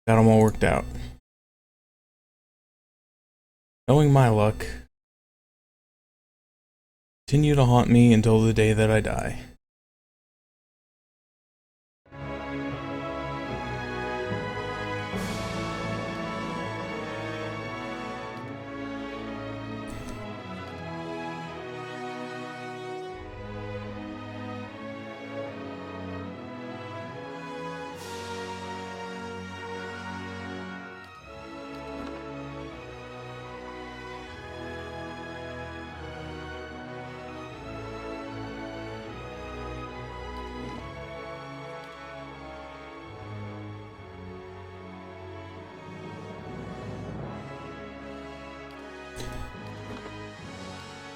Got them all worked out. Knowing my luck, continue to haunt me until the day that I die.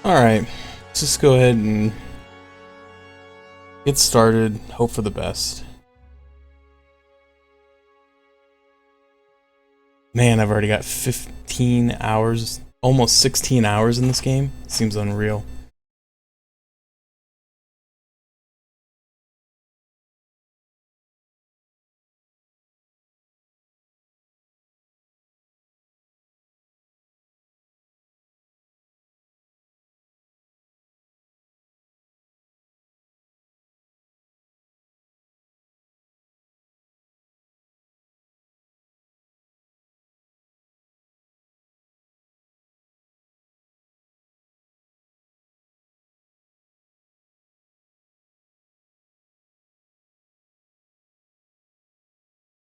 Alright, let's just go ahead and get started, hope for the best. Man, I've already got 15 hours, almost 16 hours in this game. Seems unreal.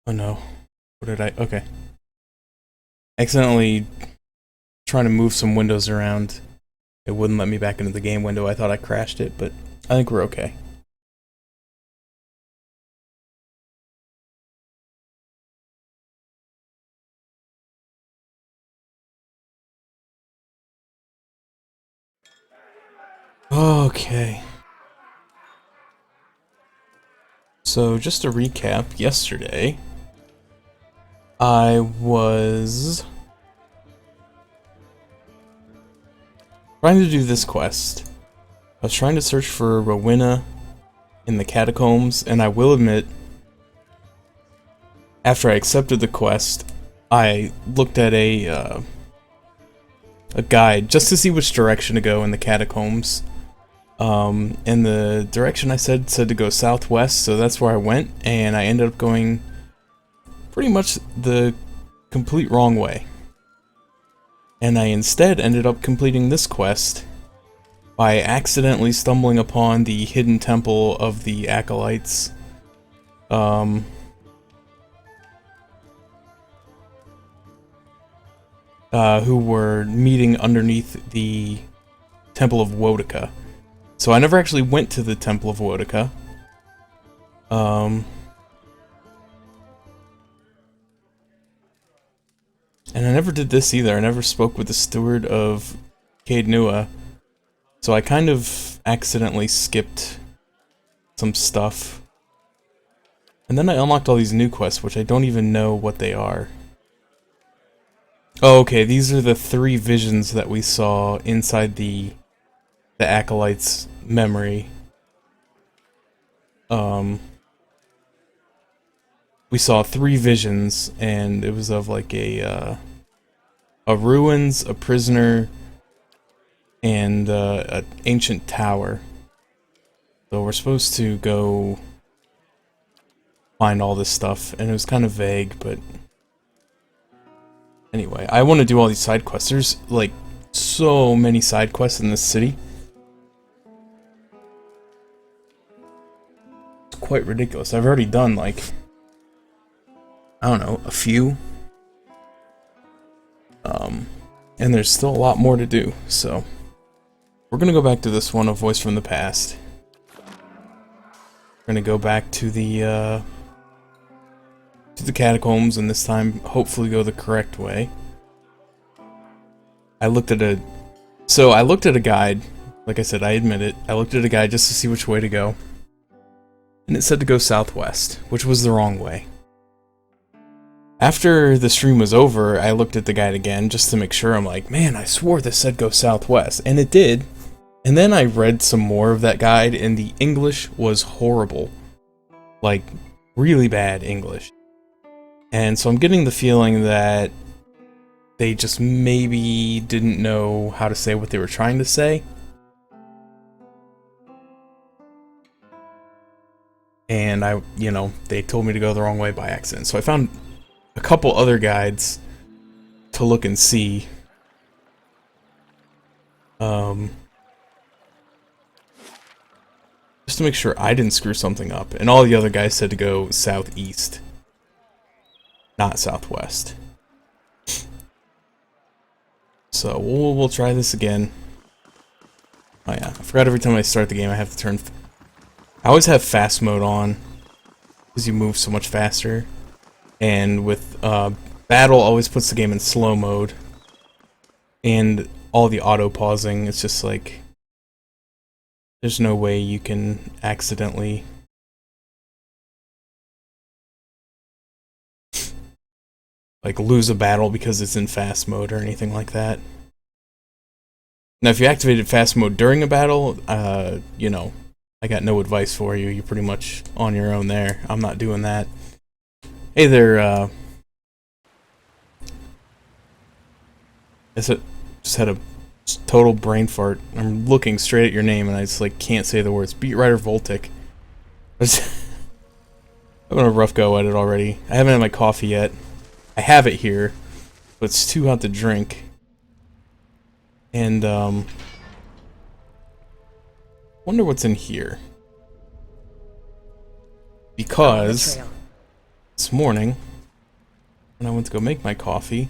Oh no. What did I... Okay. Accidentally trying to move some windows around. It wouldn't let me back into the game window. I thought I crashed it, but I think we're okay. Okay. So, just to recap, yesterday, I was trying to do this quest. I was trying to search for Rowena in the catacombs, and I will admit, after I accepted the quest, I looked at a guide just to see which direction to go in the catacombs. And the direction I said to go southwest, so that's where I went, and I ended up going pretty much the complete wrong way. And I instead ended up completing this quest by accidentally stumbling upon the hidden temple of the Acolytes. Who were meeting underneath the Temple of Woedica. So I never actually went to the Temple of Woedica. And I never did this either. I never spoke with the steward of Caed Nua. So I kind of accidentally skipped some stuff. And then I unlocked all these new quests, which I don't even know what they are. Oh, okay, these are the 3 visions that we saw inside the Acolyte's memory. We saw 3 visions, and it was of like a ruins, a prisoner, and an ancient tower. So we're supposed to go find all this stuff, and it was kind of vague, but anyway, I want to do all these side quests. There's like so many side quests in this city. It's quite ridiculous. I've already done like, I don't know, a few. And there's still a lot more to do, so we're gonna go back to this one, A Voice from the Past. We're gonna go back to the catacombs, and this time hopefully go the correct way. I looked at a guide. Like I said, I admit it. I looked at a guide just to see which way to go. And it said to go southwest, which was the wrong way. After the stream was over, I looked at the guide again just to make sure. I'm like, man, I swore this said go southwest. And it did. And then I read some more of that guide, and the English was horrible. Like, really bad English. And so I'm getting the feeling that they just maybe didn't know how to say what they were trying to say. And they told me to go the wrong way by accident. So I found a couple other guides to look and see. Just to make sure I didn't screw something up. And all the other guys said to go southeast, not southwest. So we'll try this again. Oh yeah, I forgot every time I start the game I have to turn... I always have fast mode on, because you move so much faster. And with battle always puts the game in slow mode. And all the auto pausing, it's just like... There's no way you can accidentally... like lose a battle because it's in fast mode or anything like that. Now if you activated fast mode during a battle, I got no advice for you. You're pretty much on your own there. I'm not doing that. Hey there, I just had a total brain fart. I'm looking straight at your name and I just like can't say the words. Beat Rider Voltic. I'm having a rough go at it already. I haven't had my coffee yet. I have it here, but it's too hot to drink. And wonder what's in here. Because this morning, when I went to go make my coffee,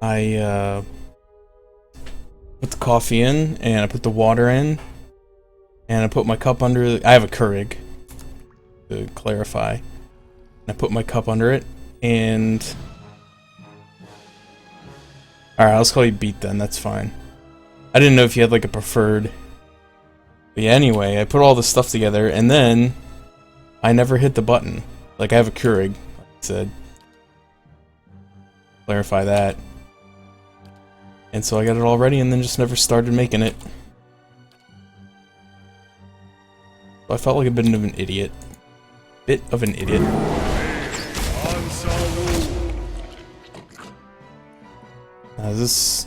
I put the coffee in, and I put the water in, and I put my cup under... I have a Keurig, to clarify. And I put my cup under it, and... Alright, let's call you Beat then, that's fine. I didn't know if you had like a preferred... But yeah, anyway, I put all this stuff together, and then... I never hit the button. Like, I have a Keurig, like I said. Clarify that. And so I got it all ready and then just never started making it. So I felt like a bit of an idiot.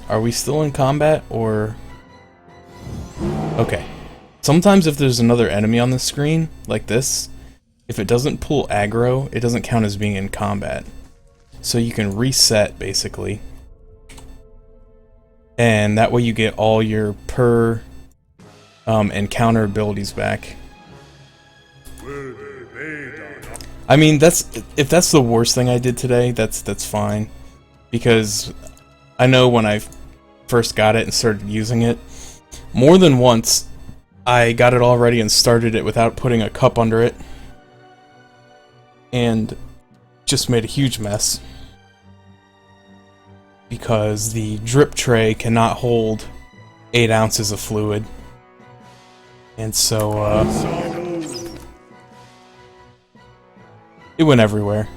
Are we still in combat, or... Okay. Sometimes if there's another enemy on the screen, like this, if it doesn't pull aggro, it doesn't count as being in combat. So you can reset, basically. And that way you get all your per and counter abilities back. I mean, if that's the worst thing I did today, that's fine. Because I know when I first got it and started using it, more than once I got it all ready and started it without putting a cup under it. And just made a huge mess. Because the drip tray cannot hold 8 ounces of fluid. And so, it went everywhere.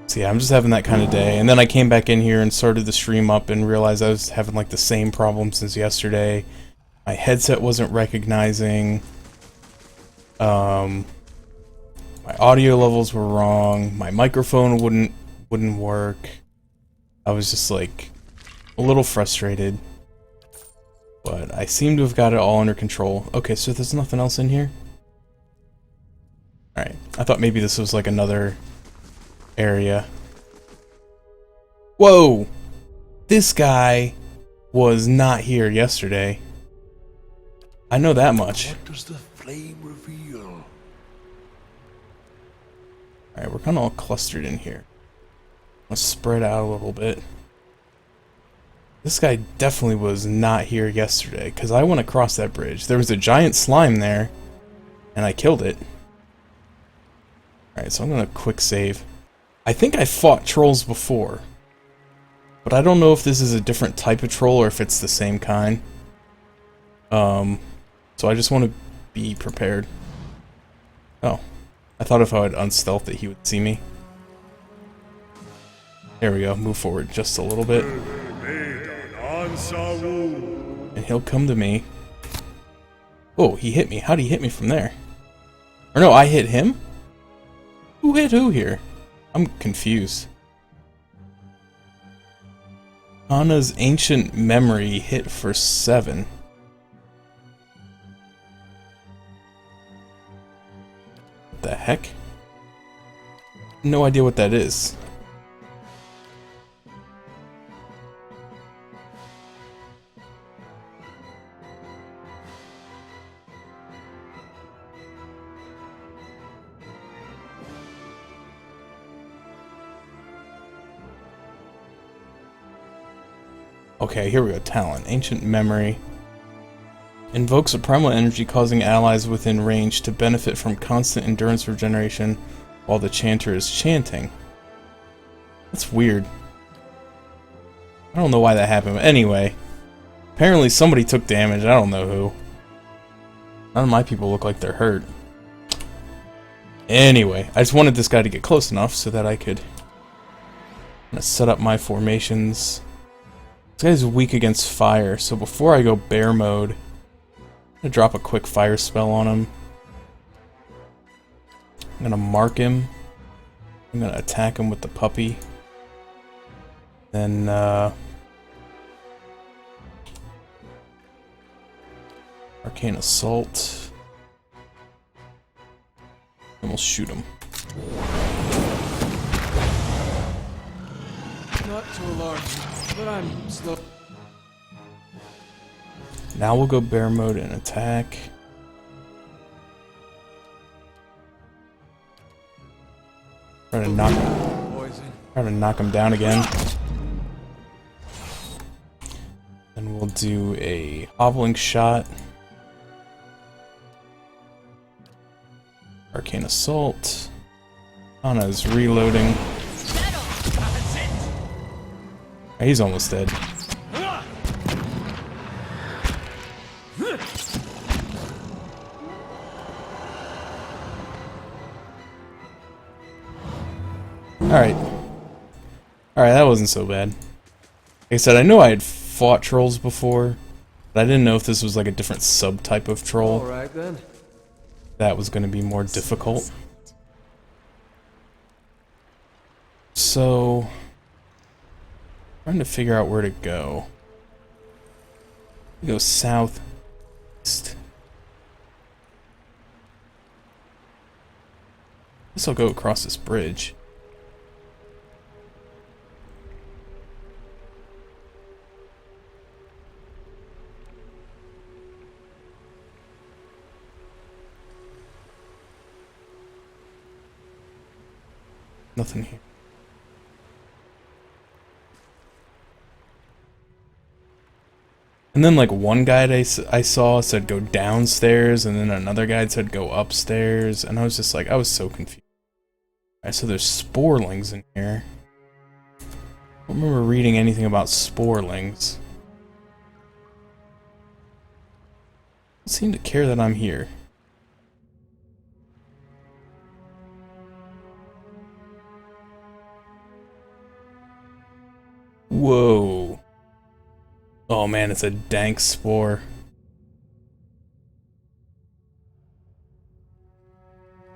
So yeah, I'm just having that kind of day. And then I came back in here and started the stream up and realized I was having like the same problem since yesterday. My headset wasn't recognizing. My audio levels were wrong. My microphone wouldn't work. I was just like a little frustrated. But I seem to have got it all under control. Okay, so there's nothing else in here? Alright, I thought maybe this was like another area. Whoa! This guy was not here yesterday. I know that much. What does the flame reveal? Alright, we're kind of all clustered in here. Let's spread out a little bit. This guy definitely was not here yesterday, because I went across that bridge. There was a giant slime there, and I killed it. Alright, so I'm going to quick save. I think I fought trolls before, but I don't know if this is a different type of troll or if it's the same kind. So I just want to be prepared. Oh, I thought if I would unstealth it, he would see me. There we go. Move forward just a little bit. And he'll come to me. Oh, he hit me. How'd he hit me from there? Or no, I hit him? Who hit who here? I'm confused. Anna's Ancient Memory hit for 7. What the heck? No idea what that is. Okay, here we go. Talent. Ancient Memory. Invokes a primal energy causing allies within range to benefit from constant endurance regeneration while the chanter is chanting. That's weird. I don't know why that happened, but anyway. Apparently somebody took damage. I don't know who. None of my people look like they're hurt. Anyway, I just wanted this guy to get close enough so that I could set up my formations. This guy's weak against fire, so before I go bear mode, I'm gonna drop a quick fire spell on him. I'm gonna mark him. I'm gonna attack him with the puppy. Then, Arcane Assault. And we'll shoot him. Not to alarm you, but I'm slow. Now we'll go bear mode and attack. Try to knock him down again. Then we'll do a hobbling shot. Arcane Assault. Anna's reloading. He's almost dead. Alright. Alright, that wasn't so bad. Like I said, I know I had fought trolls before, but I didn't know if this was like a different subtype of troll. Alright then. That was going to be more difficult. So, trying to figure out where to go. We go south. Guess I'll go across this bridge. Nothing here. And then like one guide I saw said go downstairs, and then another guide said go upstairs, and I was just like, I was so confused. Alright, so there's sporelings in here. I don't remember reading anything about sporelings. Don't seem to care that I'm here. Whoa. Oh man, it's a dank spore.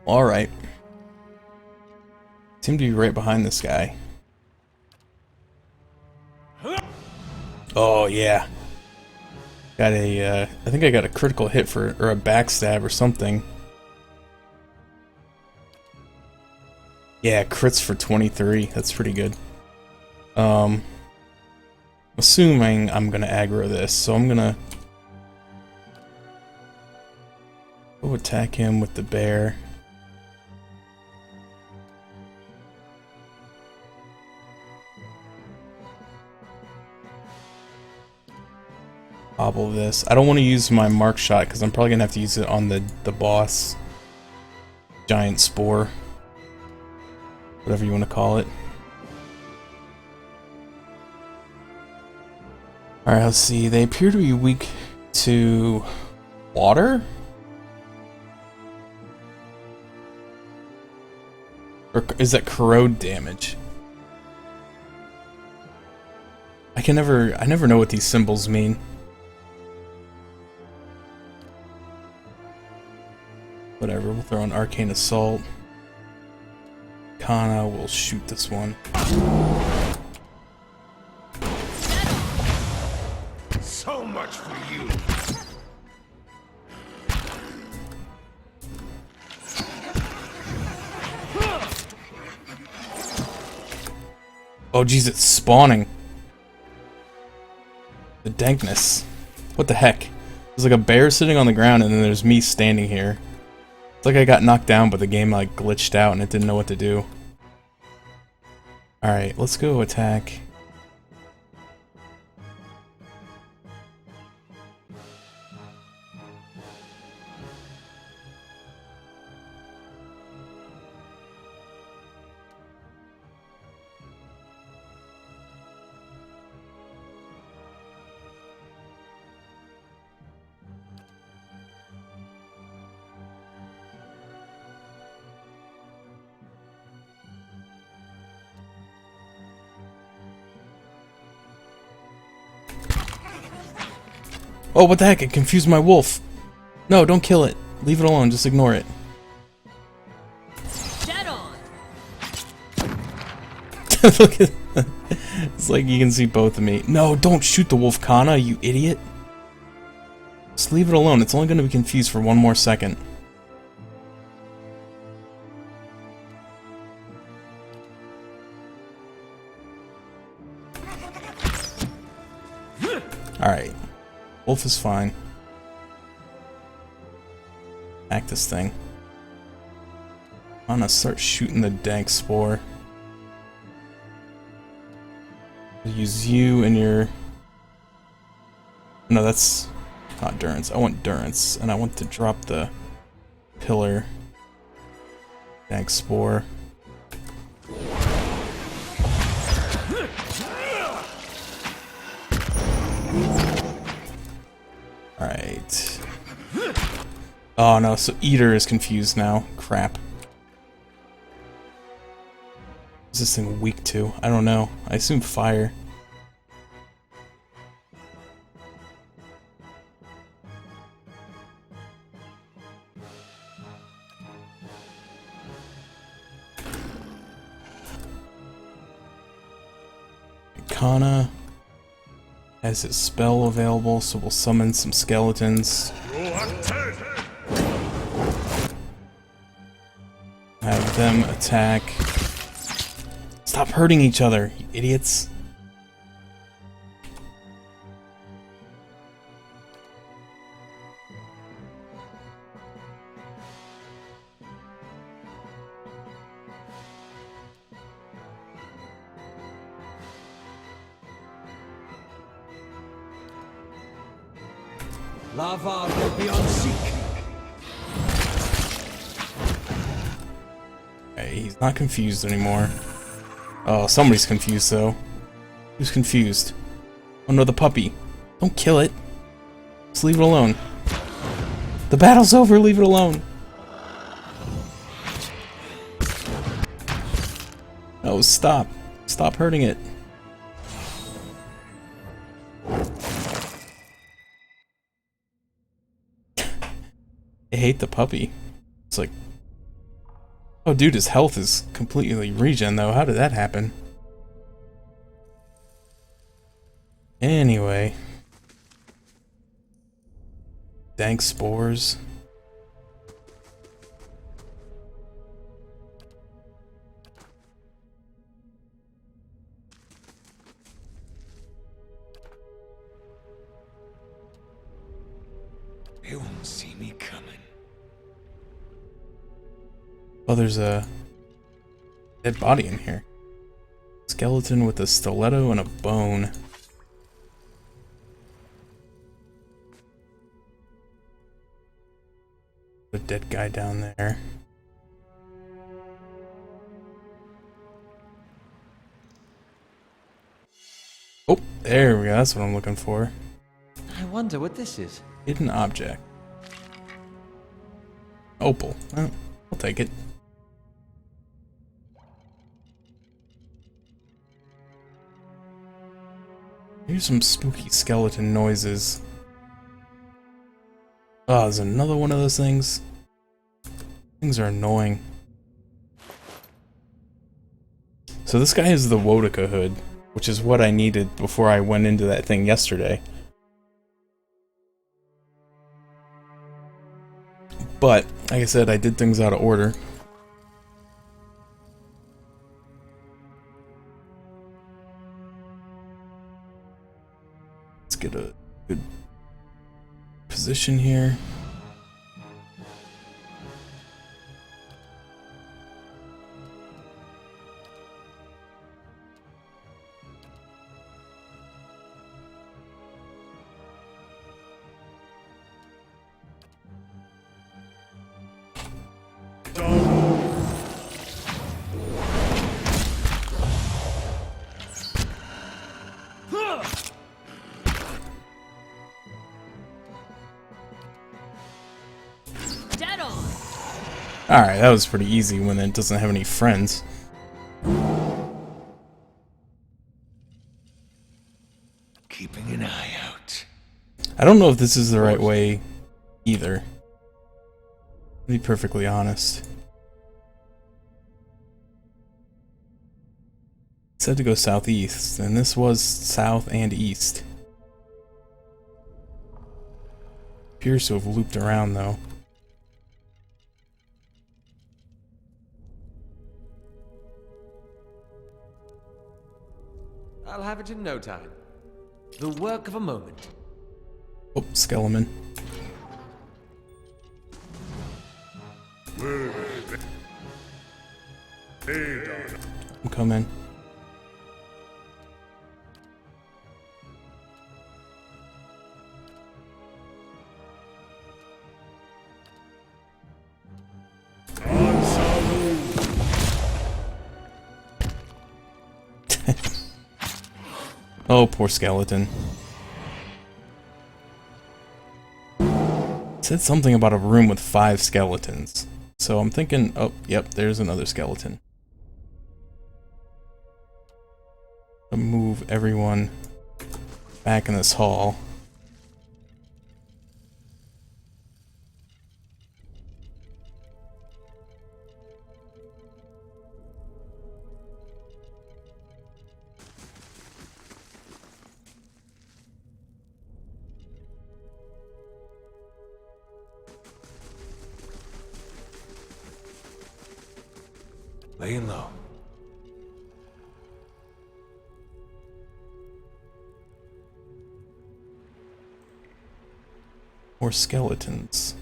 Alright. Seem to be right behind this guy. Oh yeah. Got a, I think I got a critical hit for, or a backstab or something. Yeah, crits for 23. That's pretty good. Assuming I'm gonna aggro this, so I'm gonna go attack him with the bear. Hobble this. I don't want to use my mark shot because I'm probably gonna have to use it on the boss. Giant spore. Whatever you want to call it. Alright, let's see. They appear to be weak to water? Or is that corrode damage? I never know what these symbols mean. Whatever, we'll throw an Arcane Assault. Kana will shoot this one. So much for you. Oh jeez, it's spawning. The dankness. What the heck? There's like a bear sitting on the ground and then there's me standing here. It's like I got knocked down but the game like glitched out and it didn't know what to do. Alright, let's go attack. Oh, what the heck? It confused my wolf. No, don't kill it. Leave it alone. Just ignore it. Dead on. Look at that. It's like you can see both of me. No, don't shoot the wolf, Kana, you idiot. Just leave it alone. It's only going to be confused for one more second. Alright. Wolf is fine. Act this thing. I'm gonna start shooting the dank spore. Use you and your... No, that's not Durance. I want Durance, and I want to drop the pillar. Dank spore. Alright. Oh no, so Eater is confused now. Crap. What's this thing weak to? I don't know. I assume fire. Kana has his spell available, so we'll summon some skeletons. Have them attack. Stop hurting each other, you idiots. Lava will be on seek. Okay, he's not confused anymore. Oh, somebody's confused though. Who's confused? Oh no, the puppy. Don't kill it. Just leave it alone. The battle's over, leave it alone. Oh, stop. Stop hurting it. I hate the puppy. It's like... Oh dude, his health is completely regen though. How did that happen? Anyway. Dank spores. They won't see me coming. Oh, there's a dead body in here. Skeleton with a stiletto and a bone. A dead guy down there. Oh, there we go. That's what I'm looking for. I wonder what this is. Hidden object. Opal. Oh, I'll take it. Here's some spooky skeleton noises. Oh, there's another one of those things. Things are annoying. So this guy is the Wodaka hood, which is what I needed before I went into that thing yesterday. But, like I said, I did things out of order. Let's get a good position here. Dead on. Alright, that was pretty easy when it doesn't have any friends. Keeping an eye out. I don't know if this is the right way either. To be perfectly honest. It said to go southeast, and this was south and east. Appears to have looped around though. I'll have it in no time. The work of a moment. Oh, Skeleton. I'm coming. Oh, poor skeleton. It said something about a room with 5 skeletons. So I'm thinking, oh, yep, there's another skeleton. I'll move everyone back in this hall. Laying low. More skeletons.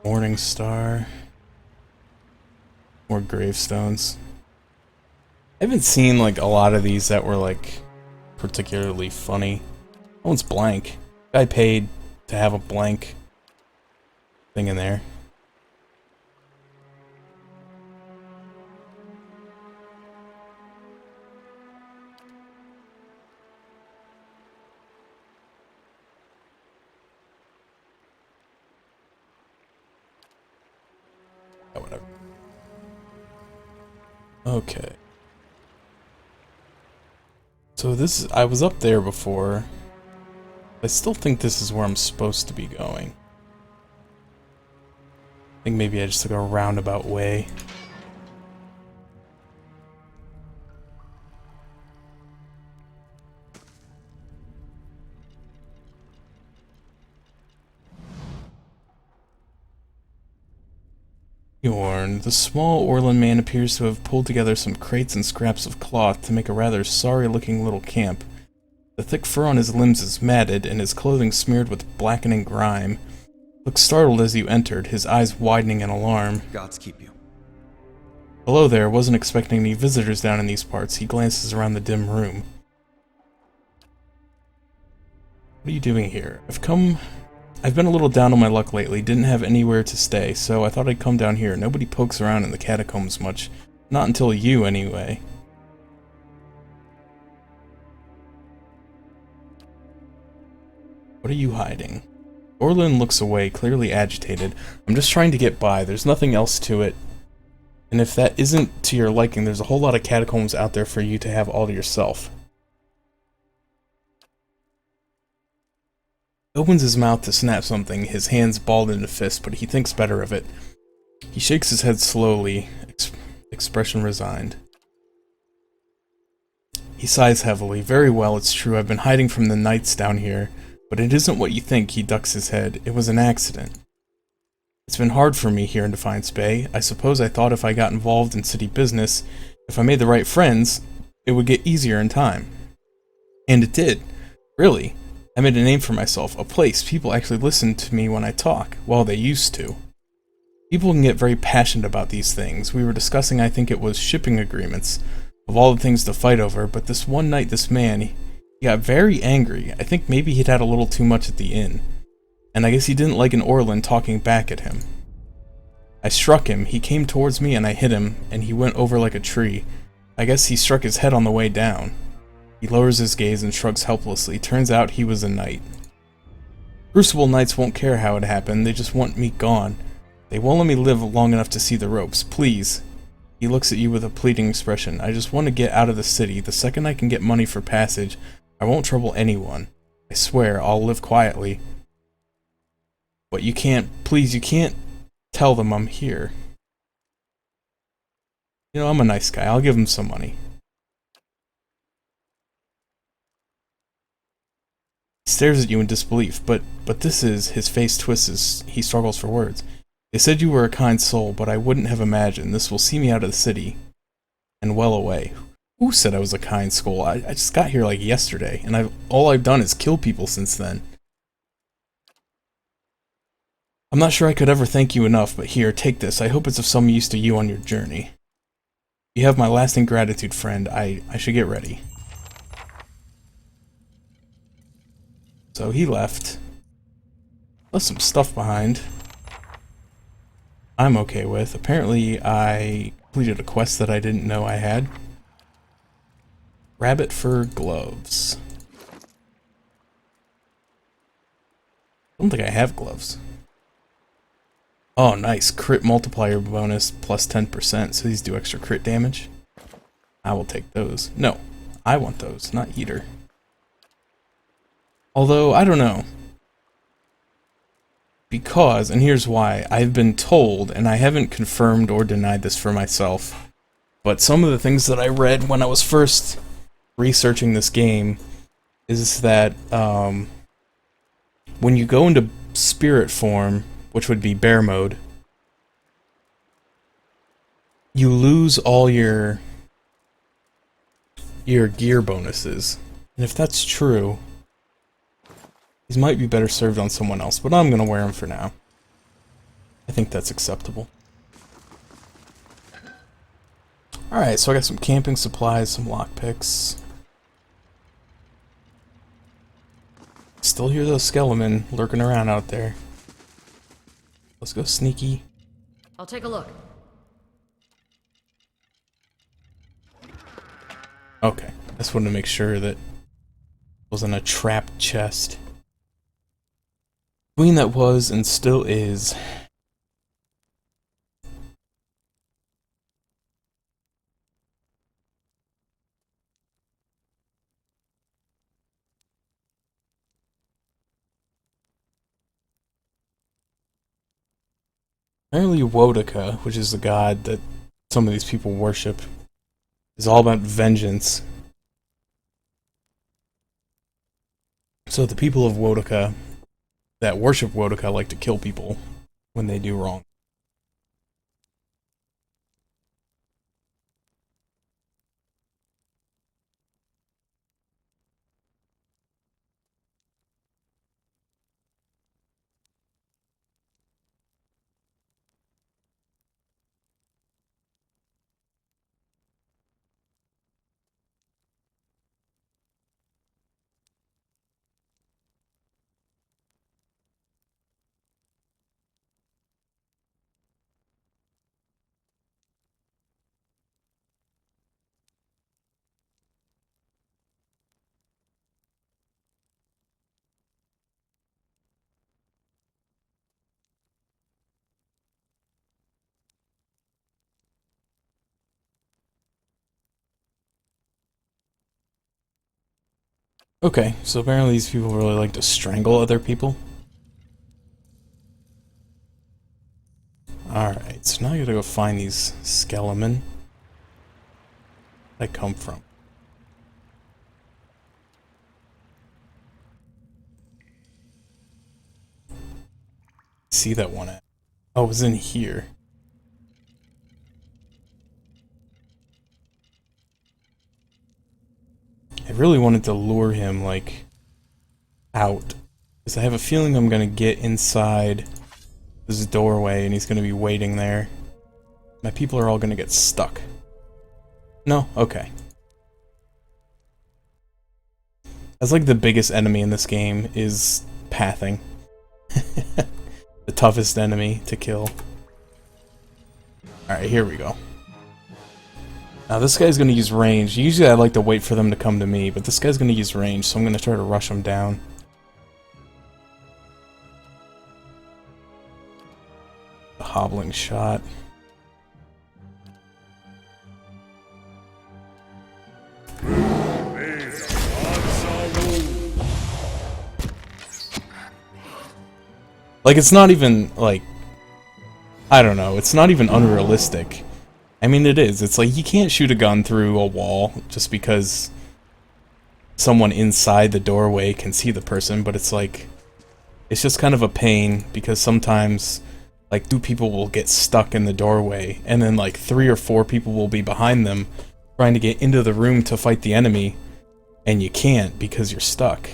Morning Star. More gravestones. I haven't seen like a lot of these that were like particularly funny. That one's blank. I paid to have a blank thing in there. Oh, whatever. Okay. So this is, I was up there before. I still think this is where I'm supposed to be going. I think maybe I just took a roundabout way. Bjorn, the small Orlan man appears to have pulled together some crates and scraps of cloth to make a rather sorry-looking little camp. The thick fur on his limbs is matted, and his clothing smeared with blackening grime. Looked startled as you entered, his eyes widening in alarm. Gods keep you. Hello there, wasn't expecting any visitors down in these parts. He glances around the dim room. What are you doing here? I've been a little down on my luck lately, didn't have anywhere to stay, so I thought I'd come down here. Nobody pokes around in the catacombs much. Not until you, anyway. What are you hiding? Orlin looks away, clearly agitated. I'm just trying to get by. There's nothing else to it. And if that isn't to your liking, there's a whole lot of catacombs out there for you to have all to yourself. He opens his mouth to snap something, his hands balled into fists, but he thinks better of it. He shakes his head slowly, expression resigned. He sighs heavily. Very well, it's true. I've been hiding from the knights down here, but it isn't what you think. He ducks his head. It was an accident. It's been hard for me here in Defiance Bay. I suppose I thought if I got involved in city business, if I made the right friends, it would get easier in time. And it did. Really. I made a name for myself, a place. People actually listen to me when I talk. Well, they used to. People can get very passionate about these things. We were discussing, I think it was shipping agreements, of all the things to fight over, but this one night this man, he got very angry. I think maybe he'd had a little too much at the inn. And I guess he didn't like an Orlin talking back at him. I struck him, he came towards me and I hit him, and he went over like a tree. I guess he struck his head on the way down. He lowers his gaze and shrugs helplessly. Turns out he was a knight. Crucible knights won't care how it happened, they just want me gone. They won't let me live long enough to see the ropes, please. He looks at you with a pleading expression. I just want to get out of the city. The second I can get money for passage, I won't trouble anyone. I swear, I'll live quietly. But you can't, please, you can't tell them I'm here. You know, I'm a nice guy. I'll give him some money. He stares at you in disbelief, but this is, his face twists as he struggles for words. They said you were a kind soul, but I wouldn't have imagined. This will see me out of the city. And well away. Who said I was a kind soul? I just got here like yesterday, and all I've done is kill people since then. I'm not sure I could ever thank you enough, but here, take this. I hope it's of some use to you on your journey. You have my lasting gratitude, friend. I should get ready. So he left. Left some stuff behind. I'm okay with. Apparently I completed a quest that I didn't know I had. Rabbit fur gloves. I don't think I have gloves. Oh, nice. Crit multiplier bonus plus 10%, so these do extra crit damage. I will take those. No, I want those, not Eater. Although, I don't know. Because, and here's why, I've been told, and I haven't confirmed or denied this for myself, but some of the things that I read when I was first researching this game is that when you go into spirit form, which would be bear mode, you lose all your gear bonuses. And if that's true, these might be better served on someone else, but I'm gonna wear them for now. I think that's acceptable. Alright, so I got some camping supplies, some lockpicks. Still hear those skelemen lurking around out there. Let's go sneaky. I'll take a look. Okay, I just wanted to make sure that it wasn't a trapped chest. Queen that was and still is. Apparently Wodaka, which is the god that some of these people worship, is all about vengeance. So the people of Wodaka that worship Wodaka like to kill people when they do wrong. Okay, so apparently these people really like to strangle other people. Alright, so now I gotta go find these skelemen. Where'd I come from? See that one at? Oh, it was in here. I really wanted to lure him, like, out. Because I have a feeling I'm gonna get inside this doorway and he's gonna be waiting there. My people are all gonna get stuck. No? Okay. That's like the biggest enemy in this game is pathing. The toughest enemy to kill. Alright, here we go. Now this guy's gonna use range. Usually I like to wait for them to come to me, but this guy's gonna use range, so I'm gonna try to rush him down. A hobbling shot. Like, it's not even, like, I don't know, it's not even unrealistic. I mean, it is. It's like, you can't shoot a gun through a wall just because someone inside the doorway can see the person, but it's like, it's just kind of a pain because sometimes, like, 2 people will get stuck in the doorway, and then, like, 3 or 4 people will be behind them trying to get into the room to fight the enemy, and you can't because you're stuck.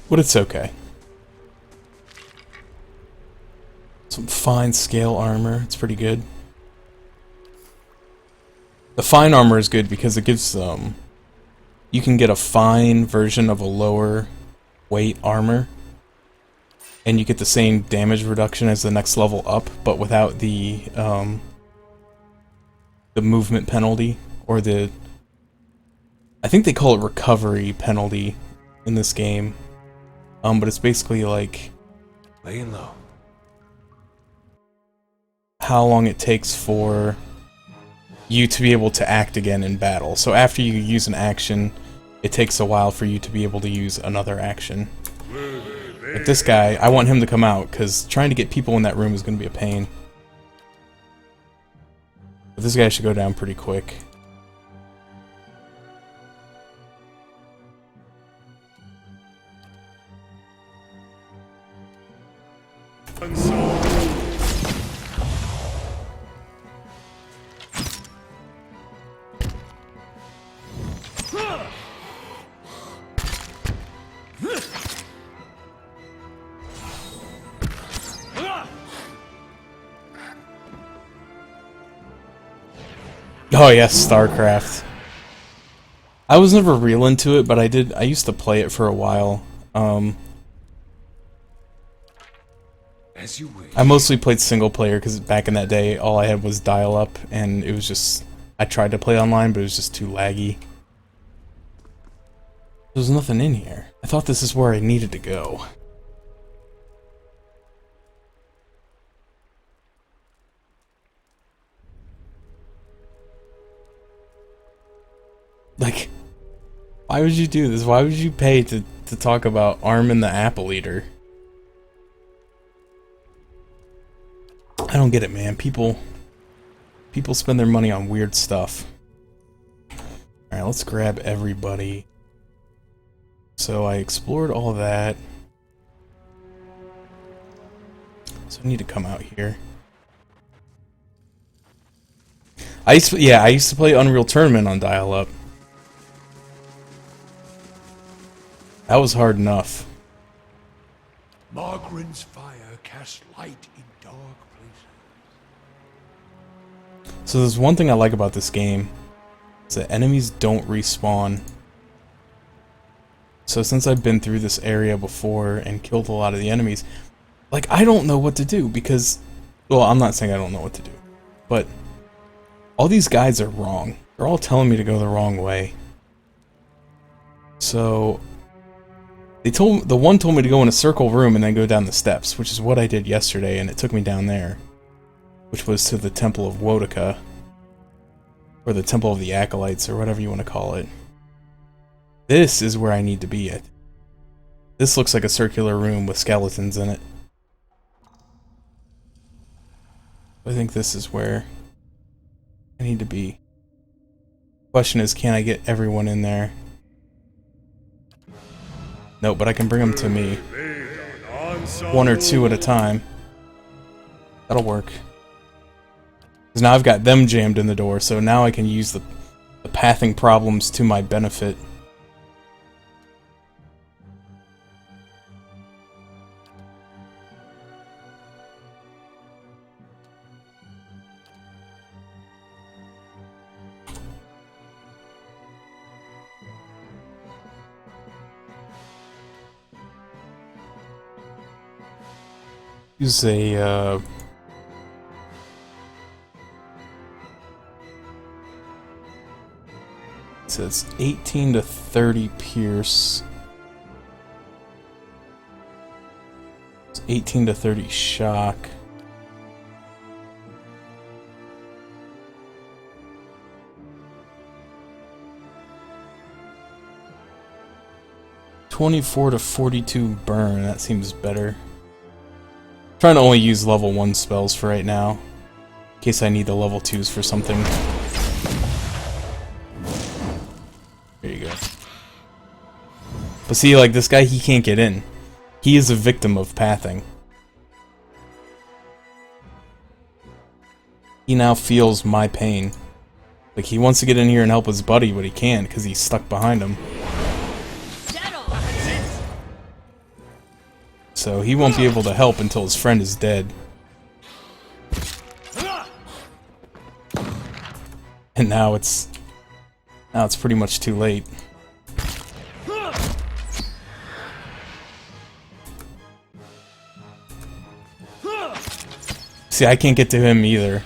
But it's okay. Some fine scale armor, it's pretty good. The fine armor is good because it gives you can get a fine version of a lower weight armor, and you get the same damage reduction as the next level up, but without the movement penalty, or the, I think they call it recovery penalty in this game. But it's basically like Laying low. how long it takes for you to be able to act again in battle. So after you use an action, it takes a while for you to be able to use another action. Like this guy, I want him to come out, because trying to get people in that room is going to be a pain. But this guy should go down pretty quick. Oh yes, StarCraft. I was never real into it, but I used to play it for a while. As you wish. I mostly played single player because back in that day, all I had was dial-up, and it was just, I tried to play online, but it was just too laggy. There's nothing in here. I thought this is where I needed to go. Like, why would you do this? Why would you pay to talk about Armin the Apple Eater? I don't get it, man. People spend their money on weird stuff. Alright, let's grab everybody. So I explored all that. So I need to come out here. I used to play Unreal Tournament on dial-up. That was hard enough. Margren's fire casts light in dark places. So there's one thing I like about this game. Is that enemies don't respawn. So since I've been through this area before and killed a lot of the enemies, like, I don't know what to do because, well, I'm not saying I don't know what to do, but all these guides are wrong. They're all telling me to go the wrong way. So The one told me to go in a circle room and then go down the steps, which is what I did yesterday, and it took me down there, which was to the Temple of Wotica, or the Temple of the Acolytes, or whatever you want to call it. This is where I need to be. This looks like a circular room with skeletons in it. I think this is where I need to be. Question is, can I get everyone in there? No, but I can bring them to me. One or two at a time. That'll work. Because now I've got them jammed in the door, so now I can use the pathing problems to my benefit. Use a, it says 18 to 30 pierce. It's 18 to 30 shock. $24 to 42 burn, that seems better. Trying to only use level 1 spells for right now, in case I need the level 2s for something. There you go. But see, like, this guy, he can't get in. He is a victim of pathing. He now feels my pain. Like, he wants to get in here and help his buddy, but he can't because he's stuck behind him. So he won't be able to help until his friend is dead. And now it's pretty much too late. See, I can't get to him either.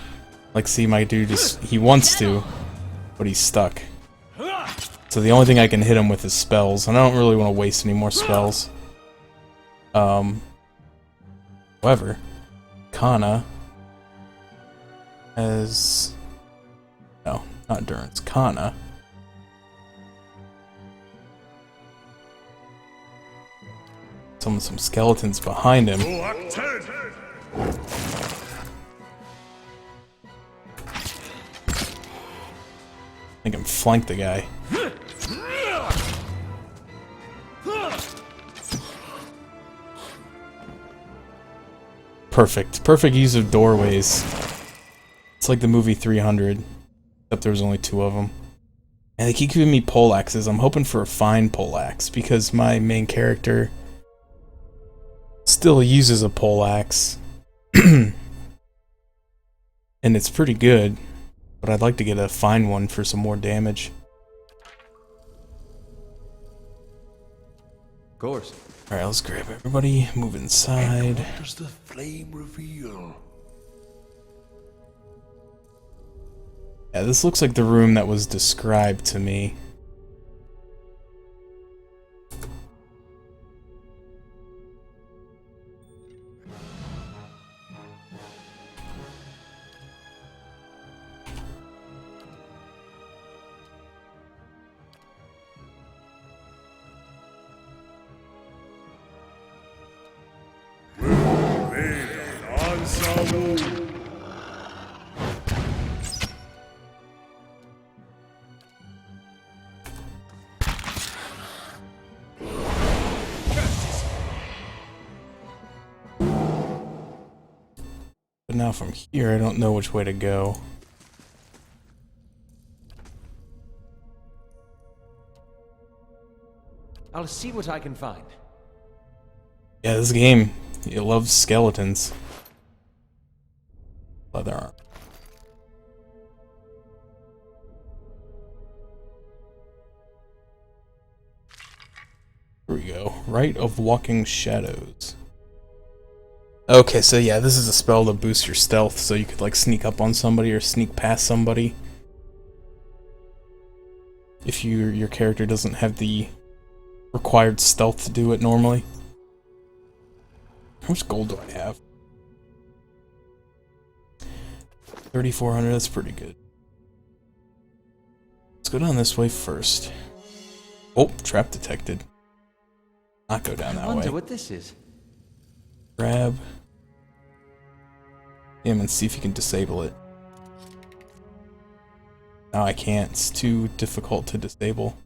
Like, see, my dude he wants to, but he's stuck. So the only thing I can hit him with is spells, and I don't really want to waste any more spells. However, Kana has... No, not Durance. Kana some skeletons behind him. I can flank the guy. Perfect use of doorways. It's like the movie 300, except there was only 2 of them. And they keep giving me poleaxes. I'm hoping for a fine poleaxe, because my main character still uses a poleaxe. And it's pretty good, but I'd like to get a fine one for some more damage. Of course. Alright, let's grab everybody, move inside. What does the flame reveal? Yeah, this looks like the room that was described to me. But now from here, I don't know which way to go. I'll see what I can find. Yeah, this game, it loves skeletons. Leather arm. Here we go. Rite of Walking Shadows. Okay, so yeah, this is a spell to boost your stealth, so you could like sneak up on somebody or sneak past somebody. If your character doesn't have the required stealth to do it normally. How much gold do I have? 3,400, that's pretty good. Let's go down this way first. Oh, trap detected. Not go down that I wonder way. what this is. Grab him and see if you can disable it. No, I can't. It's too difficult to disable.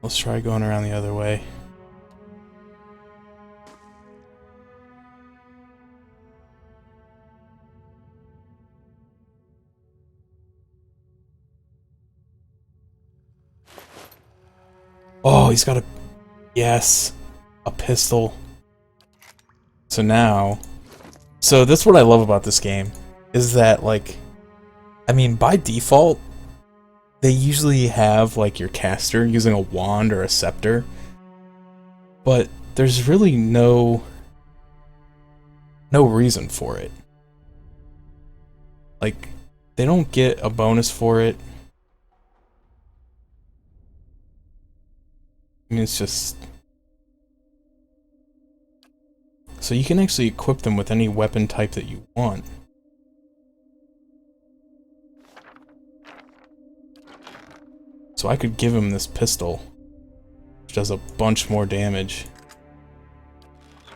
Let's try going around the other way. Oh, he's got a... Yes. A pistol. So now... So that's what I love about this game. Is that, like... I mean, by default, they usually have, like, your caster using a wand or a scepter. But there's really no reason for it. Like, they don't get a bonus for it. I mean, it's just... So you can actually equip them with any weapon type that you want. So I could give him this pistol, which does a bunch more damage.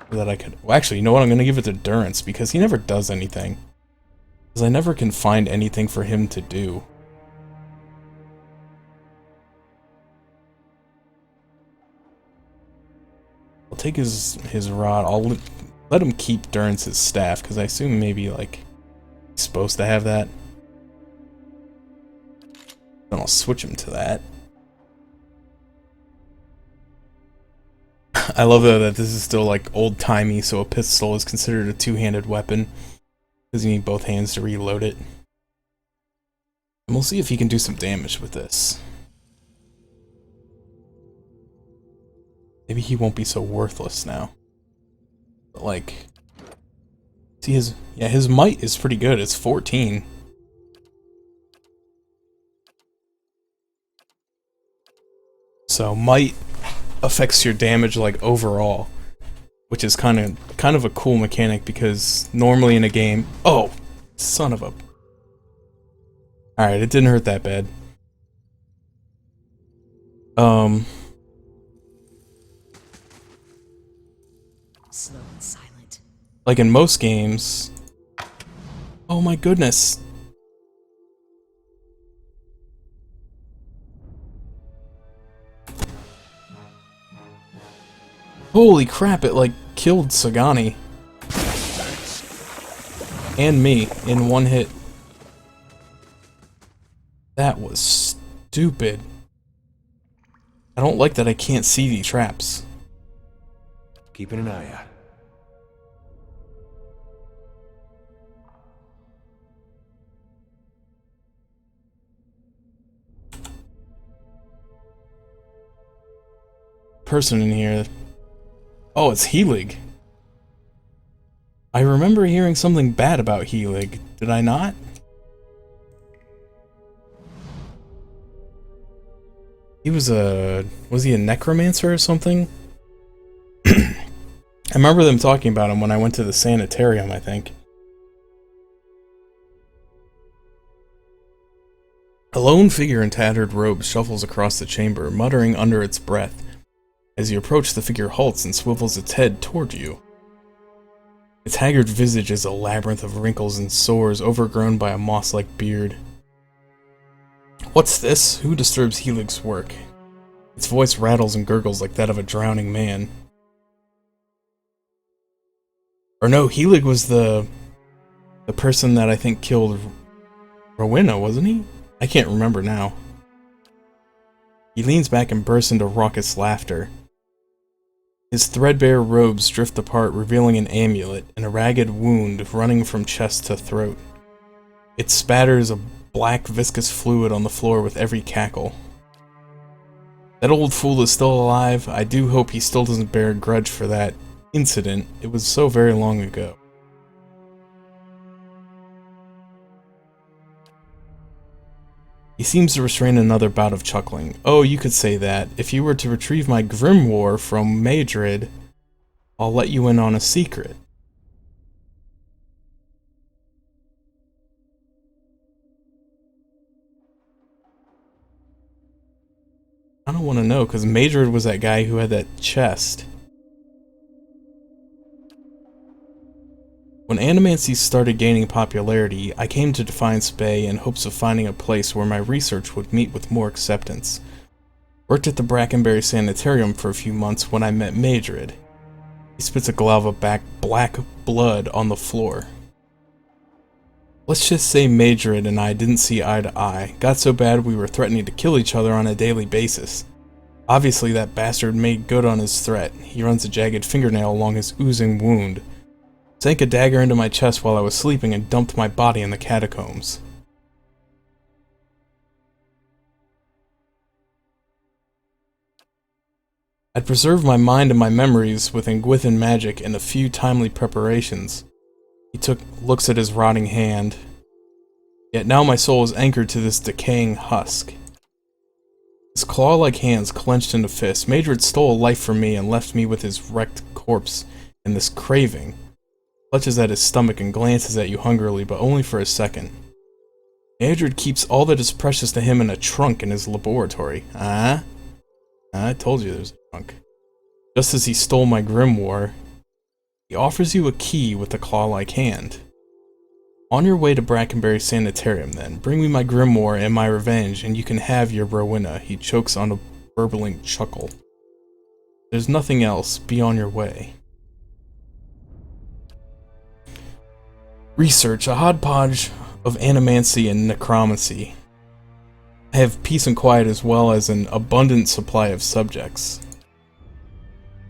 That I could... Well, actually, you know what? I'm going to give it to Durance, because he never does anything. Because I never can find anything for him to do. I'll take his rod. I'll let him keep Durance's staff, because I assume maybe, like, he's supposed to have that. Then I'll switch him to that. I love, though, that this is still, like, old-timey, so a pistol is considered a two-handed weapon. Because you need both hands to reload it. And we'll see if he can do some damage with this. Maybe he won't be so worthless now. But, like... See, his might is pretty good. It's 14. So, might affects your damage, like, overall. Which is kind of a cool mechanic, because normally in a game... Oh! Son of a... Alright, it didn't hurt that bad. Slow and silent. Like in most games... Oh my goodness! Holy crap, it like killed Sagani. And me in one hit. That was stupid. I don't like that I can't see the traps. Keeping an eye out. Person in here. Oh, it's Helig. I remember hearing something bad about Helig. Did I not? He was he a necromancer or something? I remember them talking about him when I went to the sanitarium, I think. A lone figure in tattered robes shuffles across the chamber, muttering under its breath. As you approach, the figure halts and swivels its head toward you. Its haggard visage is a labyrinth of wrinkles and sores overgrown by a moss-like beard. What's this? Who disturbs Helig's work? Its voice rattles and gurgles like that of a drowning man. Or no, Helig was the person that I think killed Rowena, wasn't he? I can't remember now. He leans back and bursts into raucous laughter. His threadbare robes drift apart, revealing an amulet and a ragged wound running from chest to throat. It spatters a black viscous fluid on the floor with every cackle. That old fool is still alive. I do hope he still doesn't bear a grudge for that incident. It was so very long ago. He seems to restrain another bout of chuckling. Oh, you could say that. If you were to retrieve my grimoire from Madrid, I'll let you in on a secret. I don't want to know, because Madrid was that guy who had that chest. When Animancy started gaining popularity, I came to Defiance Bay in hopes of finding a place where my research would meet with more acceptance. Worked at the Brackenbury Sanitarium for a few months when I met Madrid. He spits a glob of black blood on the floor. Let's just say Madrid and I didn't see eye to eye. Got so bad we were threatening to kill each other on a daily basis. Obviously that bastard made good on his threat. He runs a jagged fingernail along his oozing wound. Sank a dagger into my chest while I was sleeping and dumped my body in the catacombs. I'd preserved my mind and my memories with Engwithan magic and a few timely preparations. He took looks at his rotting hand. Yet now my soul is anchored to this decaying husk. His claw-like hands clenched into fists. Madrid stole a life from me and left me with his wrecked corpse and this craving. Clutches at his stomach and glances at you hungrily, but only for a second. Madrid keeps all that is precious to him in a trunk in his laboratory. I told you there's a trunk. Just as he stole my grimoire, he offers you a key with a claw-like hand. On your way to Brackenbury Sanitarium, then. Bring me my grimoire and my revenge, and you can have your Rowena. He chokes on a burbling chuckle. There's nothing else. Be on your way. Research, a hodgepodge of animancy and necromancy. I have peace and quiet as well as an abundant supply of subjects.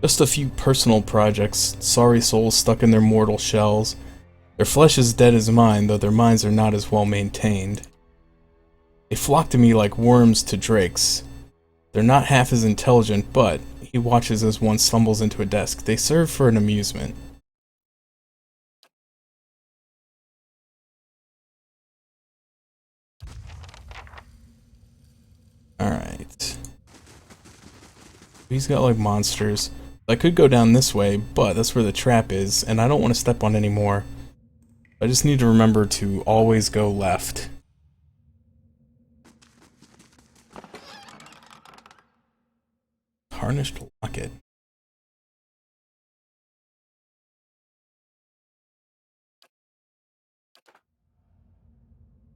Just a few personal projects, sorry souls stuck in their mortal shells. Their flesh is dead as mine, though their minds are not as well maintained. They flock to me like worms to drakes. They're not half as intelligent, but he watches as one stumbles into a desk. They serve for an amusement. Alright. He's got like monsters. I could go down this way, but that's where the trap is, and I don't want to step on any more. I just need to remember to always go left. Tarnished locket.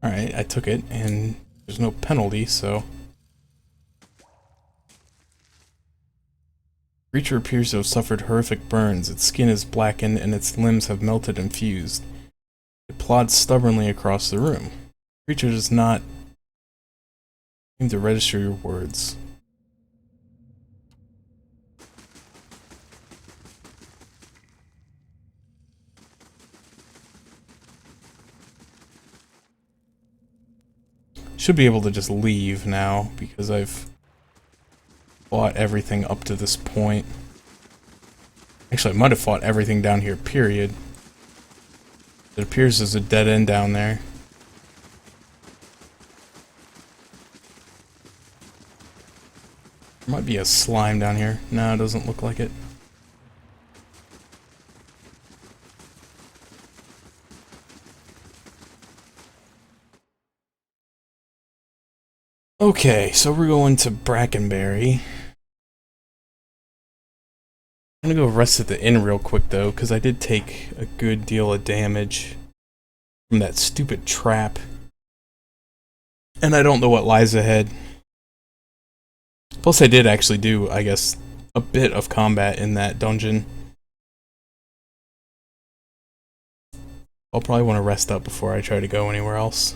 Alright, I took it, and there's no penalty, so... Creature appears to have suffered horrific burns. Its skin is blackened, and its limbs have melted and fused. It plods stubbornly across the room. Creature does not seem to register your words. Should be able to just leave now, because I've fought everything up to this point. Actually, I might have fought everything down here, period. It appears there's a dead end down there. There might be a slime down here. No, it doesn't look like it. Okay, so we're going to Brackenbury. I'm gonna go rest at the inn real quick though, because I did take a good deal of damage from that stupid trap. And I don't know what lies ahead. Plus I did actually do, I guess, a bit of combat in that dungeon. I'll probably want to rest up before I try to go anywhere else.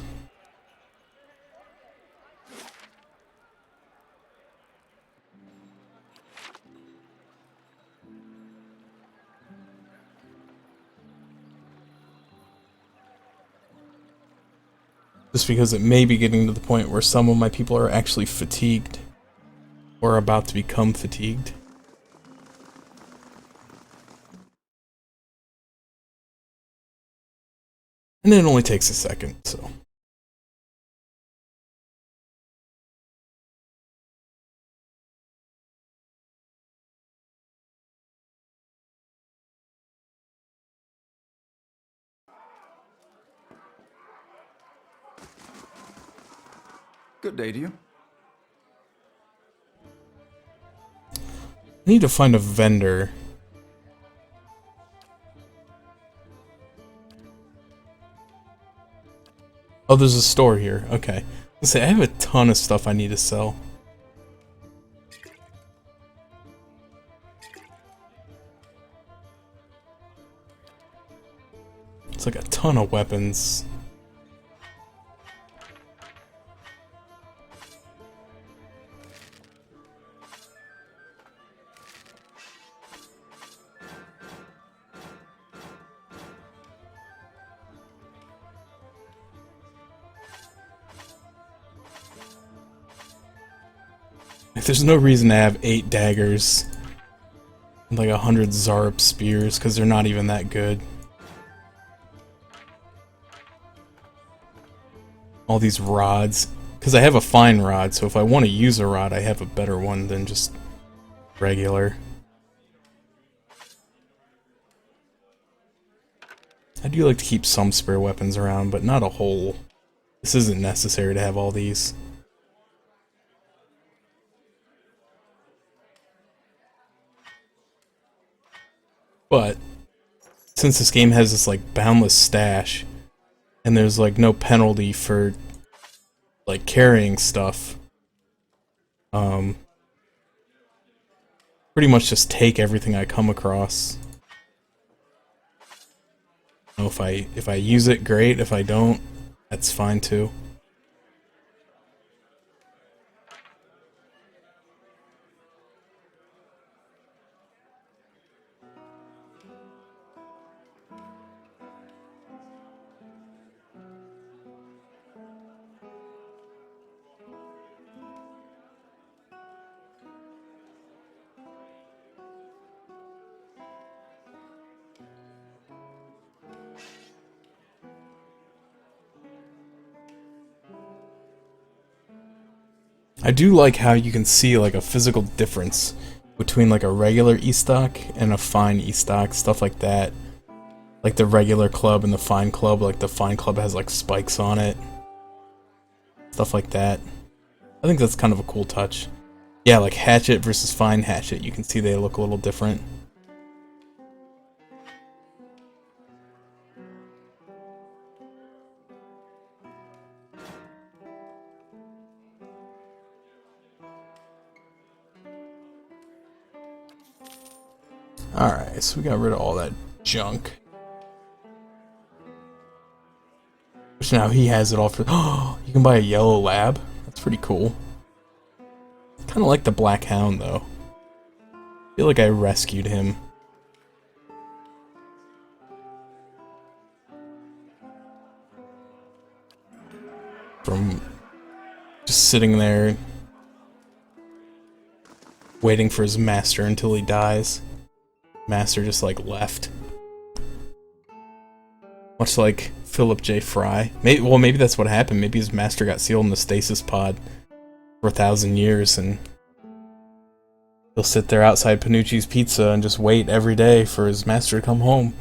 Just because it may be getting to the point where some of my people are actually fatigued. Or about to become fatigued. And it only takes a second, so... Good day to you. I need to find a vendor. Oh, there's a store here. Okay. Let's say I have a ton of stuff I need to sell. It's like a ton of weapons. There's no reason to have 8 daggers and like 100 Zarup spears, because they're not even that good. All these rods, because I have a fine rod, so if I want to use a rod, I have a better one than just regular. I do like to keep some spare weapons around, but not a whole. This isn't necessary to have all these. But since this game has this like boundless stash, and there's like no penalty for like carrying stuff, pretty much just take everything I come across. You know, if I use it, great. If I don't, that's fine too. I do like how you can see like a physical difference between like a regular E-stock and a fine E-stock, stuff like that. Like the regular club and the fine club, like the fine club has like spikes on it. Stuff like that. I think that's kind of a cool touch. Yeah, like hatchet versus fine hatchet, you can see they look a little different. Alright, so we got rid of all that junk. Which now he has it all for. Oh, you can buy a yellow lab? That's pretty cool. Kind of like the Black Hound, though. I feel like I rescued him. From just sitting there, waiting for his master until he dies. Master just like left. Much like Philip J. Fry. Maybe that's what happened. Maybe his master got sealed in the stasis pod for 1,000 years, and he'll sit there outside Panucci's Pizza and just wait every day for his master to come home.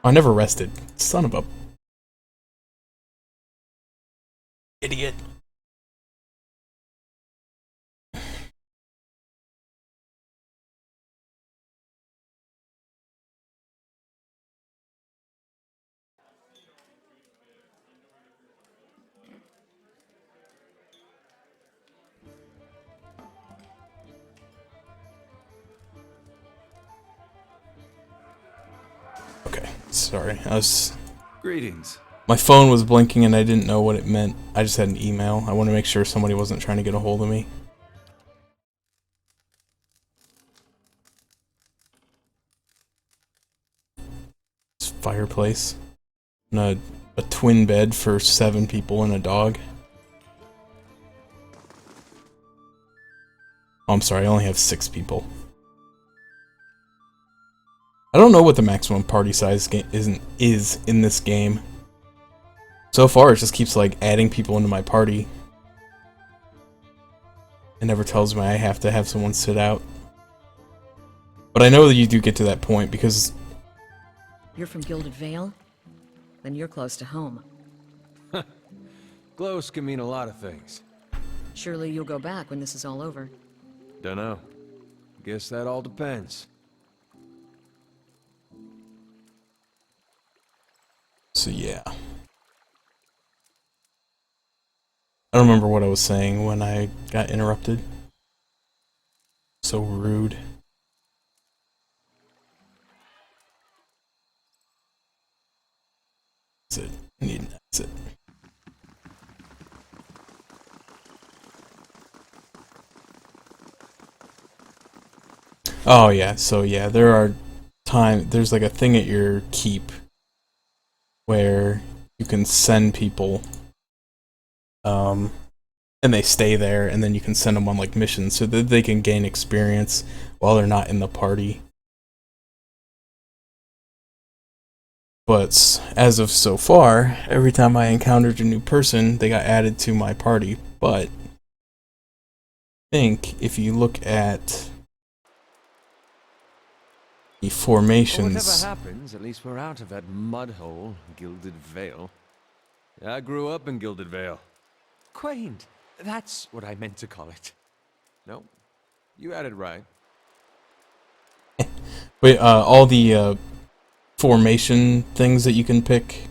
I never rested. Son of a idiot. Okay, sorry. Greetings. My phone was blinking and I didn't know what it meant. I just had an email. I want to make sure somebody wasn't trying to get a hold of me. This fireplace. And a twin bed for 7 people and a dog. Oh, I'm sorry, I only have 6 people. I don't know what the maximum party size is in this game. So far, it just keeps like adding people into my party. It never tells me I have to have someone sit out. But I know that you do get to that point because... You're from Gilded Vale? then you're close to home. Close can mean a lot of things. Surely you'll go back when this is all over. Dunno. Guess that all depends. So yeah. I don't remember what I was saying when I got interrupted. So rude. That's it. I need an exit. Oh yeah, so yeah, there's like a thing at your keep where you can send people and they stay there, and then you can send them on like missions so that they can gain experience while they're not in the party. But as of so far, every time I encountered a new person, they got added to my party. But I think if you look at the formations. Whatever happens, at least we're out of that mud hole, Gilded Vale. I grew up in Gilded Vale. Quaint. That's what I meant to call it. No, you had it right. Wait, all the formation things that you can pick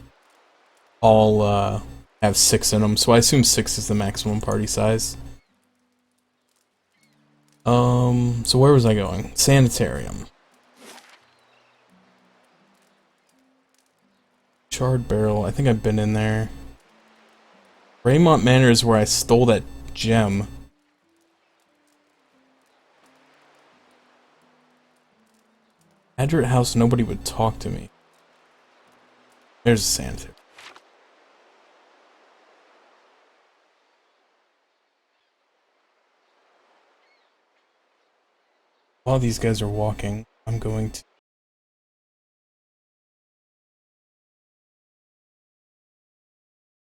all have 6 in them, so I assume 6 is the maximum party size. So where was I going? Sanitarium. Charred Barrel, I think I've been in there. Raymont Manor is where I stole that gem. Adret House, nobody would talk to me. There's a sanitarium. While these guys are walking, I'm going to...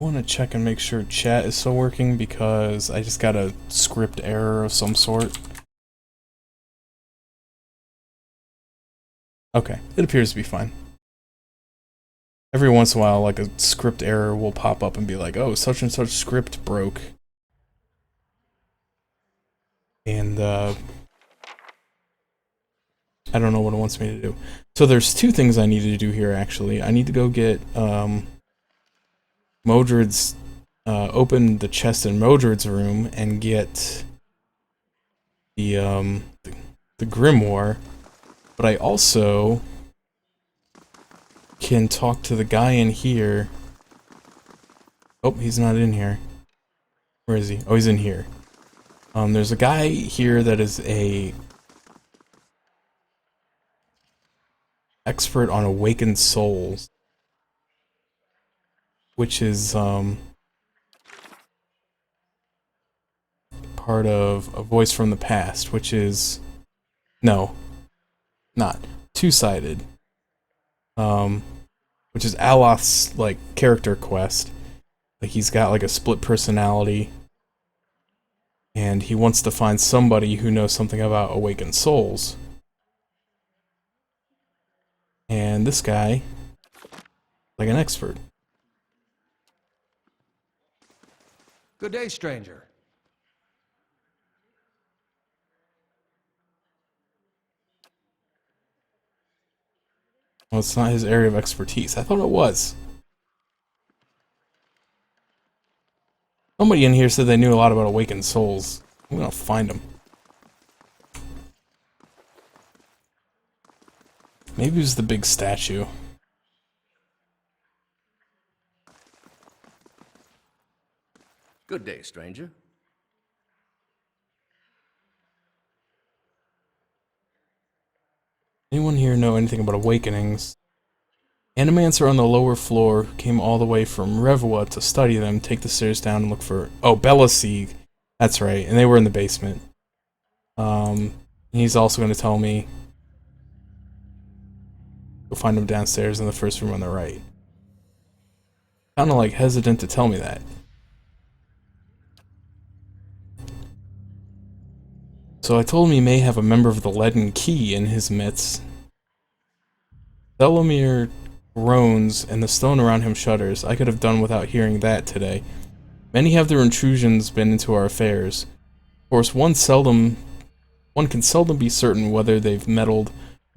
I want to check and make sure chat is still working because I just got a script error of some sort. Okay, it appears to be fine. Every once in a while, like a script error will pop up and be like, oh, such and such script broke. And, I don't know what it wants me to do. So there's 2 things I need to do here, actually. I need to go get, Modred's, open the chest in Modred's room and get the grimoire, but I also can talk to the guy in here. Oh, he's not in here. Where is he? Oh, he's in here. There's a guy here that is a expert on awakened souls, which is part of A Voice from the Past, which is not Two-Sided, which is Aloth's like character quest. Like he's got like a split personality, and he wants to find somebody who knows something about awakened souls. And this guy, like an expert. Good day, stranger. Well, it's not his area of expertise. I thought it was. Somebody in here said they knew a lot about awakened souls. I'm gonna find them. Maybe it was the big statue. Good day, stranger. Anyone here know anything about awakenings? Animancer on the lower floor came all the way from Revua to study them, take the stairs down and look for... Oh, Bellaseeg. That's right, and they were in the basement. He's also going to tell me... Go find them downstairs in the first room on the right. Kinda like hesitant to tell me that. So I told him he may have a member of the Leaden Key in his midst. Thelomir groans, and the stone around him shudders. I could have done without hearing that today. Many have their intrusions been into our affairs. Of course, one can seldom be certain whether they've meddled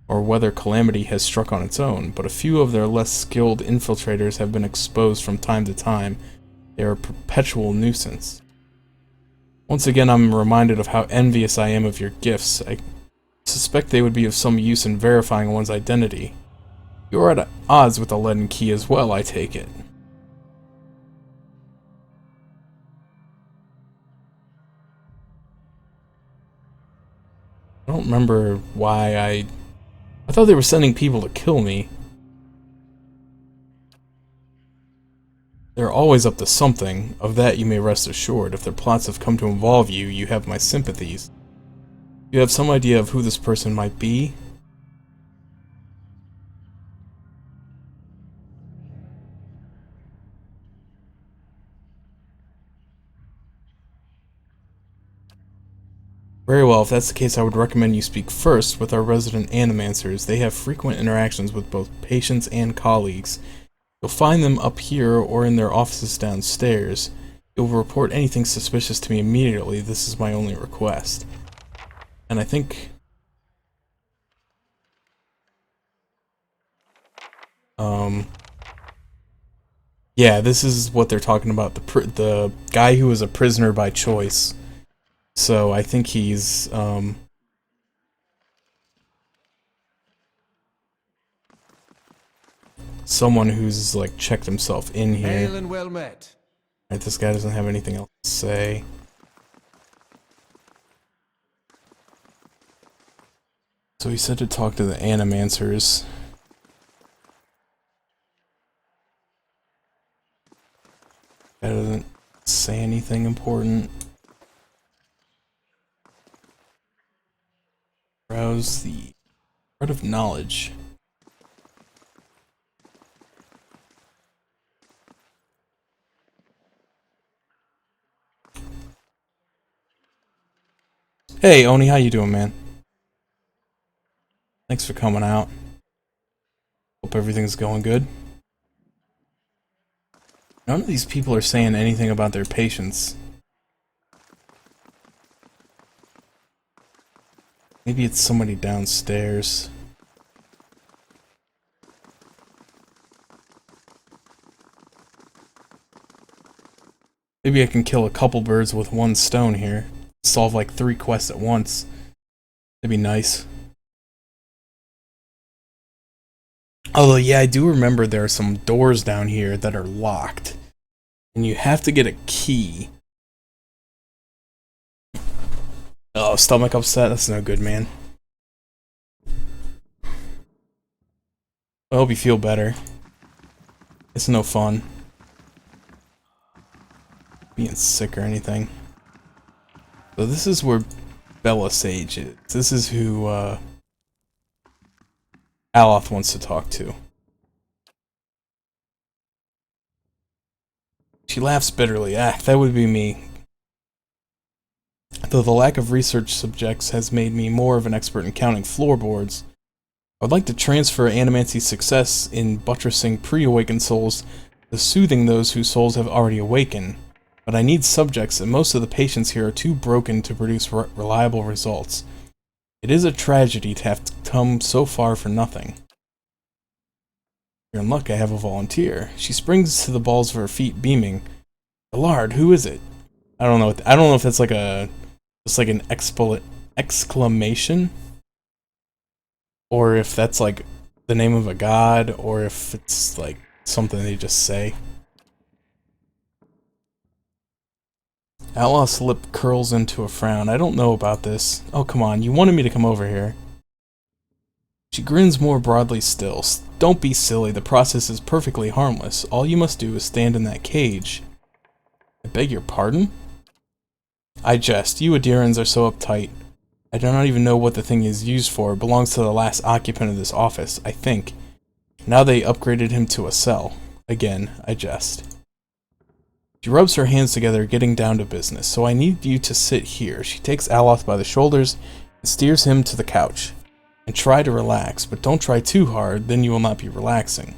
or whether calamity has struck on its own, but a few of their less skilled infiltrators have been exposed from time to time. They are a perpetual nuisance. Once again, I'm reminded of how envious I am of your gifts. I suspect they would be of some use in verifying one's identity. You are at odds with the leaden key as well, I take it. I don't remember why I thought they were sending people to kill me. They're always up to something, of that you may rest assured. If their plots have come to involve you, you have my sympathies. You have some idea of who this person might be? Very well, if that's the case, I would recommend you speak first with our resident animancers. They have frequent interactions with both patients and colleagues. You'll find them up here or in their offices downstairs. You'll report anything suspicious to me immediately. This is my only request. And I think... yeah, this is what they're talking about. The guy who was a prisoner by choice. So I think he's, someone who's, like, checked himself in here. Hail and well met. Right, this guy doesn't have anything else to say. So he said to talk to the animancers. That doesn't say anything important. Browse the Art of Knowledge. Hey, Oni, how you doing, man? Thanks for coming out. Hope everything's going good. None of these people are saying anything about their patients. Maybe it's somebody downstairs. Maybe I can kill a couple birds with one stone here. Solve like 3 quests at once. That'd be nice. Although, yeah, I do remember there are some doors down here that are locked. And you have to get a key. Oh, stomach upset? That's no good, man. I hope you feel better. It's no fun being sick or anything. So this is where Bella Sage is. This is who Aloth wants to talk to. She laughs bitterly. Ah, that would be me. Though the lack of research subjects has made me more of an expert in counting floorboards, I would like to transfer Animancy's success in buttressing pre-awakened souls to soothing those whose souls have already awakened. But I need subjects, and most of the patients here are too broken to produce reliable results. It is a tragedy to have come so far for nothing. You're in luck, I have a volunteer. She springs to the balls of her feet, beaming. Allard, who is it? I don't know. I don't know if that's like a, just like an exclamation, or if that's like the name of a god, or if it's like something they just say. Aloth's lip curls into a frown. I don't know about this. Oh, come on. You wanted me to come over here. She grins more broadly still. Don't be silly. The process is perfectly harmless. All you must do is stand in that cage. I beg your pardon? I jest. You Adirans are so uptight. I do not even know what the thing is used for. It belongs to the last occupant of this office, I think. Now they upgraded him to a cell. Again, I jest. She rubs her hands together, getting down to business. So I need you to sit here. She takes Aloth by the shoulders and steers him to the couch. And try to relax, but don't try too hard, then you will not be relaxing.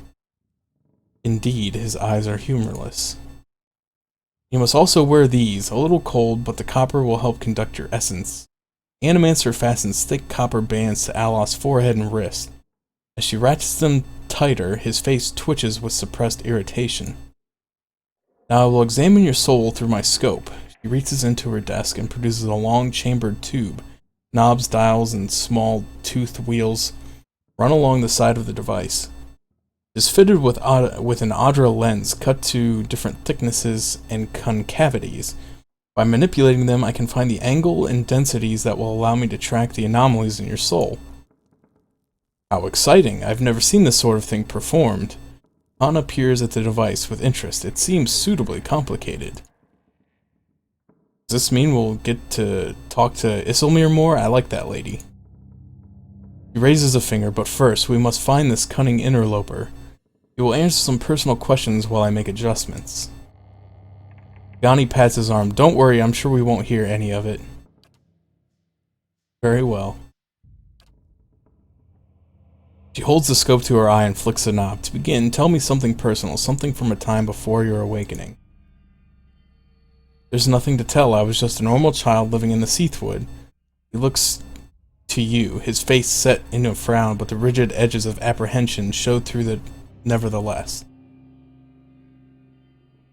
Indeed, his eyes are humorless. You must also wear these, a little cold, but the copper will help conduct your essence. Animancer fastens thick copper bands to Alos's forehead and wrist. As she ratchets them tighter, his face twitches with suppressed irritation. Now I will examine your soul through my scope. She reaches into her desk and produces a long chambered tube. Knobs, dials, and small toothed wheels run along the side of the device. It is fitted with an Audra lens cut to different thicknesses and concavities. By manipulating them, I can find the angle and densities that will allow me to track the anomalies in your soul. How exciting! I've never seen this sort of thing performed. Anna peers at the device with interest. It seems suitably complicated. Does this mean we'll get to talk to Isilmir more? I like that lady. He raises a finger, but first we must find this cunning interloper. He will answer some personal questions while I make adjustments. Yanni pats his arm. Don't worry, I'm sure we won't hear any of it. Very well. She holds the scope to her eye and flicks the knob. To begin, tell me something personal, something from a time before your awakening. There's nothing to tell. I was just a normal child living in the Seathwood. He looks to you, his face set into a frown, but the rigid edges of apprehension showed through the nevertheless.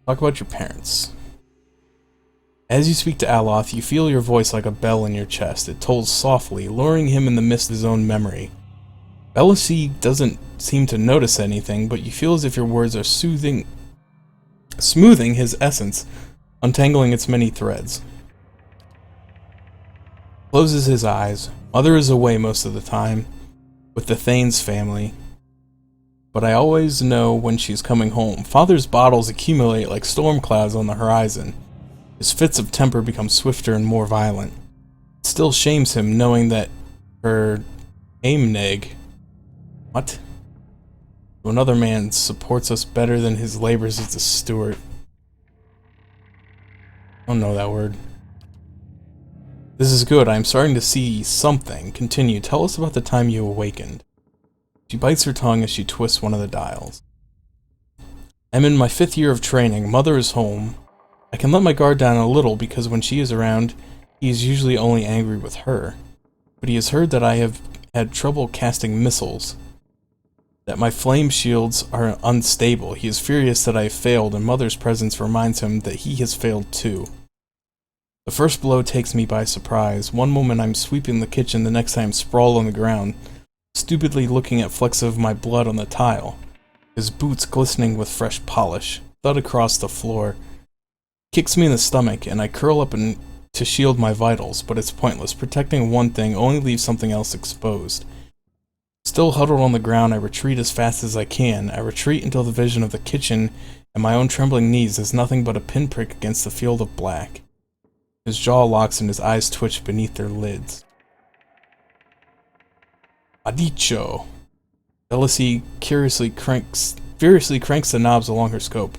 Talk about your parents. As you speak to Aloth, you feel your voice like a bell in your chest. It tolls softly, luring him in the mist of his own memory. Belisy doesn't seem to notice anything, but you feel as if your words are smoothing his essence, untangling its many threads. Closes his eyes. Mother is away most of the time, with the Thanes family. But I always know when she's coming home. Father's battles accumulate like storm clouds on the horizon. His fits of temper become swifter and more violent. It still shames him knowing that her Aimneg, what? Another man supports us better than his labors as a steward. I don't know that word. This is good. I am starting to see something. Continue. Tell us about the time you awakened. She bites her tongue as she twists one of the dials. I'm in my 5th year of training. Mother is home. I can let my guard down a little because when she is around, he is usually only angry with her. But he has heard that I have had trouble casting missiles. That my flame shields are unstable. He is furious that I have failed, and Mother's presence reminds him that he has failed too. The first blow takes me by surprise. One moment I'm sweeping the kitchen, the next I'm sprawled on the ground, stupidly looking at flecks of my blood on the tile. His boots glistening with fresh polish, thud across the floor. Kicks me in the stomach, and I curl up to shield my vitals, but it's pointless. Protecting one thing only leaves something else exposed. Still huddled on the ground, I retreat as fast as I can. I retreat until the vision of the kitchen and my own trembling knees is nothing but a pinprick against the field of black. His jaw locks and his eyes twitch beneath their lids. Adicho! Belisy furiously cranks the knobs along her scope.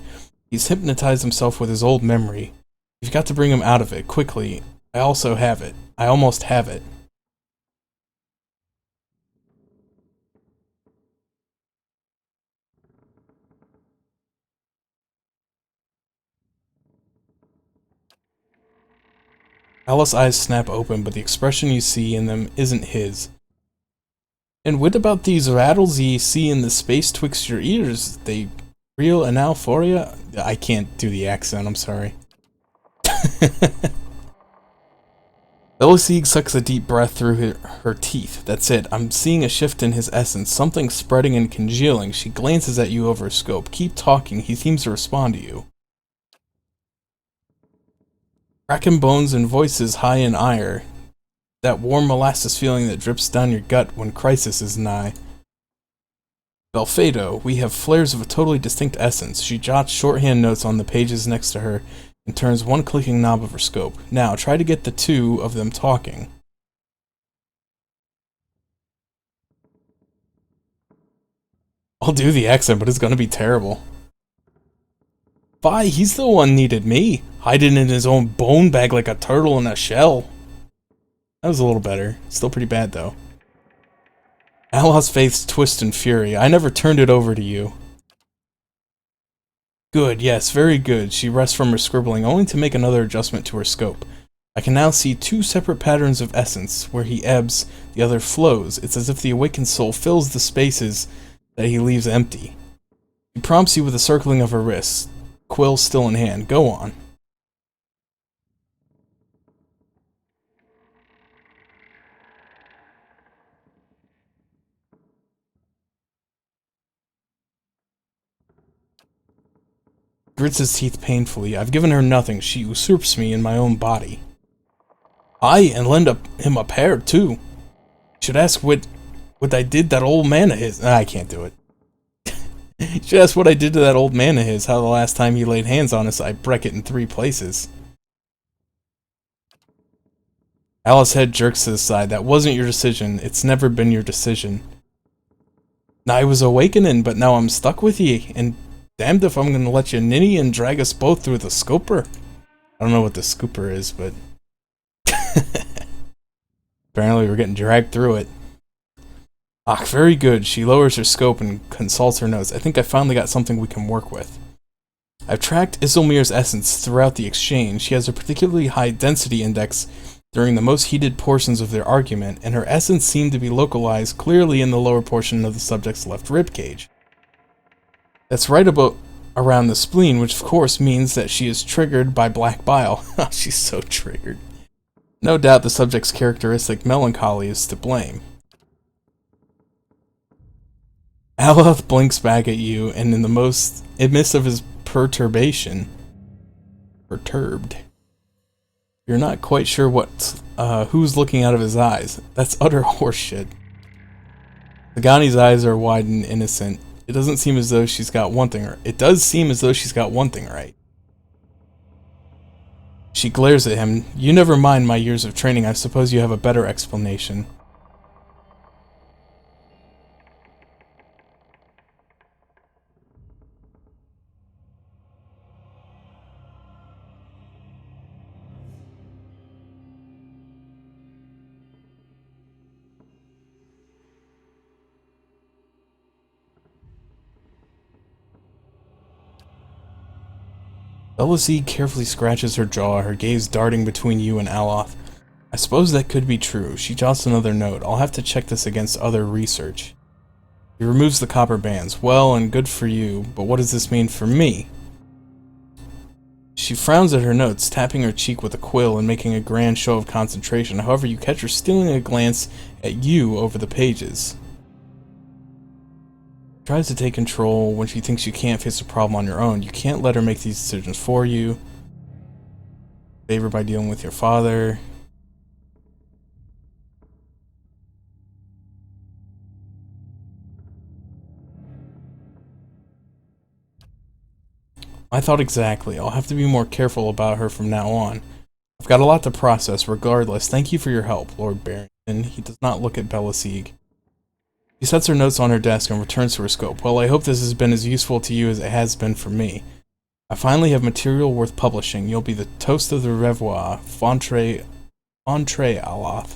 He's hypnotized himself with his old memory. You've got to bring him out of it, quickly. I also have it. I almost have it. Alice's eyes snap open, but the expression you see in them isn't his. And what about these rattles ye see in the space twixt your ears? They real analphoria? I can't do the accent, I'm sorry. Belisy sucks a deep breath through her teeth. That's it. I'm seeing a shift in his essence, something spreading and congealing. She glances at you over her scope. Keep talking. He seems to respond to you. Cracking bones and voices high in ire. That warm molasses feeling that drips down your gut when crisis is nigh. Belfado, we have flares of a totally distinct essence. She jots shorthand notes on the pages next to her and turns one clicking knob of her scope. Now, try to get the two of them talking. I'll do the accent, but it's gonna be terrible. Bye, he's the one needed me, hiding in his own bone bag like a turtle in a shell. That was a little better. Still pretty bad, though. Allah's face twists in fury. I never turned it over to you. Good, yes, very good. She rests from her scribbling, only to make another adjustment to her scope. I can now see two separate patterns of essence. Where he ebbs, the other flows. It's as if the awakened soul fills the spaces that he leaves empty. He prompts you with a circling of her wrists, quill still in hand. Go on. Grits his teeth painfully. I've given her nothing. She usurps me in my own body. Aye, and lend him a pair, too. Should ask what I did that old man of his. I can't do it. Should ask what I did to that old man of his, how the last time he laid hands on us, I break it in 3 places. Alice's head jerks to the side. That wasn't your decision. It's never been your decision. Now I was awakening, but now I'm stuck with ye, and damned if I'm gonna let you ninny and drag us both through the scooper. I don't know what the scooper is, but apparently we're getting dragged through it. Ah, very good. She lowers her scope and consults her notes. I think I finally got something we can work with. I've tracked Isilmir's essence throughout the exchange. She has a particularly high density index during the most heated portions of their argument, and her essence seemed to be localized clearly in the lower portion of the subject's left ribcage. That's right about around the spleen, which of course means that she is triggered by black bile. She's so triggered. No doubt the subject's characteristic melancholy is to blame. Aloth blinks back at you, and in the midst of his perturbed. You're not quite sure who's looking out of his eyes. That's utter horseshit. Pagani's eyes are wide and innocent. It doesn't seem as though she's got one thing right. It does seem as though she's got one thing right. She glares at him. You never mind my years of training. I suppose you have a better explanation. Bellaseeg carefully scratches her jaw, her gaze darting between you and Aloth. I suppose that could be true. She jots another note. I'll have to check this against other research. He removes the copper bands. Well and good for you, but what does this mean for me? She frowns at her notes, tapping her cheek with a quill and making a grand show of concentration. However, you catch her stealing a glance at you over the pages. Tries to take control when she thinks you can't face a problem on your own. You can't let her make these decisions for you. Favor by dealing with your father. I thought exactly. I'll have to be more careful about her from now on. I've got a lot to process. Regardless, thank you for your help, Lord Barrington. He does not look at Bellaseeg. She sets her notes on her desk and returns to her scope. Well, I hope this has been as useful to you as it has been for me. I finally have material worth publishing. You'll be the toast of the revoir. Fontre Aloth.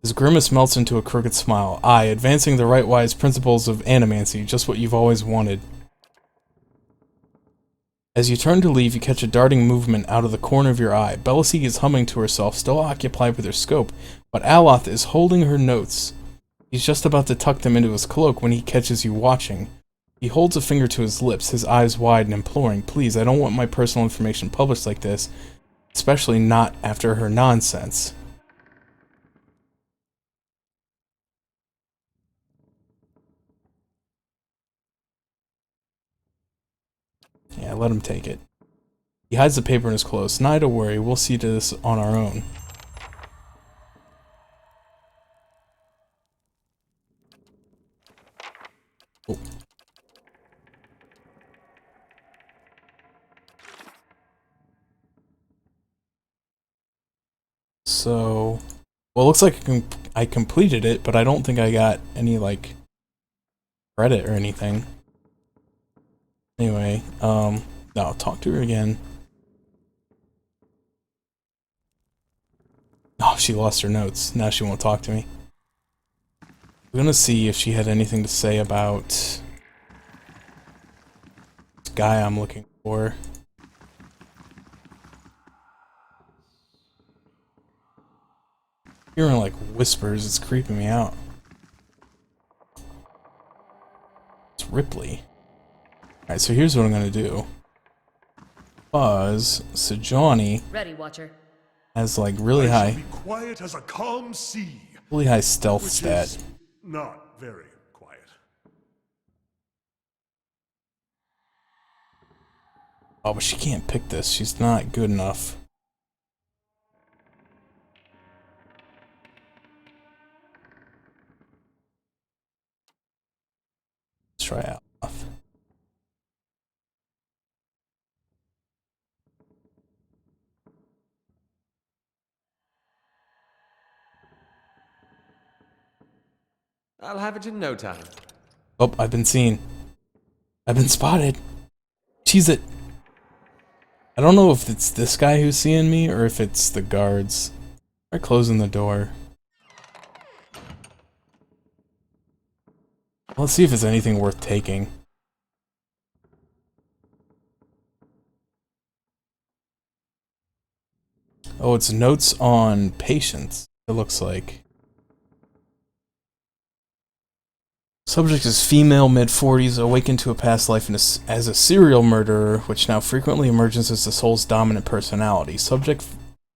His grimace melts into a crooked smile. Aye, advancing the rightwise principles of animancy, just what you've always wanted. As you turn to leave, you catch a darting movement out of the corner of your eye. Bellaseeg is humming to herself, still occupied with her scope, but Aloth is holding her notes. He's just about to tuck them into his cloak when he catches you watching. He holds a finger to his lips, his eyes wide and imploring. Please, I don't want my personal information published like this, especially not after her nonsense. Yeah, let him take it. He hides the paper in his clothes. Not to worry, we'll see to this on our own. Oh. So, well, it looks like I completed it, but I don't think I got any, like, credit or anything. Anyway, no, talk to her again. Oh, she lost her notes. Now she won't talk to me. I'm gonna see if she had anything to say about guy I'm looking for. Hearing like whispers, it's creeping me out. It's Ripley. Alright, so here's what I'm gonna do. Buzz, Sejuani Ready, Watcher. has like really I shall high, be quiet as a calm sea, really high stealth which stat. is not very quiet. Oh, but she can't pick this. She's not good enough. Let's try out. I'll have it in no time. Oh, I've been seen. I've been spotted. Cheese it. I don't know if it's this guy who's seeing me or if it's the guards. They're closing the door. Let's see if it's anything worth taking. Oh, it's notes on patients, it looks like. Subject is female, mid-40s, awakened to a past life as a serial murderer, which now frequently emerges as the soul's dominant personality. Subject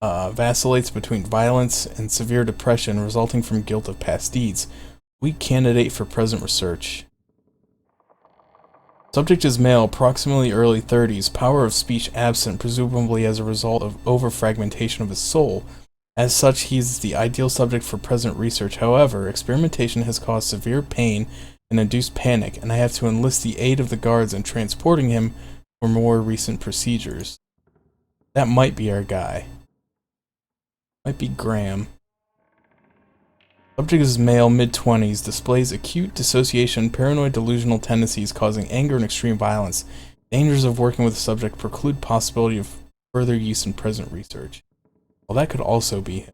vacillates between violence and severe depression resulting from guilt of past deeds. Weak candidate for present research. Subject is male, approximately early 30s, power of speech absent, presumably as a result of over-fragmentation of his soul. As such, he's the ideal subject for present research. However, experimentation has caused severe pain and induced panic, and I have to enlist the aid of the guards in transporting him for more recent procedures. That might be our guy. Might be Graham. Subject is male, mid-20s, displays acute dissociation, paranoid delusional tendencies causing anger and extreme violence. Dangers of working with the subject preclude possibility of further use in present research. Well, that could also be him.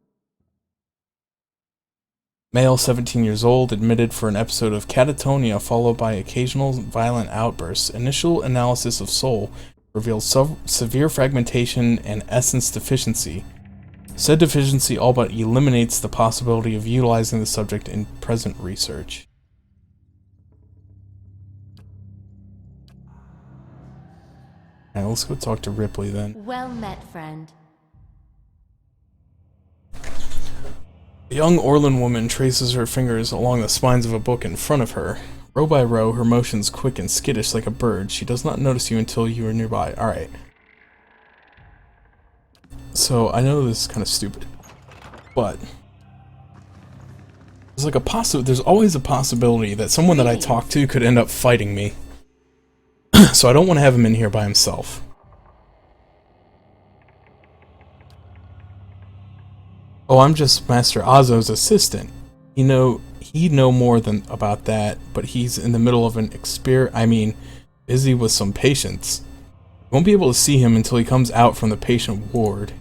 Male, 17 years old, admitted for an episode of catatonia followed by occasional violent outbursts. Initial analysis of soul reveals severe fragmentation and essence deficiency. Said deficiency all but eliminates the possibility of utilizing the subject in present research. Alright, let's go talk to Ripley then. Well met, friend. A young Orlan woman traces her fingers along the spines of a book in front of her. Row by row, her motions quick and skittish like a bird. She does not notice you until you are nearby. Alright. So, I know this is kind of stupid, but there's like there's always a possibility that someone that I talk to could end up fighting me. So I don't want to have him in here by himself. Oh, I'm just Master Azo's assistant. He'd know more than about that, but he's in the middle of an busy with some patients. Won't be able to see him until he comes out from the patient ward.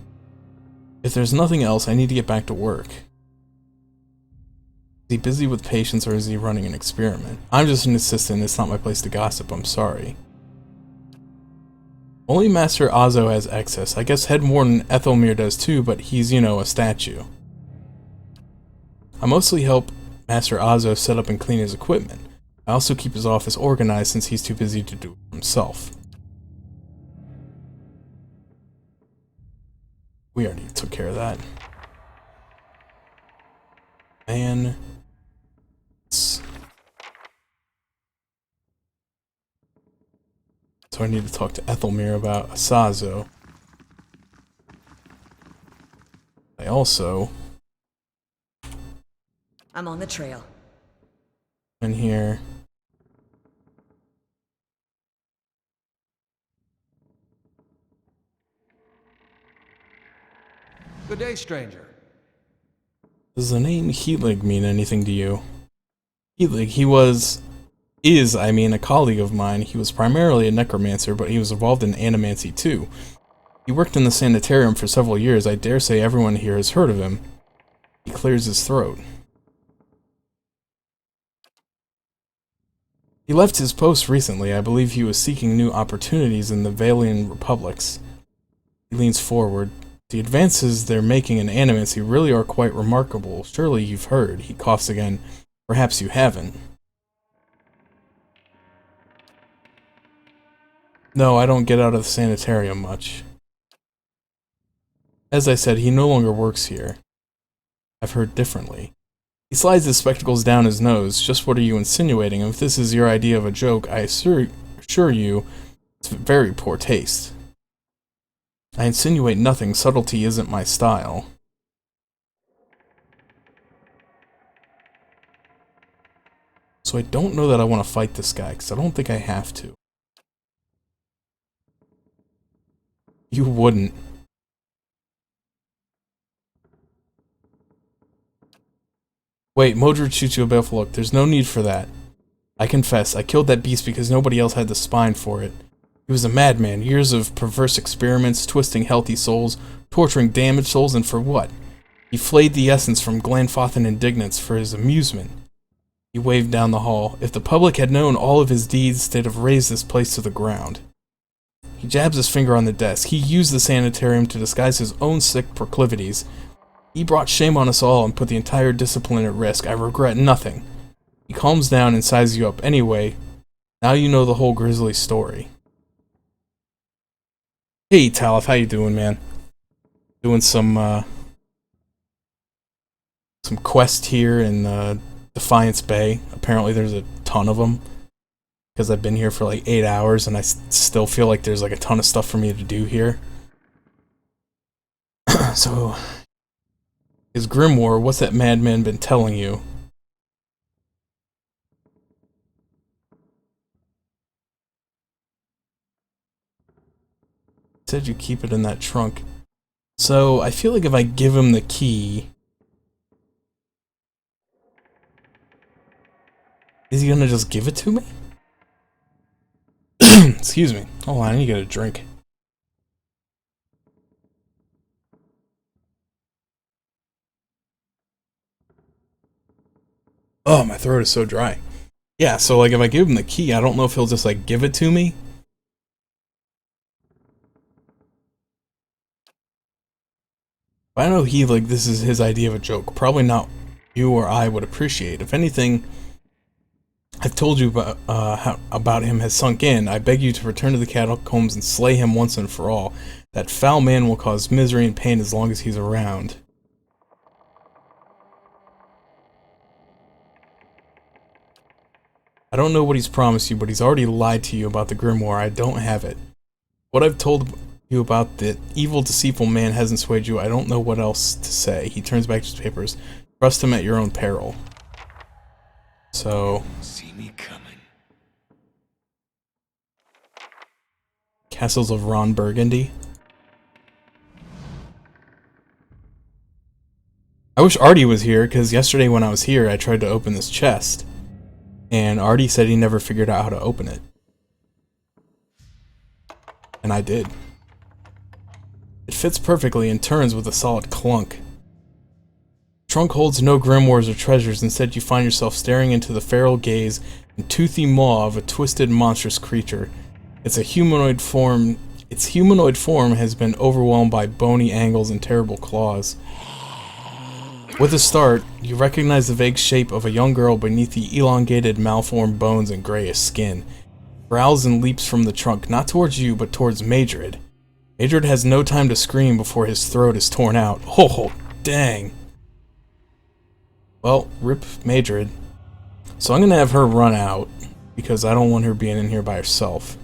If there's nothing else, I need to get back to work. Is he busy with patients or is he running an experiment? I'm just an assistant, it's not my place to gossip, I'm sorry. Only Master Azo has access. I guess Head Warden Ethelmere does too, but he's, a statue. I mostly help Master Azo set up and clean his equipment. I also keep his office organized since he's too busy to do it himself. We already took care of that. And so I need to talk to Ethelmere about Asazo. I'm on the trail. In here. Good day, stranger. Does the name Heelig mean anything to you? Heelig, is a colleague of mine. He was primarily a necromancer, but he was involved in animancy too. He worked in the sanitarium for several years. I dare say everyone here has heard of him. He clears his throat. He left his post recently. I believe he was seeking new opportunities in the Valian republics. He leans forward. The advances they're making in Animacy really are quite remarkable. Surely you've heard. He coughs again. Perhaps you haven't. No, I don't get out of the sanitarium much. As I said, he no longer works here. I've heard differently. He slides his spectacles down his nose. Just what are you insinuating? If this is your idea of a joke, I assure you it's very poor taste. I insinuate nothing. Subtlety isn't my style. So I don't know that I want to fight this guy, because I don't think I have to. You wouldn't. Wait, Modred shoots you a baleful look. There's no need for that. I confess, I killed that beast because nobody else had the spine for it. He was a madman, years of perverse experiments, twisting healthy souls, torturing damaged souls, and for what? He flayed the essence from Glanfothin indignants for his amusement. He waved down the hall. If the public had known all of his deeds, they'd have razed this place to the ground. He jabs his finger on the desk. He used the sanitarium to disguise his own sick proclivities. He brought shame on us all and put the entire discipline at risk. I regret nothing. He calms down and sizes you up. Anyway, now you know the whole grisly story. Hey, Talif, how you doing, man? Doing some quest here in Defiance Bay. Apparently there's a ton of them. Because I've been here for like 8 hours and I still feel like there's like a ton of stuff for me to do here. So, is Grimoire, what's that madman been telling you? Said you keep it in that trunk. So, I feel like if I give him the key... Is he gonna just give it to me? Excuse me. Hold on, I need to get a drink. Oh, my throat is so dry. Yeah, so like if I give him the key, I don't know if he'll just like give it to me. I know he like this is his idea of a joke. Probably not you or I would appreciate. If anything, I've told you about him has sunk in. I beg you to return to the catacombs and slay him once and for all. That foul man will cause misery and pain as long as he's around. I don't know what he's promised you, but he's already lied to you about the Grimoire. I don't have it. What I've told you about the evil, deceitful man hasn't swayed you. I don't know what else to say. He turns back to his papers. Trust him at your own peril. So... See me coming. Castles of Ron Burgundy. I wish Artie was here, because yesterday when I was here, I tried to open this chest. And Artie said he never figured out how to open it. And I did. It fits perfectly and turns with a solid clunk. The trunk holds no grimoires or treasures. Instead, you find yourself staring into the feral gaze and toothy maw of a twisted, monstrous creature. Its humanoid form has been overwhelmed by bony angles and terrible claws. With a start, you recognize the vague shape of a young girl beneath the elongated, malformed bones and grayish skin. Growls and leaps from the trunk, not towards you, but towards Madrid. Madrid has no time to scream before his throat is torn out. Oh, dang. Well, rip Madrid. So I'm gonna have her run out, because I don't want her being in here by herself.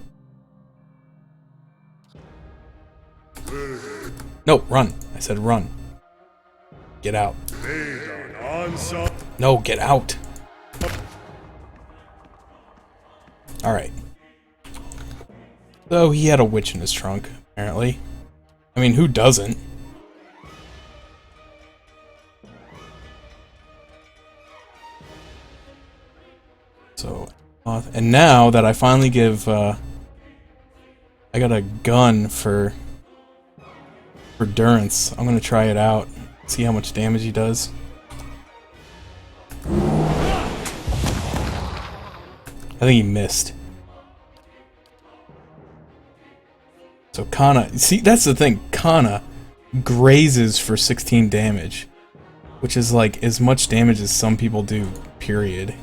No, run. I said run. Get out. No, get out. Alright. So he had a witch in his trunk, apparently. I mean, who doesn't? So, and now that I finally give, I got a gun for Durance. I'm gonna try it out. See how much damage he does. I think he missed. So Kana, see, that's the thing. Kana grazes for 16 damage, which is like as much damage as some people do, period.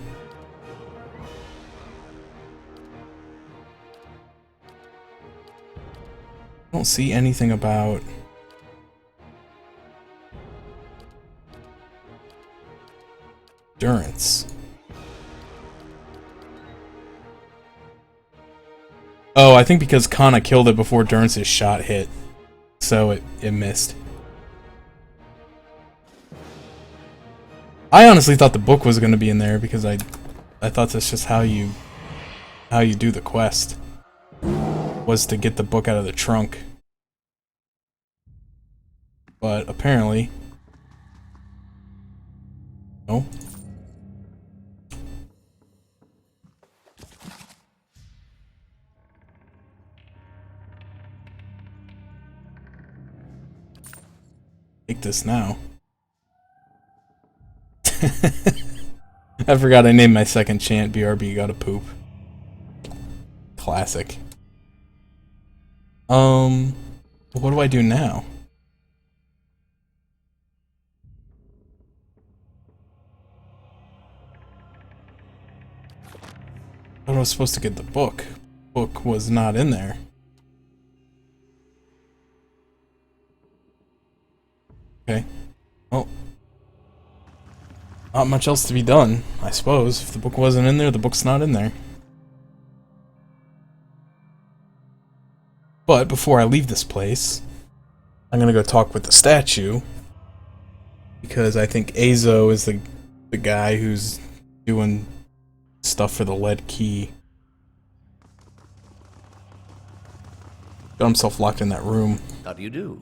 I don't see anything about endurance. Oh, I think because Kana killed it before Durance's shot hit, so it missed. I honestly thought the book was going to be in there because I thought that's just how you do the quest, was to get the book out of the trunk. But apparently, no. Take this now. I forgot I named my second chant BRB gotta poop. Classic. What do I do now? I was supposed to get the book. Book was not in there. Okay. Well, not much else to be done, I suppose. If the book wasn't in there, the book's not in there. But before I leave this place, I'm gonna go talk with the statue, because I think Azo is the guy who's doing stuff for the lead key. Got himself locked in that room. How do you do?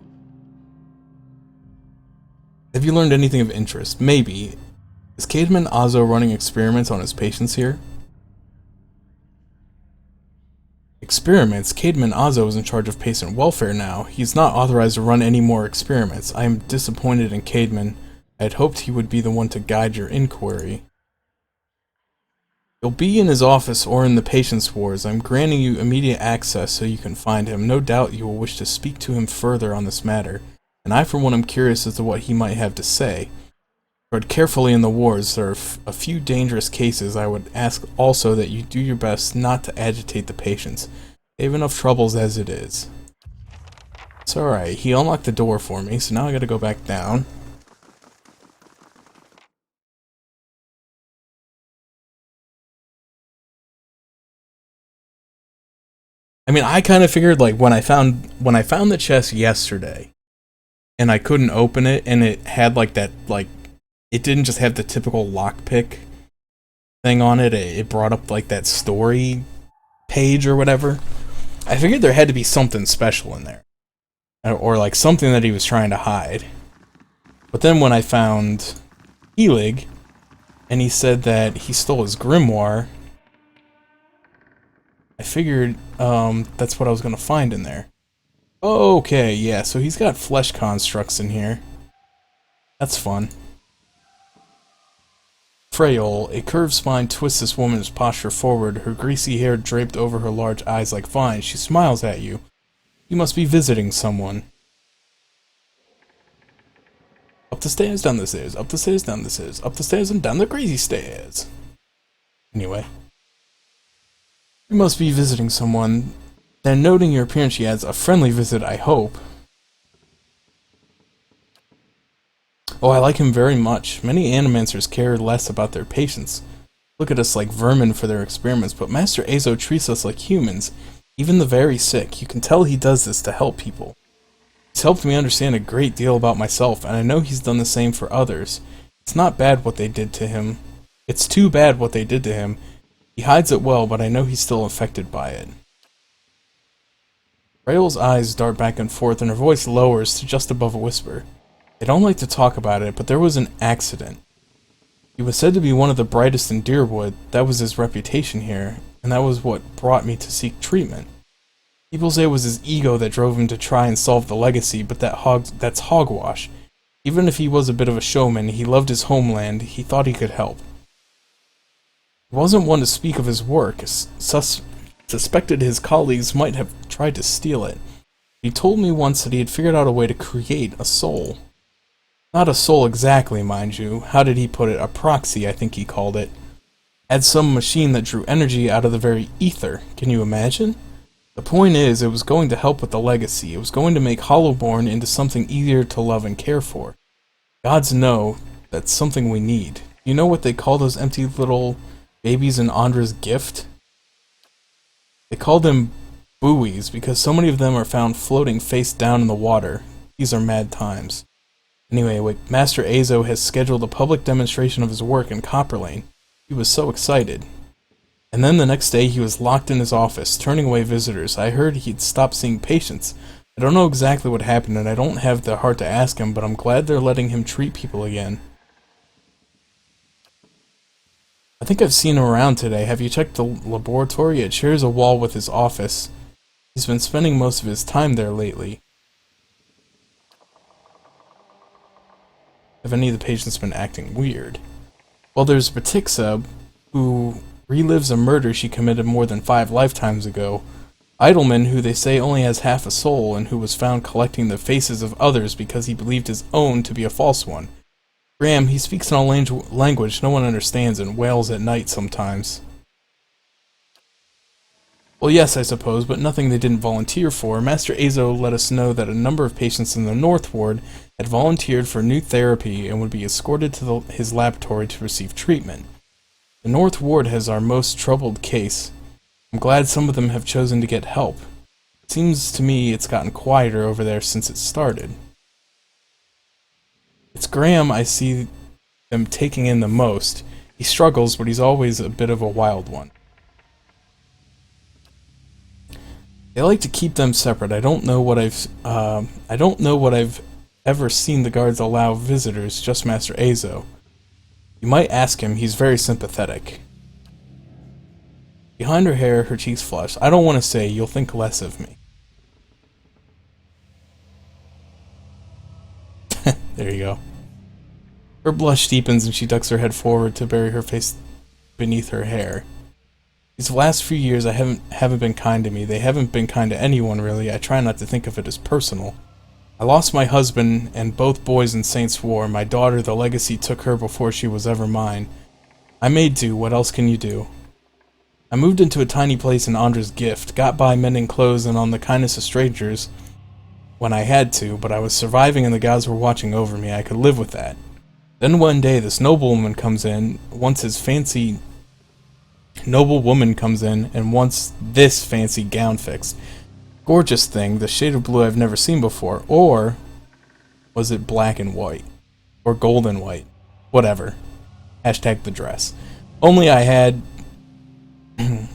Have you learned anything of interest? Maybe. Is Caedmon Azo running experiments on his patients here? Experiments? Caedmon Azo is in charge of patient welfare now. He's not authorized to run any more experiments. I am disappointed in Caedmon. I had hoped he would be the one to guide your inquiry. You'll be in his office or in the patient's wards. I'm granting you immediate access so you can find him. No doubt you will wish to speak to him further on this matter, and I for one am curious as to what he might have to say. Tread carefully in the wards. There are a few dangerous cases. I would ask also that you do your best not to agitate the patients. They have enough troubles as it is. It's alright. He unlocked the door for me, so now I gotta go back down. I mean, I kind of figured, like, when I found the chest yesterday, and I couldn't open it, and it had, like, that, like, it didn't just have the typical lockpick thing on it, it brought up, like, that story page or whatever. I figured there had to be something special in there. Or, like, something that he was trying to hide. But then when I found Helig, and he said that he stole his grimoire, I figured that's what I was going to find in there. Okay, yeah, so he's got flesh constructs in here. That's fun. Freyol, a curved spine twists this woman's posture forward, her greasy hair draped over her large eyes like vines. She smiles at you. You must be visiting someone. Up the stairs, down the stairs, up the stairs, down the stairs, up the stairs and down the crazy stairs. Anyway. You must be visiting someone. Then, noting your appearance, she adds, a friendly visit, I hope. Oh, I like him very much. Many animancers care less about their patients. Look at us like vermin for their experiments, but Master Azo treats us like humans, even the very sick. You can tell he does this to help people. He's helped me understand a great deal about myself, and I know he's done the same for others. It's not bad what they did to him. It's too bad what they did to him. He hides it well, but I know he's still affected by it. Rael's eyes dart back and forth, and her voice lowers to just above a whisper. They don't like to talk about it, but there was an accident. He was said to be one of the brightest in Deerwood. That was his reputation here, and that was what brought me to seek treatment. People say it was his ego that drove him to try and solve the legacy, but that's hogwash. Even if he was a bit of a showman, he loved his homeland. He thought he could help. He wasn't one to speak of his work, suspected his colleagues might have tried to steal it. He told me once that he had figured out a way to create a soul. Not a soul exactly, mind you. How did he put it? A proxy, I think he called it. Had some machine that drew energy out of the very ether. Can you imagine? The point is, it was going to help with the legacy. It was going to make Hollowborn into something easier to love and care for. Gods know that's something we need. You know what they call those empty little babies in Andra's gift? They call them buoys because so many of them are found floating face down in the water. These are mad times. Anyway, Master Azo has scheduled a public demonstration of his work in Copperlane. He was so excited. And then the next day he was locked in his office, turning away visitors. I heard he'd stopped seeing patients. I don't know exactly what happened, and I don't have the heart to ask him, but I'm glad they're letting him treat people again. I think I've seen him around today. Have you checked the laboratory? It shares a wall with his office. He's been spending most of his time there lately. Have any of the patients been acting weird? Well, there's Batixa, who relives a murder she committed more than 5 lifetimes ago. Idleman, who they say only has half a soul, and who was found collecting the faces of others because he believed his own to be a false one. Graham, he speaks in a language no one understands and wails at night sometimes. Well, yes, I suppose, but nothing they didn't volunteer for. Master Azo let us know that a number of patients in the North Ward had volunteered for new therapy and would be escorted to his laboratory to receive treatment. The North Ward has our most troubled case. I'm glad some of them have chosen to get help. It seems to me it's gotten quieter over there since it started. It's Graham I see them taking in the most. He struggles, but he's always a bit of a wild one. They like to keep them separate. I don't know what I've ever seen the guards allow visitors, just Master Azo. You might ask him, he's very sympathetic. Behind her hair, her cheeks flushed. I don't want to say, you'll think less of me. There you go. Her blush deepens and she ducks her head forward to bury her face beneath her hair. These last few years I haven't been kind to me. They haven't been kind to anyone, really. I try not to think of it as personal. I lost my husband and both boys in Saints' War. My daughter, the legacy, took her before she was ever mine. I made do. What else can you do? I moved into a tiny place in Andra's gift, got by mending clothes and on the kindness of strangers when I had to, but I was surviving and the gods were watching over me. I could live with that. Then one day this noblewoman comes in, wants this fancy gown fixed. Gorgeous thing, the shade of blue I've never seen before. Or was it black and white? Or gold and white? Whatever. Hashtag the dress. Only I had...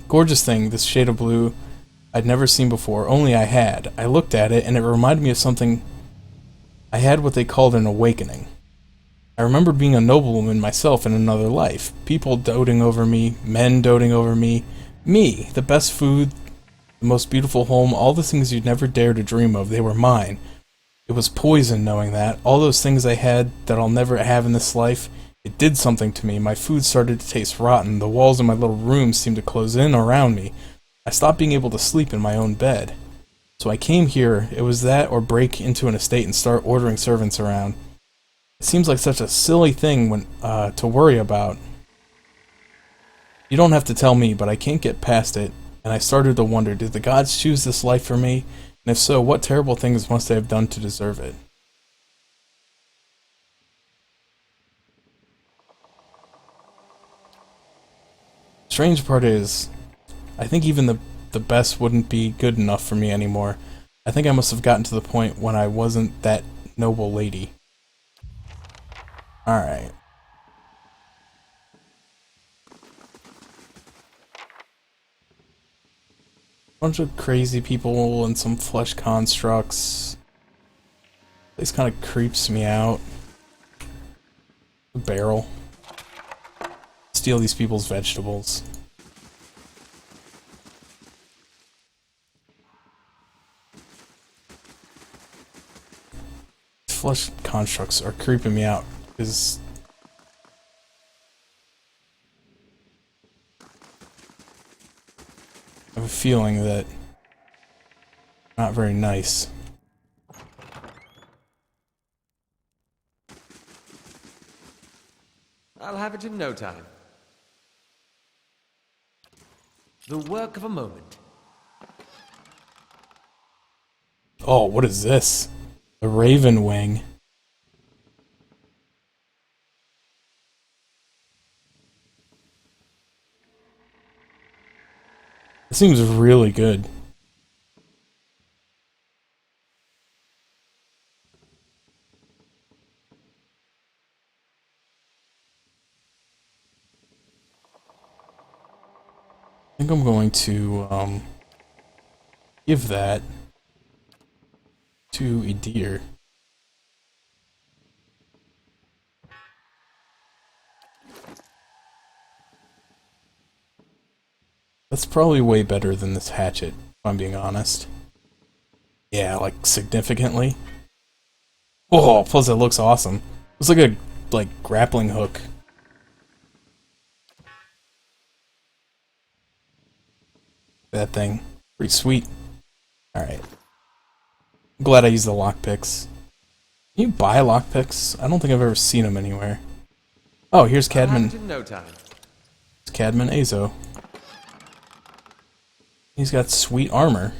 Gorgeous thing, this shade of blue I'd never seen before. Only I had. I looked at it and it reminded me of something. I had what they called an awakening. I remember being a noblewoman myself in another life. People doting over me, men doting over me. Me, the best food, the most beautiful home, all the things you'd never dare to dream of, they were mine. It was poison knowing that. All those things I had that I'll never have in this life, it did something to me. My food started to taste rotten. The walls of my little room seemed to close in around me. I stopped being able to sleep in my own bed. So I came here. It was that or break into an estate and start ordering servants around. It seems like such a silly thing to worry about. You don't have to tell me, but I can't get past it, and I started to wonder, did the gods choose this life for me? And if so, what terrible things must I have done to deserve it? Strange part is, I think even the best wouldn't be good enough for me anymore. I think I must have gotten to the point when I wasn't that noble lady. Alright. Bunch of crazy people and some flesh constructs. This kind of creeps me out. The barrel. Steal these people's vegetables. Flesh constructs are creeping me out because feeling that not very nice. I'll have it in no time. The work of a moment. Oh, what is this? The Raven Wing. It seems really good. I think I'm going to give that to a deer. That's probably way better than this hatchet, if I'm being honest. Yeah, like significantly. Oh, plus it looks awesome. It's like a grappling hook. That thing. Pretty sweet. Alright. I'm glad I used the lockpicks. Can you buy lockpicks? I don't think I've ever seen them anywhere. Oh, here's I'll have Cadman. it in no time. It's Cadman Azo. He's got sweet armor.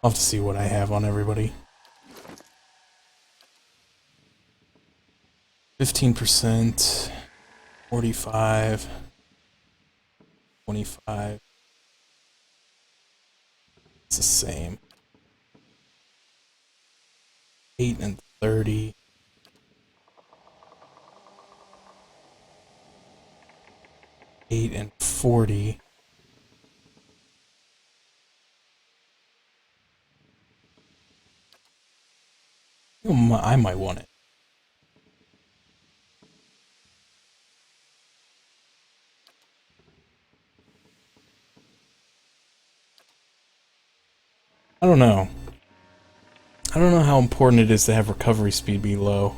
I'll have to see what I have on everybody. 15%, 45, 25. It's the same. 8 and 30. 8 and 40. I might want it. I don't know. I don't know how important it is to have recovery speed be low.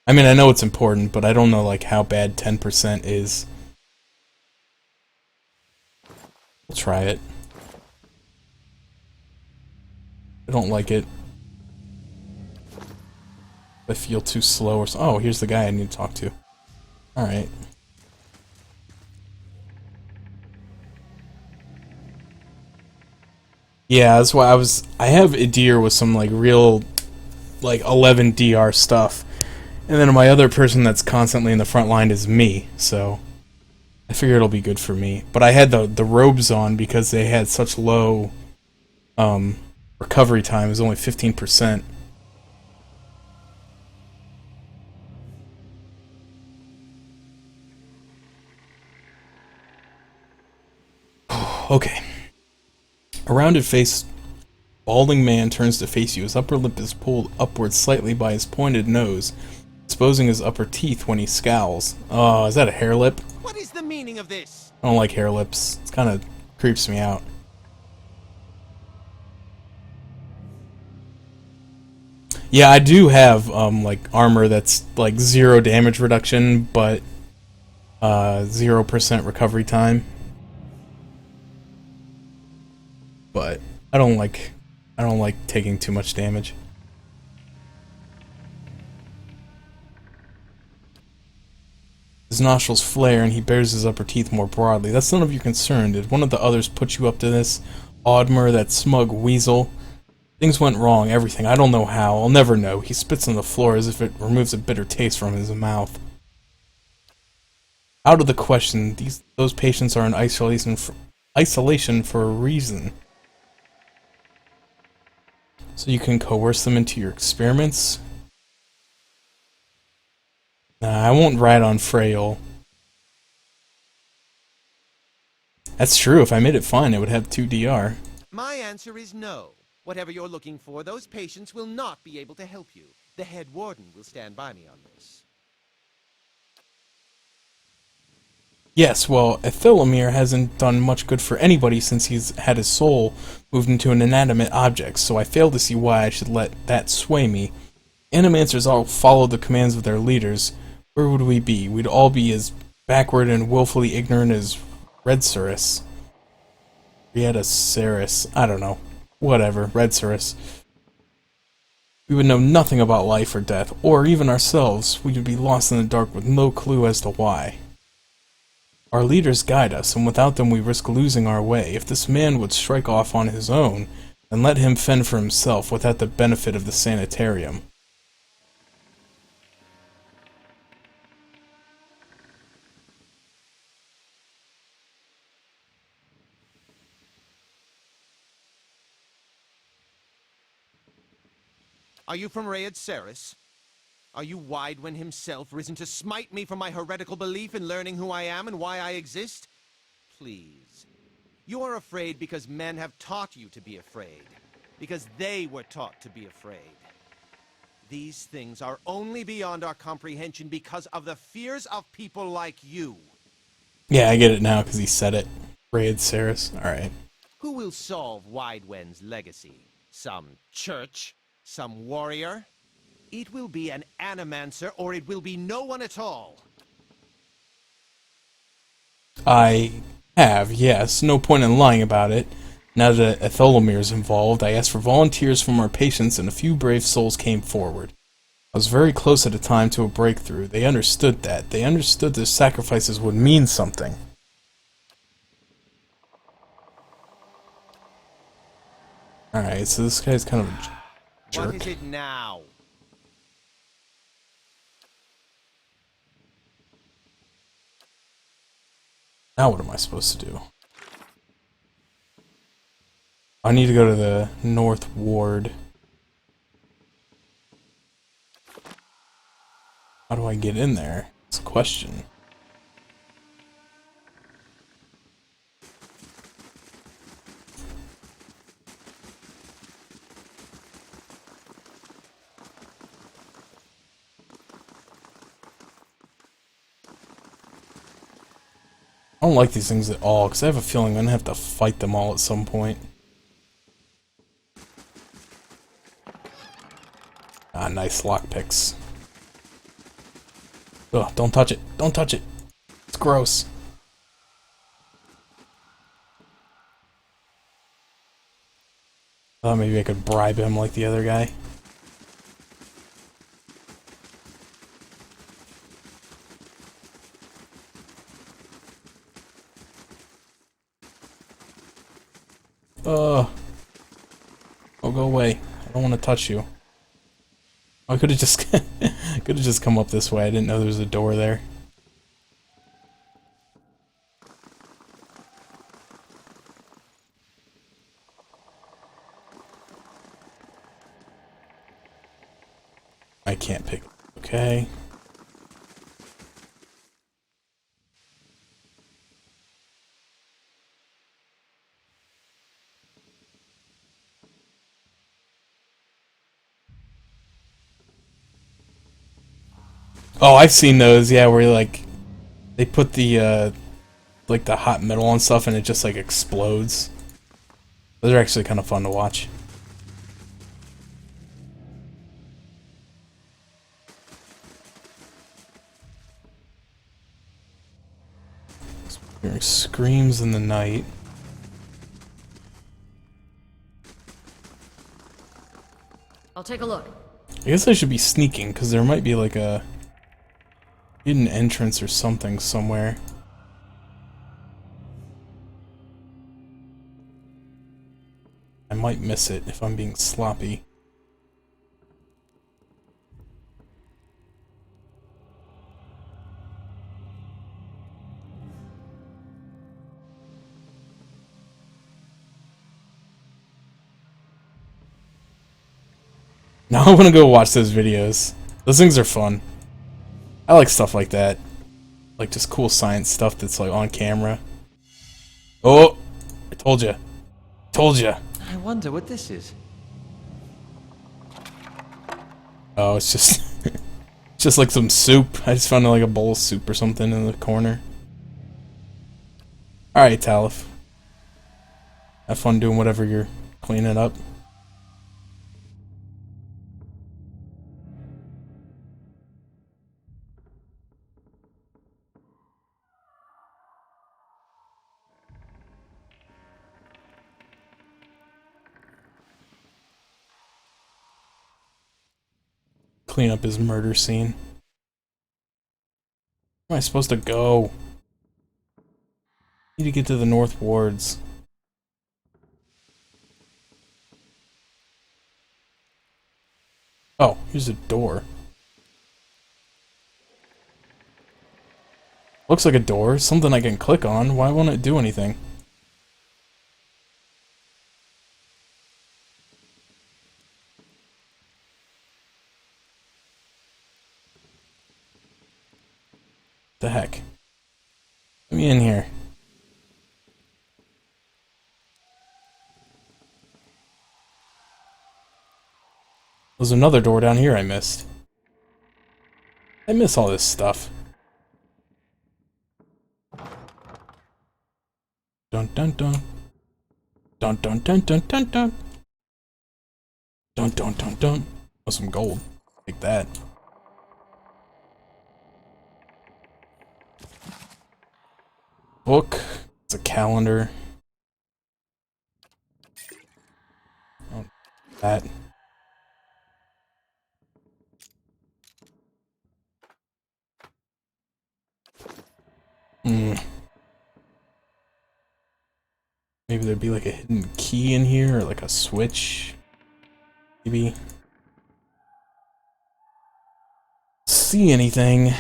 I mean, I know it's important, but I don't know like how bad 10% is. We'll try it. I don't like it. I feel too slow or so. Oh, here's the guy I need to talk to. Alright. Yeah, that's why I have Idir with some like real 11 DR stuff. And then my other person that's constantly in the front line is me, so I figure it'll be good for me. But I had the robes on because they had such low recovery time. It was only 15%. Okay. A rounded-faced, balding man turns to face you. His upper lip is pulled upward slightly by his pointed nose, exposing his upper teeth when he scowls. Oh, is that a hair lip? What is the meaning of this? I don't like hair lips. It kind of creeps me out. Yeah, I do have armor that's like 0 damage reduction, but 0% recovery time. But I don't like taking too much damage. His nostrils flare and he bares his upper teeth more broadly. That's none of your concern. Did one of the others put you up to this? Audmer, that smug weasel. Things went wrong, everything. I don't know how. I'll never know. He spits on the floor as if it removes a bitter taste from his mouth. Out of the question. Those patients are in isolation for a reason. So you can coerce them into your experiments? Nah, I won't ride on Frail. That's true. If I made it fine, it would have 2 DR. My answer is no. Whatever you're looking for, those patients will not be able to help you. The head warden will stand by me on this. Yes, well, Ethelomir hasn't done much good for anybody since he's had his soul moved into an inanimate object, so I fail to see why I should let that sway me. Animancers all follow the commands of their leaders. Where would we be? We'd all be as backward and willfully ignorant as Red Cirrus. Rieta Ceres. I don't know. Whatever. Red Cirrus. We would know nothing about life or death, or even ourselves. We would be lost in the dark with no clue as to why. Our leaders guide us, and without them we risk losing our way. If this man would strike off on his own, then let him fend for himself without the benefit of the sanitarium. Are you from Rayed Ceres? Are you Widewin himself, risen to smite me for my heretical belief in learning who I am and why I exist? Please. You are afraid because men have taught you to be afraid. Because they were taught to be afraid. These things are only beyond our comprehension because of the fears of people like you. Yeah, I get it now because he said it. Raid Ceres. Alright. Who will solve Widewin's legacy? Some church? Some warrior? It will be an Animancer, or it will be no one at all. I have, yes. No point in lying about it. Now that Ethelomir is involved, I asked for volunteers from our patients, and a few brave souls came forward. I was very close at the time to a breakthrough. They understood that. They understood their sacrifices would mean something. Alright, so this guy's kind of a jerk. What is it now? Now what am I supposed to do? I need to go to the North Ward. How do I get in there? It's a question. I don't like these things at all, because I have a feeling I'm going to have to fight them all at some point. Ah, nice lockpicks. Ugh, don't touch it. Don't touch it. It's gross. Thought maybe I could bribe him like the other guy. Oh, go away. I don't want to touch you. I could have just come up this way. I didn't know there was a door there. I can't pick. Okay. Oh, I've seen those, yeah, where like they put the like the hot metal on stuff and it just like explodes. Those are actually kind of fun to watch. Hearing screams in the night. I'll take a look. I guess I should be sneaking because there might be like a hidden entrance or something somewhere. I might miss it if I'm being sloppy. Now I want to go watch those videos. Those things are fun. I like stuff like that. Like just cool science stuff that's like on camera. Oh! I told you. Told you. I wonder what this is. Oh, it's just it's just like some soup. I just found like a bowl of soup or something in the corner. Alright, Talif. Have fun doing whatever you're cleaning up. Clean up his murder scene. Where am I supposed to go? Need to get to the North Wards. Oh, here's a door. Looks like a door. Something I can click on. Why won't it do anything? The heck? Let me in here. There's another door down here I missed. I miss all this stuff. Dun dun dun. Dun dun dun dun dun dun. Dun dun dun dun. Oh, some gold. Take that. Book. It's a calendar. Oh, that. Maybe there'd be like a hidden key in here, or like a switch. Maybe. See anything?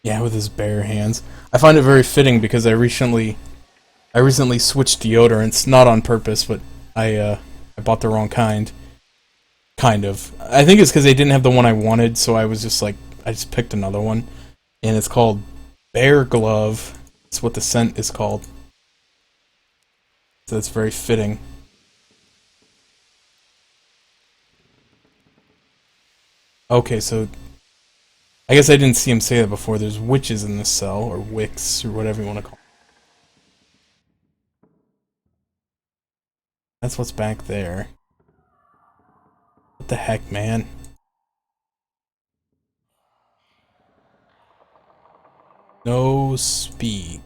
Yeah, with his bare hands. I find it very fitting because I recently switched deodorants, not on purpose, but I bought the wrong kind. Kind of. I think it's because they didn't have the one I wanted, so I was just like, I just picked another one. And it's called Bear Glove. That's what the scent is called. So it's very fitting. Okay, so I guess I didn't see him say that before. There's witches in this cell, or wicks, or whatever you want to call it. That's what's back there. What the heck, man? No speed.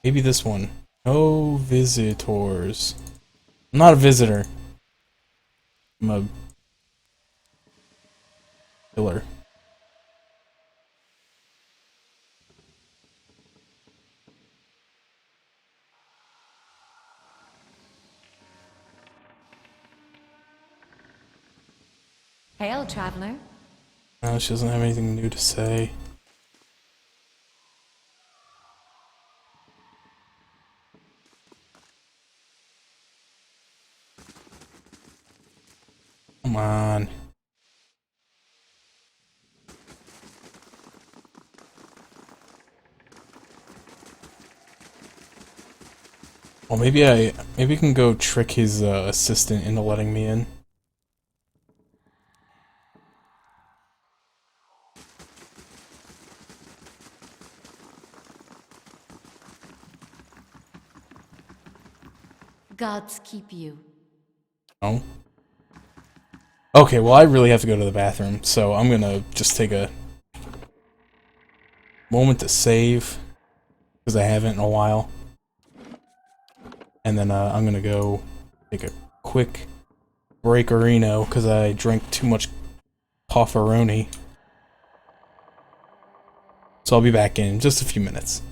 Maybe this one. No visitors. I'm not a visitor. I'm a killer. Hail, traveler. No, she doesn't have anything new to say. Come on. Well, maybe I can go trick his assistant into letting me in. Gods keep you. Oh. Okay, well I really have to go to the bathroom, so I'm gonna just take a moment to save, because I haven't in a while. And then I'm gonna go take a quick breakerino, because I drank too much pofferoni. So I'll be back in just a few minutes.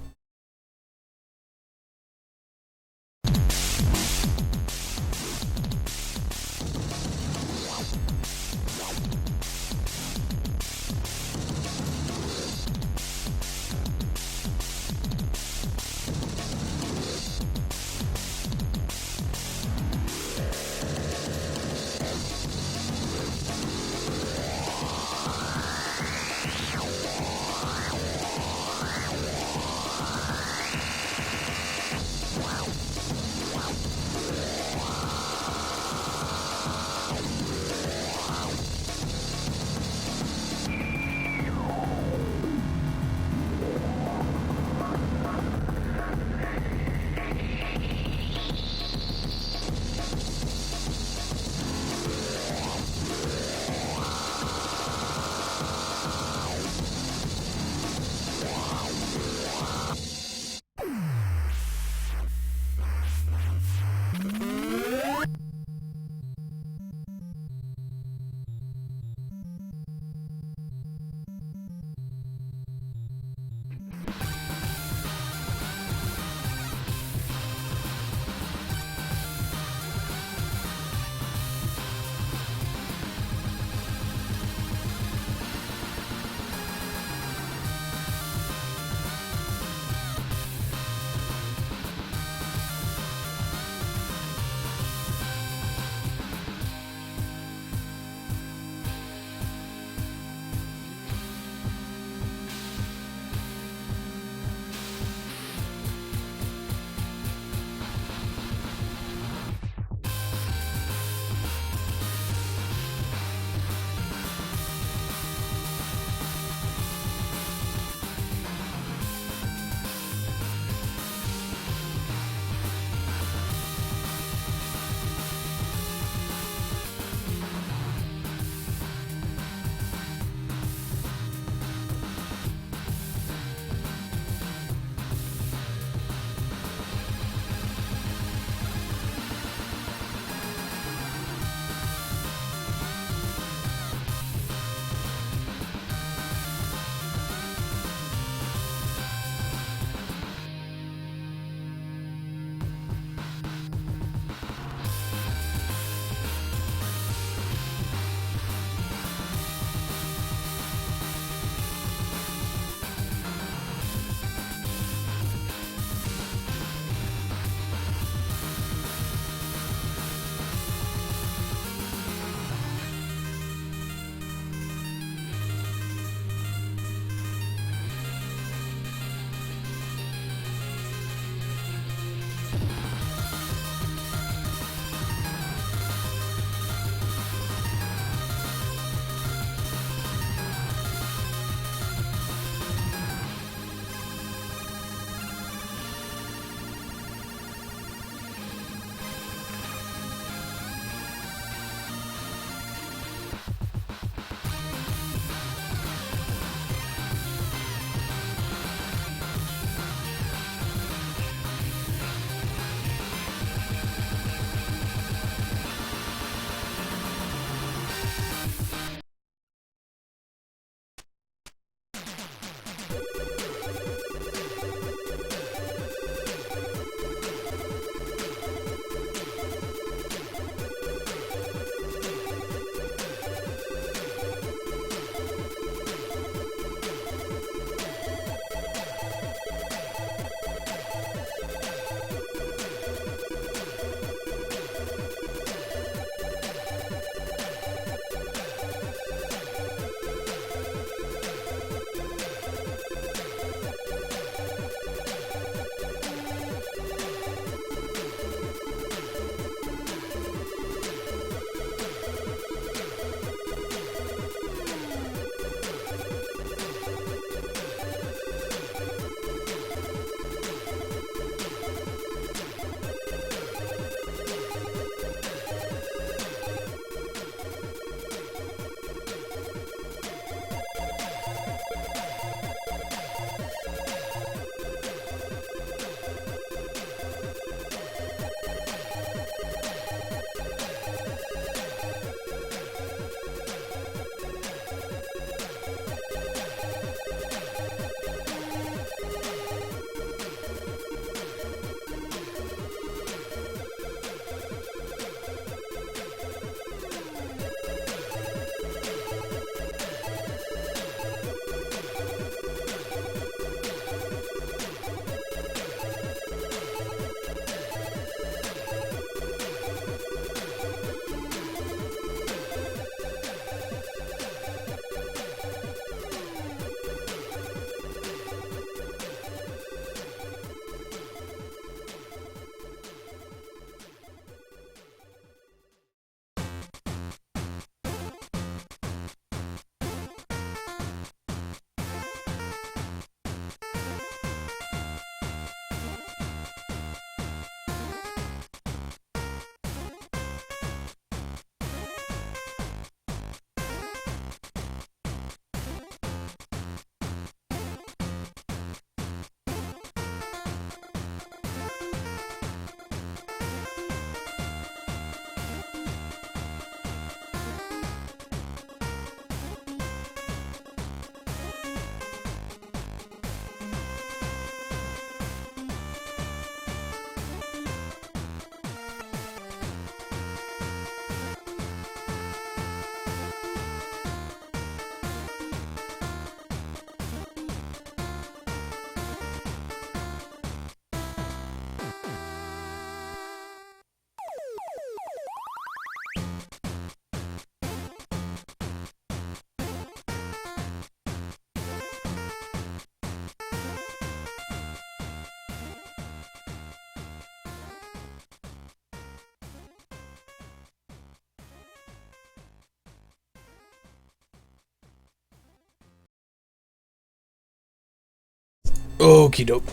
Okie doke.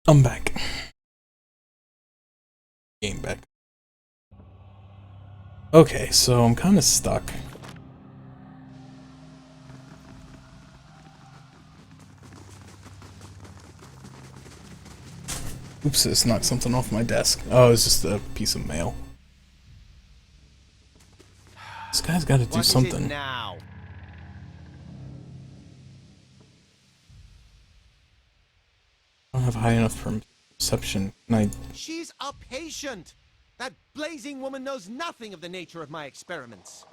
I'm back. Game back. Okay, so I'm kind of stuck. Oops, this knocked something off my desk. Oh, it's just a piece of mail. This guy's got to do something. Now? I don't have high enough perception. Can I... She's a patient. That blazing woman knows nothing of the nature of my experiments.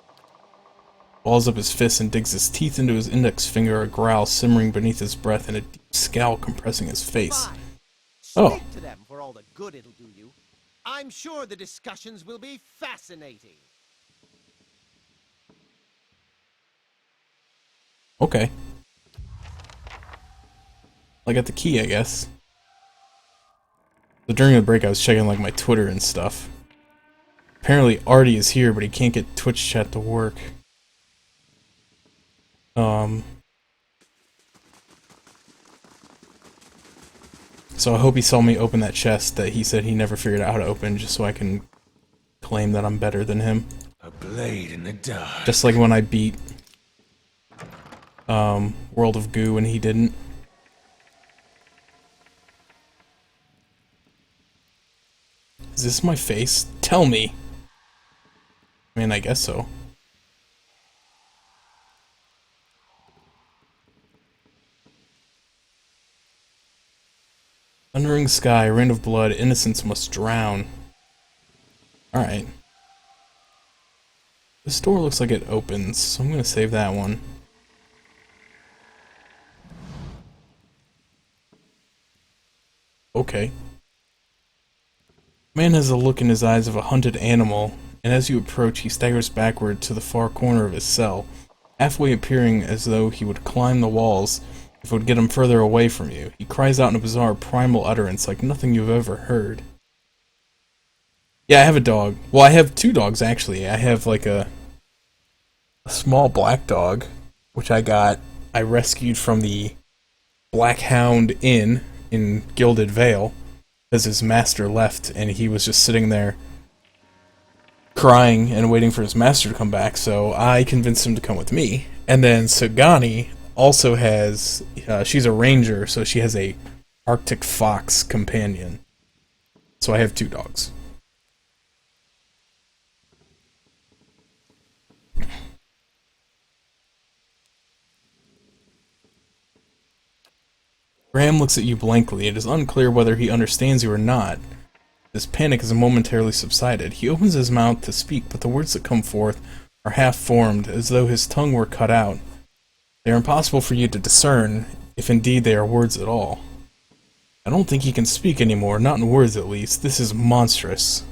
Balls up his fist and digs his teeth into his index finger, a growl simmering beneath his breath and a deep scowl compressing his face. Fine. Oh. Speak to them for all the good it'll do you. I'm sure the discussions will be fascinating. Okay. I got the key, I guess. So during the break I was checking like my Twitter and stuff. Apparently Artie is here, but he can't get Twitch chat to work. So I hope he saw me open that chest that he said he never figured out how to open, just so I can claim that I'm better than him. A blade in the dark. Just like when I beat World of Goo and he didn't. Is this my face? Tell me! I mean, I guess so. Thundering sky, rain of blood, innocence must drown. Alright. This door looks like it opens, so I'm gonna save that one. Okay. Man has a look in his eyes of a hunted animal, and as you approach, he staggers backward to the far corner of his cell, halfway appearing as though he would climb the walls if it would get him further away from you. He cries out in a bizarre primal utterance like nothing you've ever heard. Yeah, I have a dog. Well, I have two dogs, actually. I have, like, a small black dog, which I rescued from the Black Hound Inn in Gilded Vale, as his master left, and he was just sitting there crying and waiting for his master to come back, so I convinced him to come with me. And then Sagani also has, she's a ranger, so she has a Arctic fox companion. So I have two dogs. Graham looks at you blankly. It is unclear whether he understands you or not. His panic has momentarily subsided. He opens his mouth to speak, but the words that come forth are half-formed, as though his tongue were cut out. They are impossible for you to discern, if indeed they are words at all. I don't think he can speak anymore, not in words at least. This is monstrous.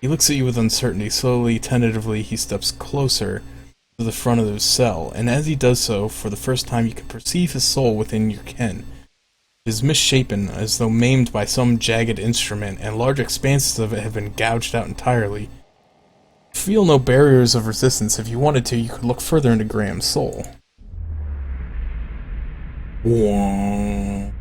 He looks at you with uncertainty. Slowly, tentatively, he steps closer to the front of his cell, and as he does so, for the first time you can perceive his soul within your ken. It is misshapen, as though maimed by some jagged instrument, and large expanses of it have been gouged out entirely. You feel no barriers of resistance. If you wanted to, you could look further into Graham's soul. Whoa.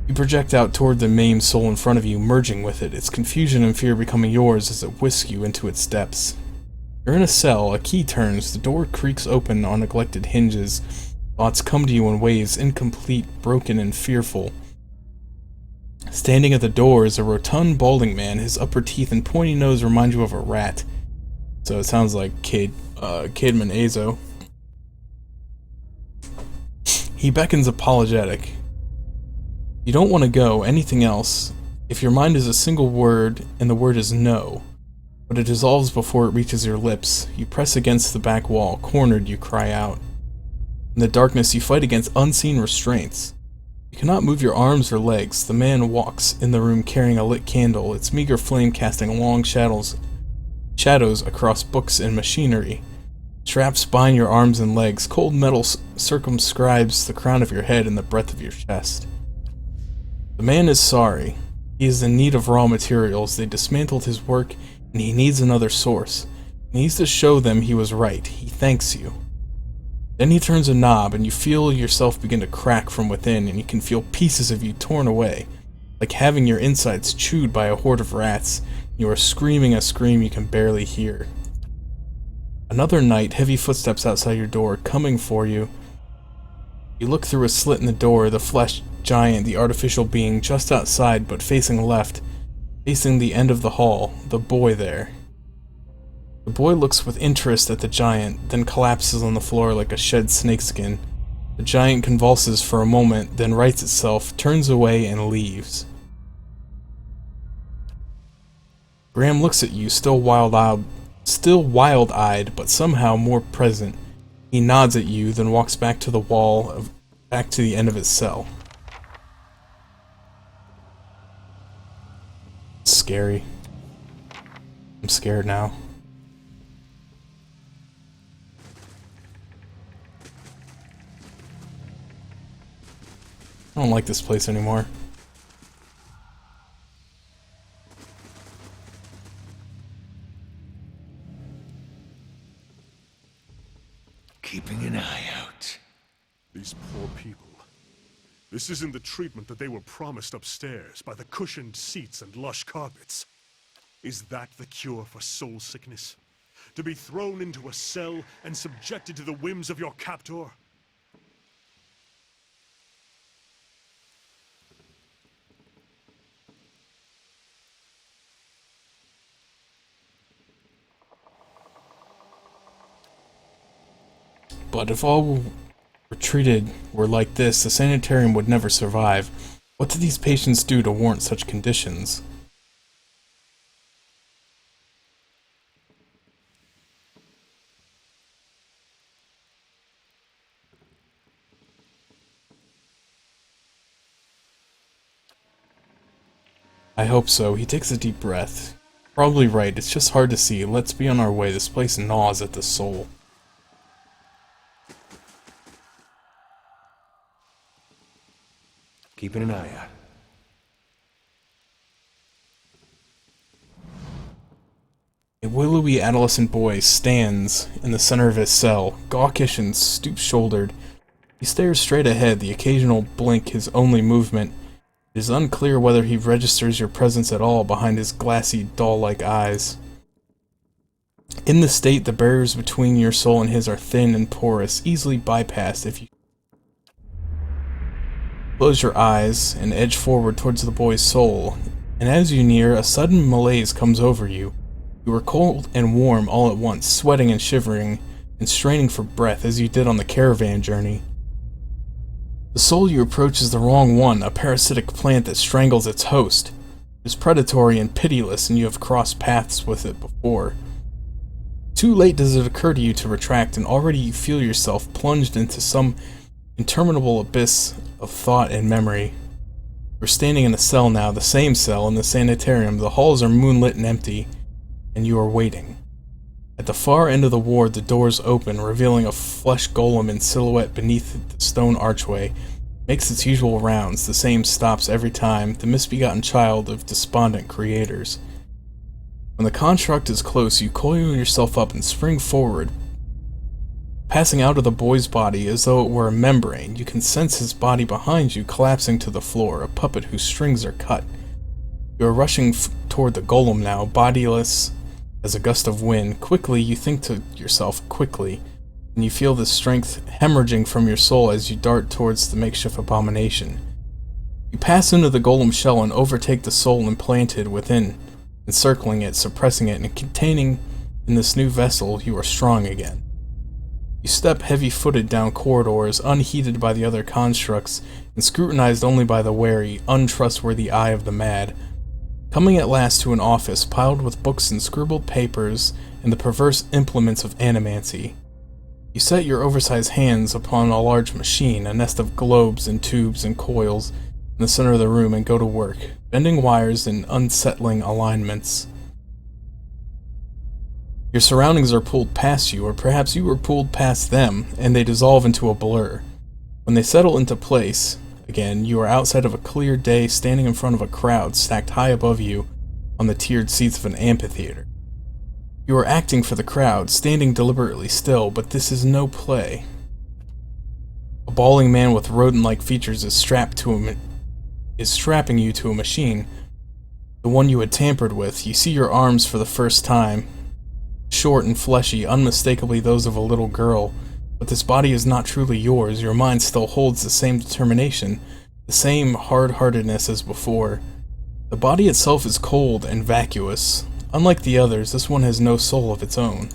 You project out toward the maimed soul in front of you, merging with it, its confusion and fear becoming yours as it whisks you into its depths. You're in a cell, a key turns, the door creaks open on neglected hinges. Thoughts come to you in waves, incomplete, broken, and fearful. Standing at the door is a rotund, balding man. His upper teeth and pointy nose remind you of a rat. So it sounds like Caedmon Azo. He beckons apologetic. You don't want to go, anything else. If your mind is a single word, and the word is no, but it dissolves before it reaches your lips, you press against the back wall. Cornered, you cry out. In the darkness, you fight against unseen restraints. You cannot move your arms or legs. The man walks in the room carrying a lit candle, its meager flame casting long shadows across books and machinery. Straps bind your arms and legs. Cold metal circumscribes the crown of your head and the breadth of your chest. The man is sorry. He is in need of raw materials. They dismantled his work and he needs another source. He needs to show them he was right. He thanks you. Then he turns a knob, and you feel yourself begin to crack from within, and you can feel pieces of you torn away, like having your insides chewed by a horde of rats. You are screaming a scream you can barely hear. Another night, heavy footsteps outside your door, coming for you. You look through a slit in the door, the flesh giant, the artificial being, just outside, but facing left, facing the end of the hall, the boy there. The boy looks with interest at the giant, then collapses on the floor like a shed snakeskin. The giant convulses for a moment, then rights itself, turns away, and leaves. Graham looks at you, still wild-eyed, but somehow more present. He nods at you, then walks back to the wall, back to the end of his cell. It's scary. I'm scared now. I don't like this place anymore. Keeping an eye out. These poor people. This isn't the treatment that they were promised upstairs by the cushioned seats and lush carpets. Is that the cure for soul sickness? To be thrown into a cell and subjected to the whims of your captor? But if all were like this, the sanitarium would never survive. What did these patients do to warrant such conditions? I hope so. He takes a deep breath. Probably right, it's just hard to see. Let's be on our way. This place gnaws at the soul. Keeping an eye out. A willowy adolescent boy stands in the center of his cell, gawkish and stoop-shouldered. He stares straight ahead, the occasional blink his only movement. It is unclear whether he registers your presence at all behind his glassy, doll-like eyes. In this state, the barriers between your soul and his are thin and porous, easily bypassed if you close your eyes and edge forward towards the boy's soul, and as you near, a sudden malaise comes over you. You are cold and warm all at once, sweating and shivering, and straining for breath as you did on the caravan journey. The soul you approach is the wrong one, a parasitic plant that strangles its host. It is predatory and pitiless, and you have crossed paths with it before. Too late does it occur to you to retract, and already you feel yourself plunged into some interminable abyss of thought and memory. We're standing in a cell now, the same cell in the sanitarium. The halls are moonlit and empty, and you are waiting. At the far end of the ward, the doors open, revealing a flesh golem in silhouette beneath the stone archway. It makes its usual rounds, the same stops every time, the misbegotten child of despondent creators. When the construct is close, you coil yourself up and spring forward, passing out of the boy's body as though it were a membrane. You can sense his body behind you collapsing to the floor, a puppet whose strings are cut. You are rushing toward the golem now, bodiless as a gust of wind. Quickly, you think to yourself, quickly, and you feel the strength hemorrhaging from your soul as you dart towards the makeshift abomination. You pass into the golem shell and overtake the soul implanted within, encircling it, suppressing it, and containing in this new vessel you are strong again. You step heavy-footed down corridors, unheeded by the other constructs, and scrutinized only by the wary, untrustworthy eye of the mad. Coming at last to an office piled with books and scribbled papers and the perverse implements of animancy. You set your oversized hands upon a large machine, a nest of globes and tubes and coils in the center of the room, and go to work, bending wires in unsettling alignments. Your surroundings are pulled past you, or perhaps you were pulled past them, and they dissolve into a blur. When they settle into place, again, you are outside of a clear day, standing in front of a crowd stacked high above you on the tiered seats of an amphitheater. You are acting for the crowd, standing deliberately still, but this is no play. A bawling man with rodent-like features is strapping you to a machine. The one you had tampered with. You see your arms for the first time. Short and fleshy, unmistakably those of a little girl. But this body is not truly yours. Your mind still holds the same determination, the same hard-heartedness as before. The body itself is cold and vacuous. Unlike the others, this one has no soul of its own.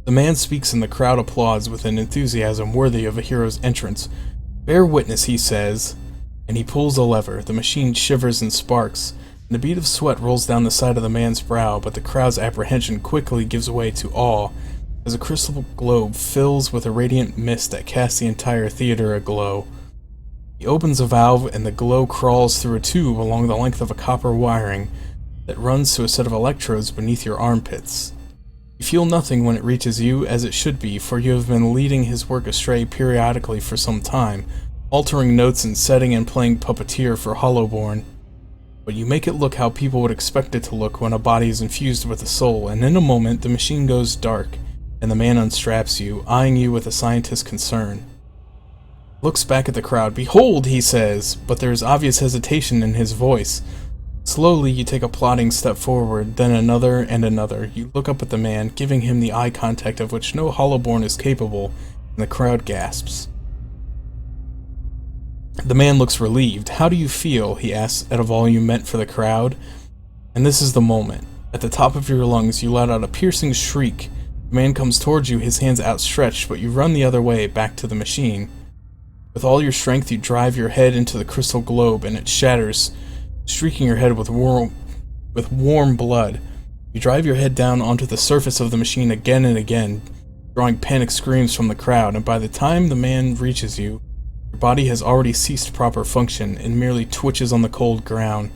The man speaks and the crowd applauds with an enthusiasm worthy of a hero's entrance. Bear witness, he says, and he pulls a lever. The machine shivers and sparks, and a bead of sweat rolls down the side of the man's brow, but the crowd's apprehension quickly gives way to awe as a crystal globe fills with a radiant mist that casts the entire theater aglow. He opens a valve and the glow crawls through a tube along the length of a copper wiring that runs to a set of electrodes beneath your armpits. You feel nothing when it reaches you, as it should be, for you have been leading his work astray periodically for some time, altering notes and setting and playing puppeteer for Hollowborn. But you make it look how people would expect it to look when a body is infused with a soul, and in a moment the machine goes dark, and the man unstraps you, eyeing you with a scientist's concern. Looks back at the crowd. "Behold," he says, but there is obvious hesitation in his voice. Slowly, you take a plodding step forward, then another and another. You look up at the man, giving him the eye contact of which no Hollowborn is capable, and the crowd gasps. The man looks relieved. "How do you feel?" he asks at a volume meant for the crowd. And this is the moment. At the top of your lungs, you let out a piercing shriek. The man comes towards you, his hands outstretched, but you run the other way, back to the machine. With all your strength, you drive your head into the crystal globe, and it shatters, streaking your head with warm blood. You drive your head down onto the surface of the machine again and again, drawing panic screams from the crowd, and by the time the man reaches you, your body has already ceased proper function and merely twitches on the cold ground.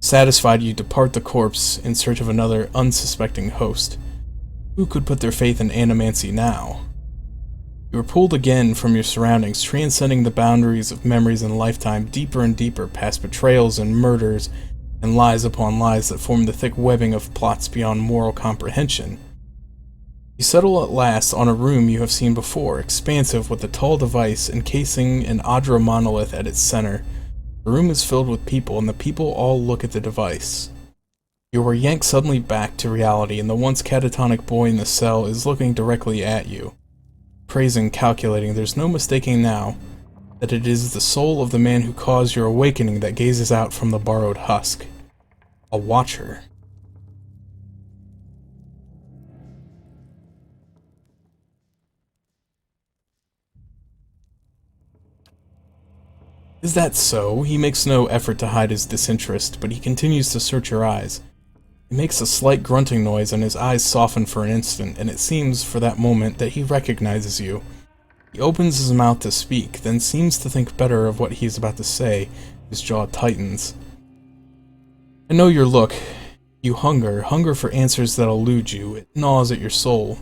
Satisfied, you depart the corpse in search of another unsuspecting host. Who could put their faith in animancy now? You are pulled again from your surroundings, transcending the boundaries of memories and lifetime, deeper and deeper, past betrayals and murders, and lies upon lies that form the thick webbing of plots beyond moral comprehension. You settle at last on a room you have seen before, expansive with a tall device encasing an Adra monolith at its center. The room is filled with people, and the people all look at the device. You are yanked suddenly back to reality, and the once catatonic boy in the cell is looking directly at you. Praising, calculating, there's no mistaking now that it is the soul of the man who caused your awakening that gazes out from the borrowed husk. A watcher. Is that so? He makes no effort to hide his disinterest, but he continues to search your eyes. He makes a slight grunting noise and his eyes soften for an instant, and it seems for that moment that he recognizes you. He opens his mouth to speak, then seems to think better of what he is about to say. His jaw tightens. I know your look. You hunger for answers that elude you. It gnaws at your soul.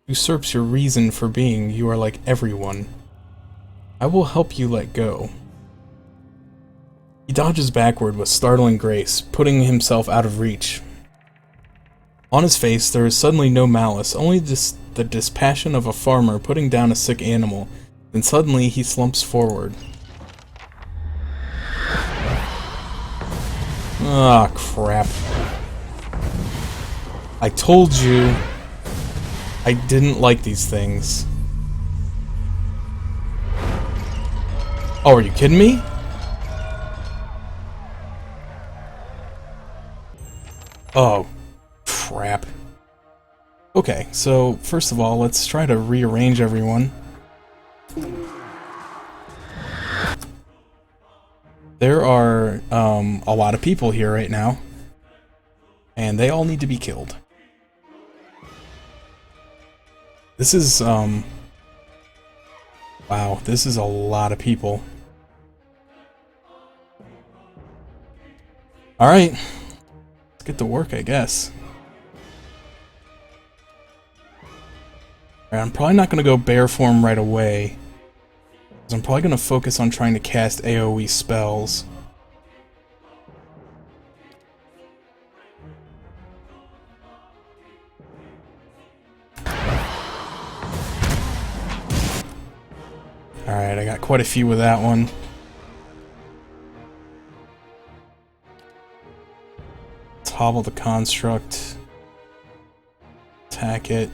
Usurps your reason for being. You are like everyone. I will help you let go. He dodges backward with startling grace, putting himself out of reach. On his face, there is suddenly no malice, only the dispassion of a farmer putting down a sick animal. Then suddenly he slumps forward. Ah, crap. I told you I didn't like these things. Oh, are you kidding me? Oh. Crap. Okay, so first of all, let's try to rearrange everyone. There are a lot of people here right now, and they all need to be killed. This is wow, this is a lot of people. All right, let's get to work, I guess. I'm probably not going to go bear form right away, because I'm probably going to focus on trying to cast AoE spells. Alright, I got quite a few with that one. Let's hobble the construct. Attack it.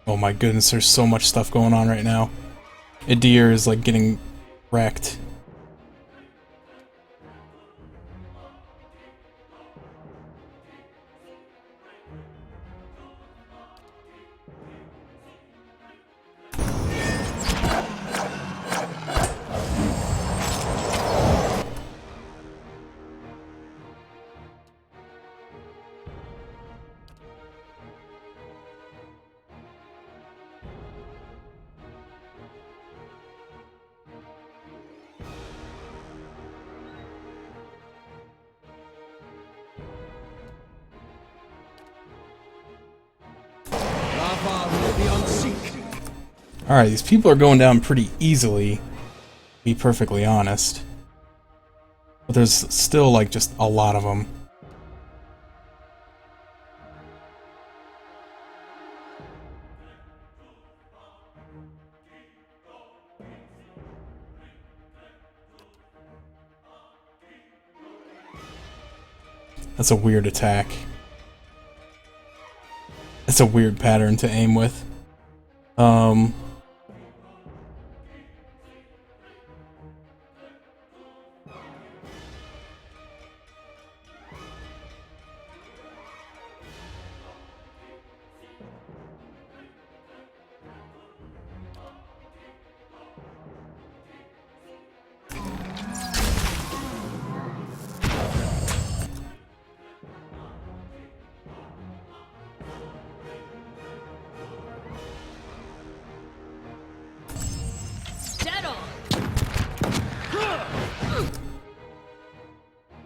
Oh my goodness, there's so much stuff going on right now. Adir is like getting wrecked. Alright, these people are going down pretty easily, to be perfectly honest. But there's still, like, just a lot of them. That's a weird attack. That's a weird pattern to aim with.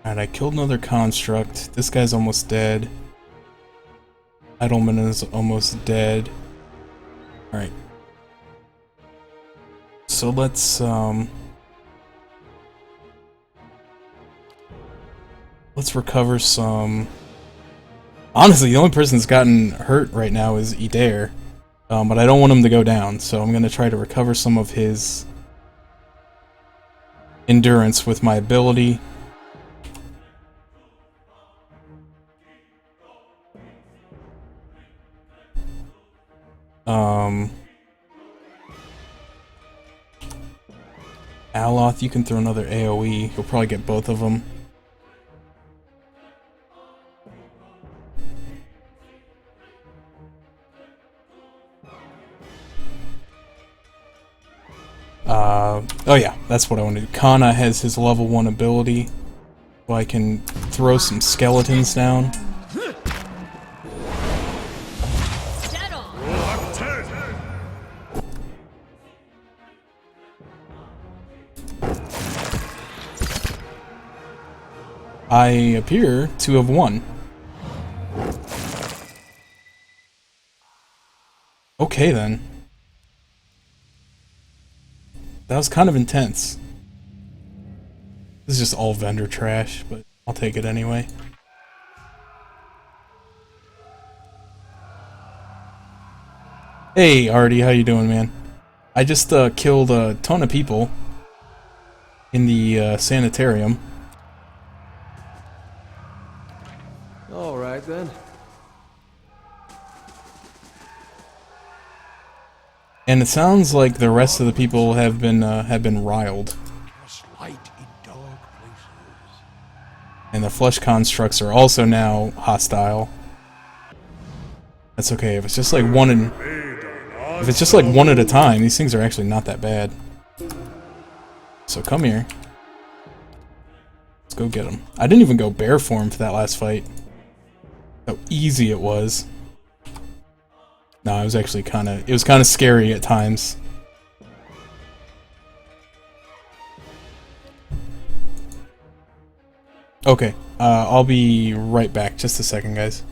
Alright, I killed another construct. This guy's almost dead. Idleman is almost dead. Alright. So let's recover some. Honestly, the only person that's gotten hurt right now is Idair. But I don't want him to go down, so I'm gonna try to recover some of his endurance with my ability. Aloth, you can throw another AoE. You'll probably get both of them. Oh yeah, that's what I want to do. Kana has his level 1 ability, so I can throw some skeletons down. I appear to have won. Okay then. That was kind of intense. This is just all vendor trash, but I'll take it anyway. Hey Artie, how you doing, man? I just killed a ton of people in the sanitarium. All right then. And it sounds like the rest of the people have been riled. Cast light in dark places. And the flesh constructs are also now hostile. That's okay. If it's just like if it's just like one at a time, these things are actually not that bad. So come here. Let's go get him. I didn't even go bear form for that last fight. How easy it was. No, it was actually it was kind of scary at times. Okay, I'll be right back. Just a second, guys.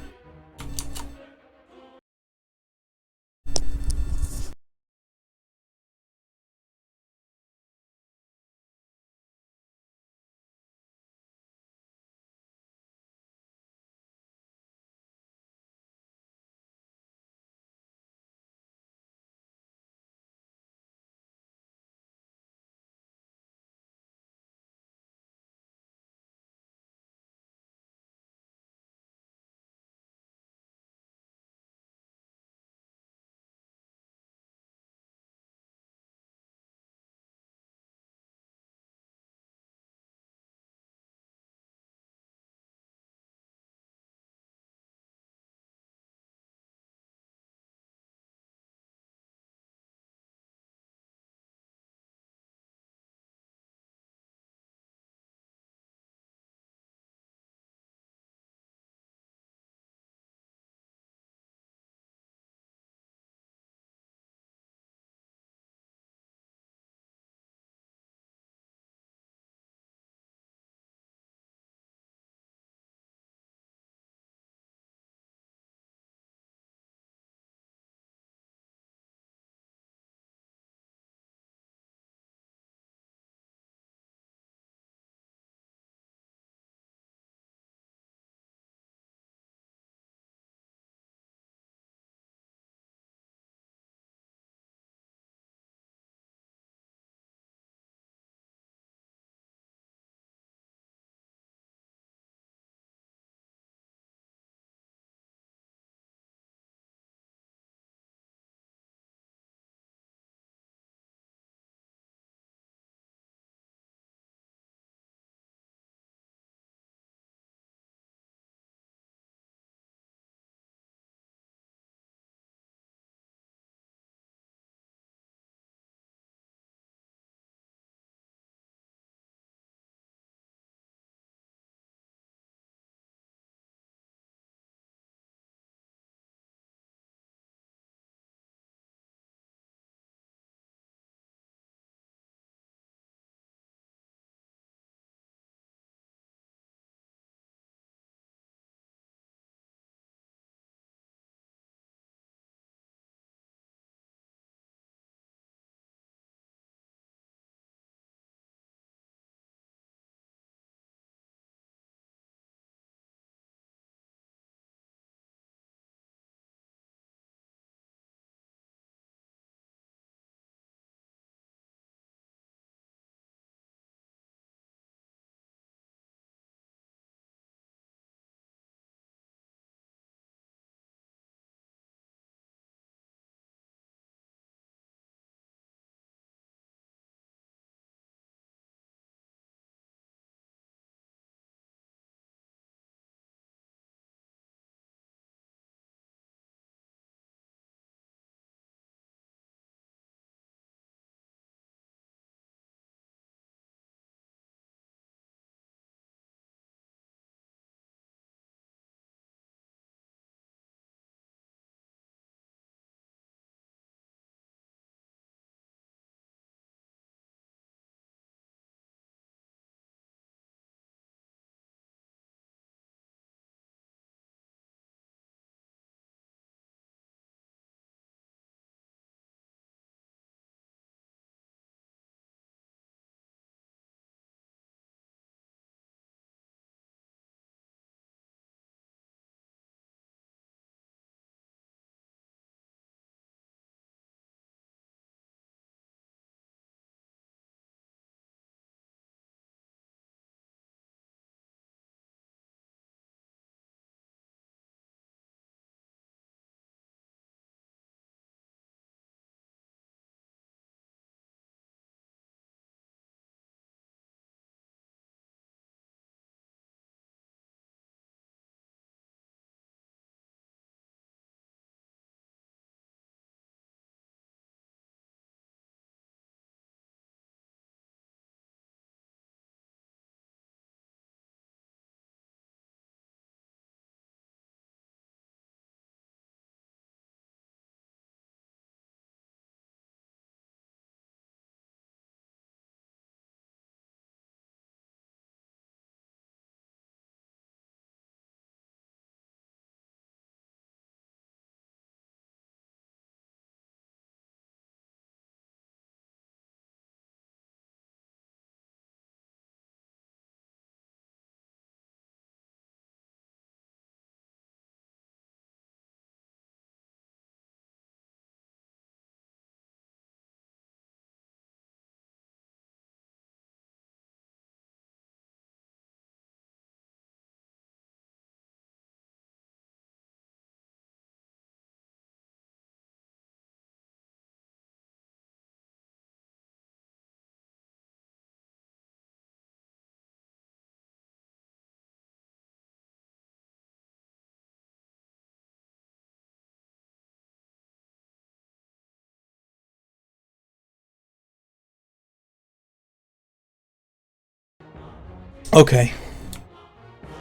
Okay.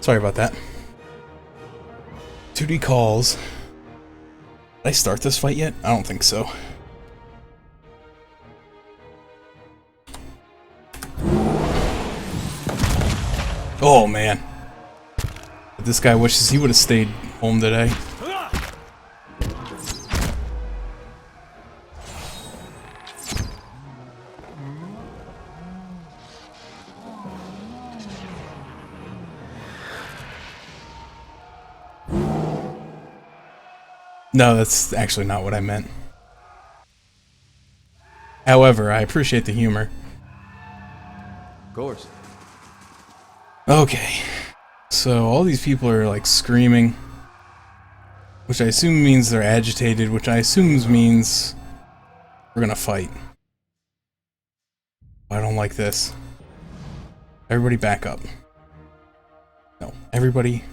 Sorry about that. 2D calls. Did I start this fight yet? I don't think so. Oh man. This guy wishes he would have stayed home today. No, that's actually not what I meant. However, I appreciate the humor. Of course. Okay. So all these people are like screaming, which I assume means they're agitated, which I assume means we're gonna fight. I don't like this. Everybody back up. No, everybody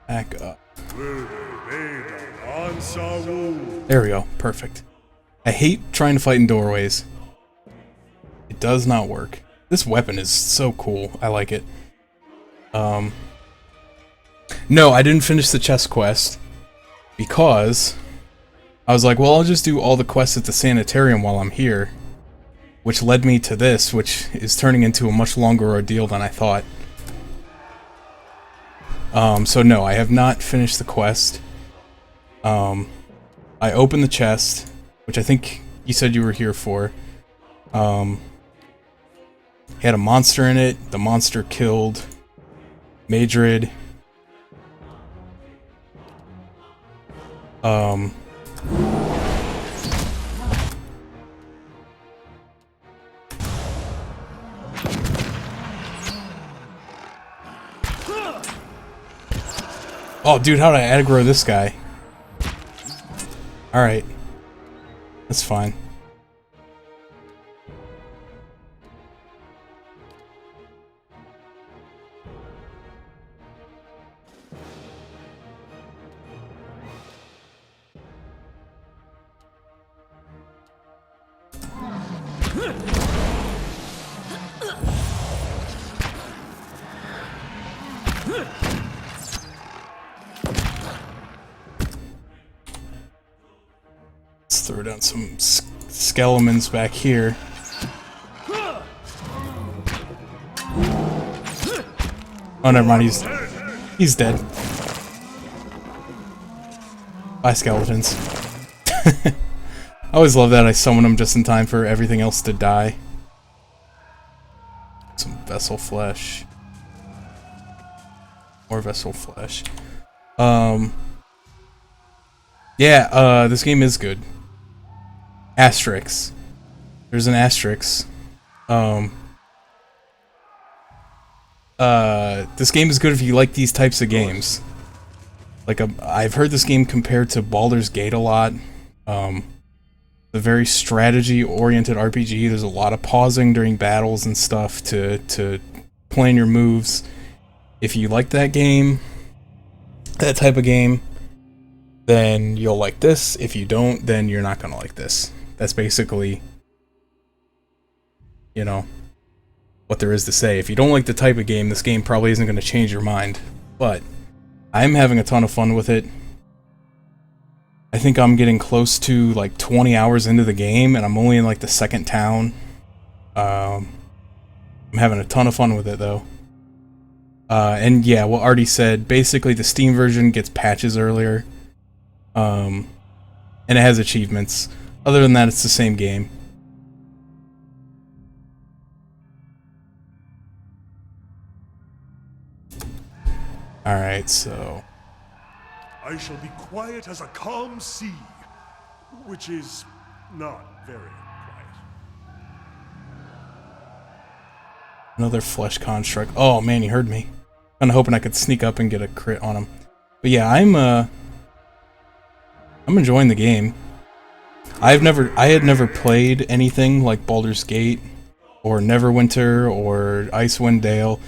back up. There we go. Perfect. I hate trying to fight in doorways. It does not work. This weapon is so cool. I like it. No, I didn't finish the chest quest because I was like, well, I'll just do all the quests at the sanitarium while I'm here, which led me to this, which is turning into a much longer ordeal than I thought. So no, I have not finished the quest. I opened the chest, which I think you said you were here for. Had a monster in it. The monster killed Madrid. Oh, dude, how did I aggro this guy? Alright. That's fine. Let's throw down some skeletons back here. Oh, never mind. He's dead. Bye, skeletons. I always love that I summon them just in time for everything else to die. Some vessel flesh. More vessel flesh. Yeah, this game is good. Asterix. There's an asterisk. This game is good if you like these types of games. Like, I've heard this game compared to Baldur's Gate a lot. The very strategy-oriented RPG. There's a lot of pausing during battles and stuff to plan your moves. If you like that game, that type of game, then you'll like this. If you don't, then you're not gonna like this. That's basically, you know, what there is to say. If you don't like the type of game, this game probably isn't gonna change your mind. But I'm having a ton of fun with it. I think I'm getting close to like 20 hours into the game, and I'm only in like the second town. I'm having a ton of fun with it though. And yeah, what Artie said, basically the Steam version gets patches earlier. And it has achievements. Other than that, it's the same game. Alright, so... I shall be quiet as a calm sea, which is not very quiet. Another flesh construct. Oh man, he heard me. I'm hoping I could sneak up and get a crit on him. But yeah, I'm enjoying the game. I had never played anything like Baldur's Gate or Neverwinter or Icewind Dale,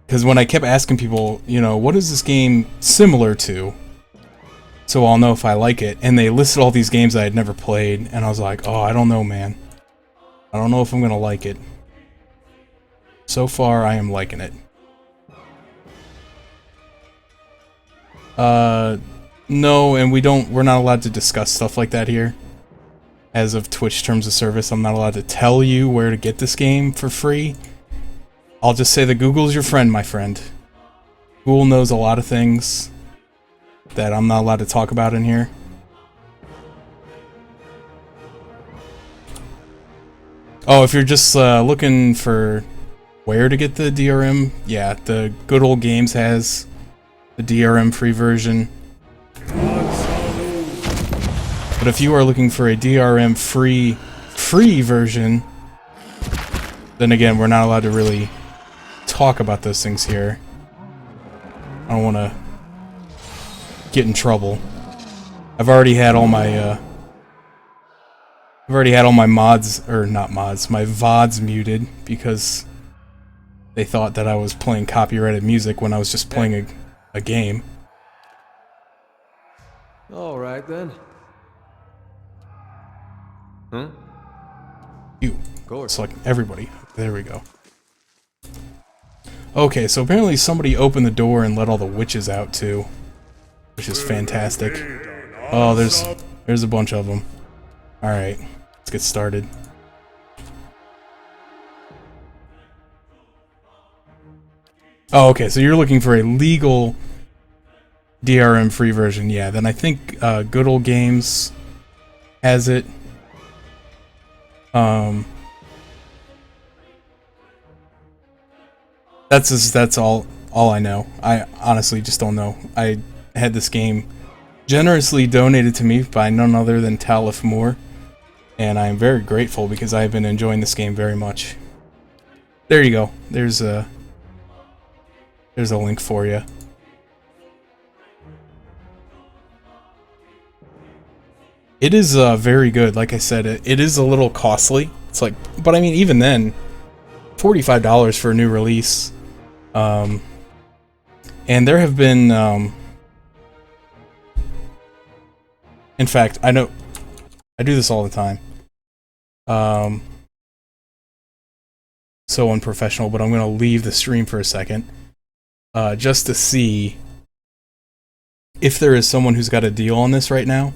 because when I kept asking people, you know, what is this game similar to, so I'll know if I like it, and they listed all these games I had never played, and I was like, oh, I don't know, man. I don't know if I'm gonna like it. So far, I am liking it. No, and we're not allowed to discuss stuff like that here. As of Twitch terms of service, I'm not allowed to tell you where to get this game for free. I'll just say that Google's your friend, my friend. Google knows a lot of things that I'm not allowed to talk about in here. Oh, if you're just looking for where to get the DRM, yeah, the Good Old Games has the DRM free version. But if you are looking for a DRM free version, then again, we're not allowed to really talk about those things here. I don't want to get in trouble. I've already had all my mods, or not mods, my VODs muted because they thought that I was playing copyrighted music when I was just playing a game. All right then. Huh? You. Of course. Select everybody. There we go. Okay, so apparently somebody opened the door and let all the witches out too, which is fantastic. Oh, there's a bunch of them. All right, let's get started. Oh, okay, so you're looking for a legal DRM free version. Yeah, then I think Good Old Games has it. That's all I know. I honestly just don't know. I had this game generously donated to me by none other than Talif Moore, and I am very grateful because I have been enjoying this game very much. There you go. There's a link for you. It is very good. Like I said, it is a little costly. It's like, but I mean, even then, $45 for a new release. And there have been, in fact, I know, I do this all the time. So unprofessional, but I'm going to leave the stream for a second, just to see if there is someone who's got a deal on this right now.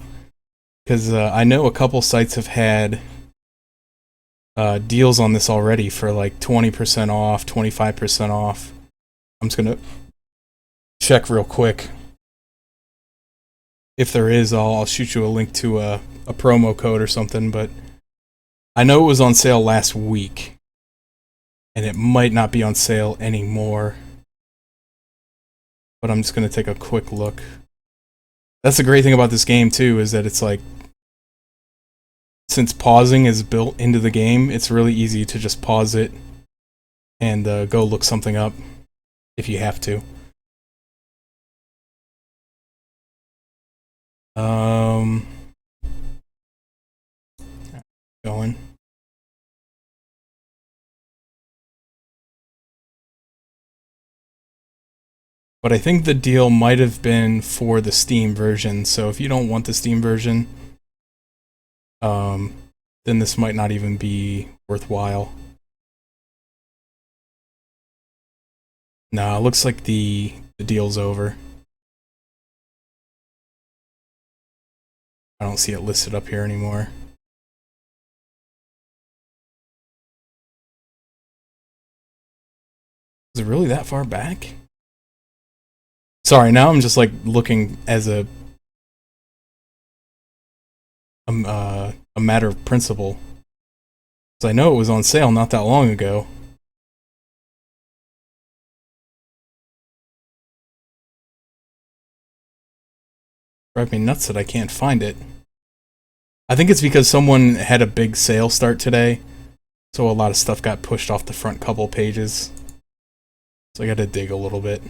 Because I know a couple sites have had deals on this already for like 20% off, 25% off. I'm just going to check real quick. If there is, I'll shoot you a link to a promo code or something, but I know it was on sale last week, and it might not be on sale anymore. But I'm just going to take a quick look. That's the great thing about this game, too, is that it's like, since pausing is built into the game, it's really easy to just pause it and go look something up if you have to. Going. But I think the deal might have been for the Steam version, so if you don't want the Steam version, then this might not even be worthwhile. Nah, it looks like the deal's over. I don't see it listed up here anymore. Is it really that far back? Sorry, now I'm just like looking as a matter of principle. Because I know it was on sale not that long ago. Drive me nuts that I can't find it. I think it's because someone had a big sale start today, so a lot of stuff got pushed off the front couple pages. So I gotta dig a little bit.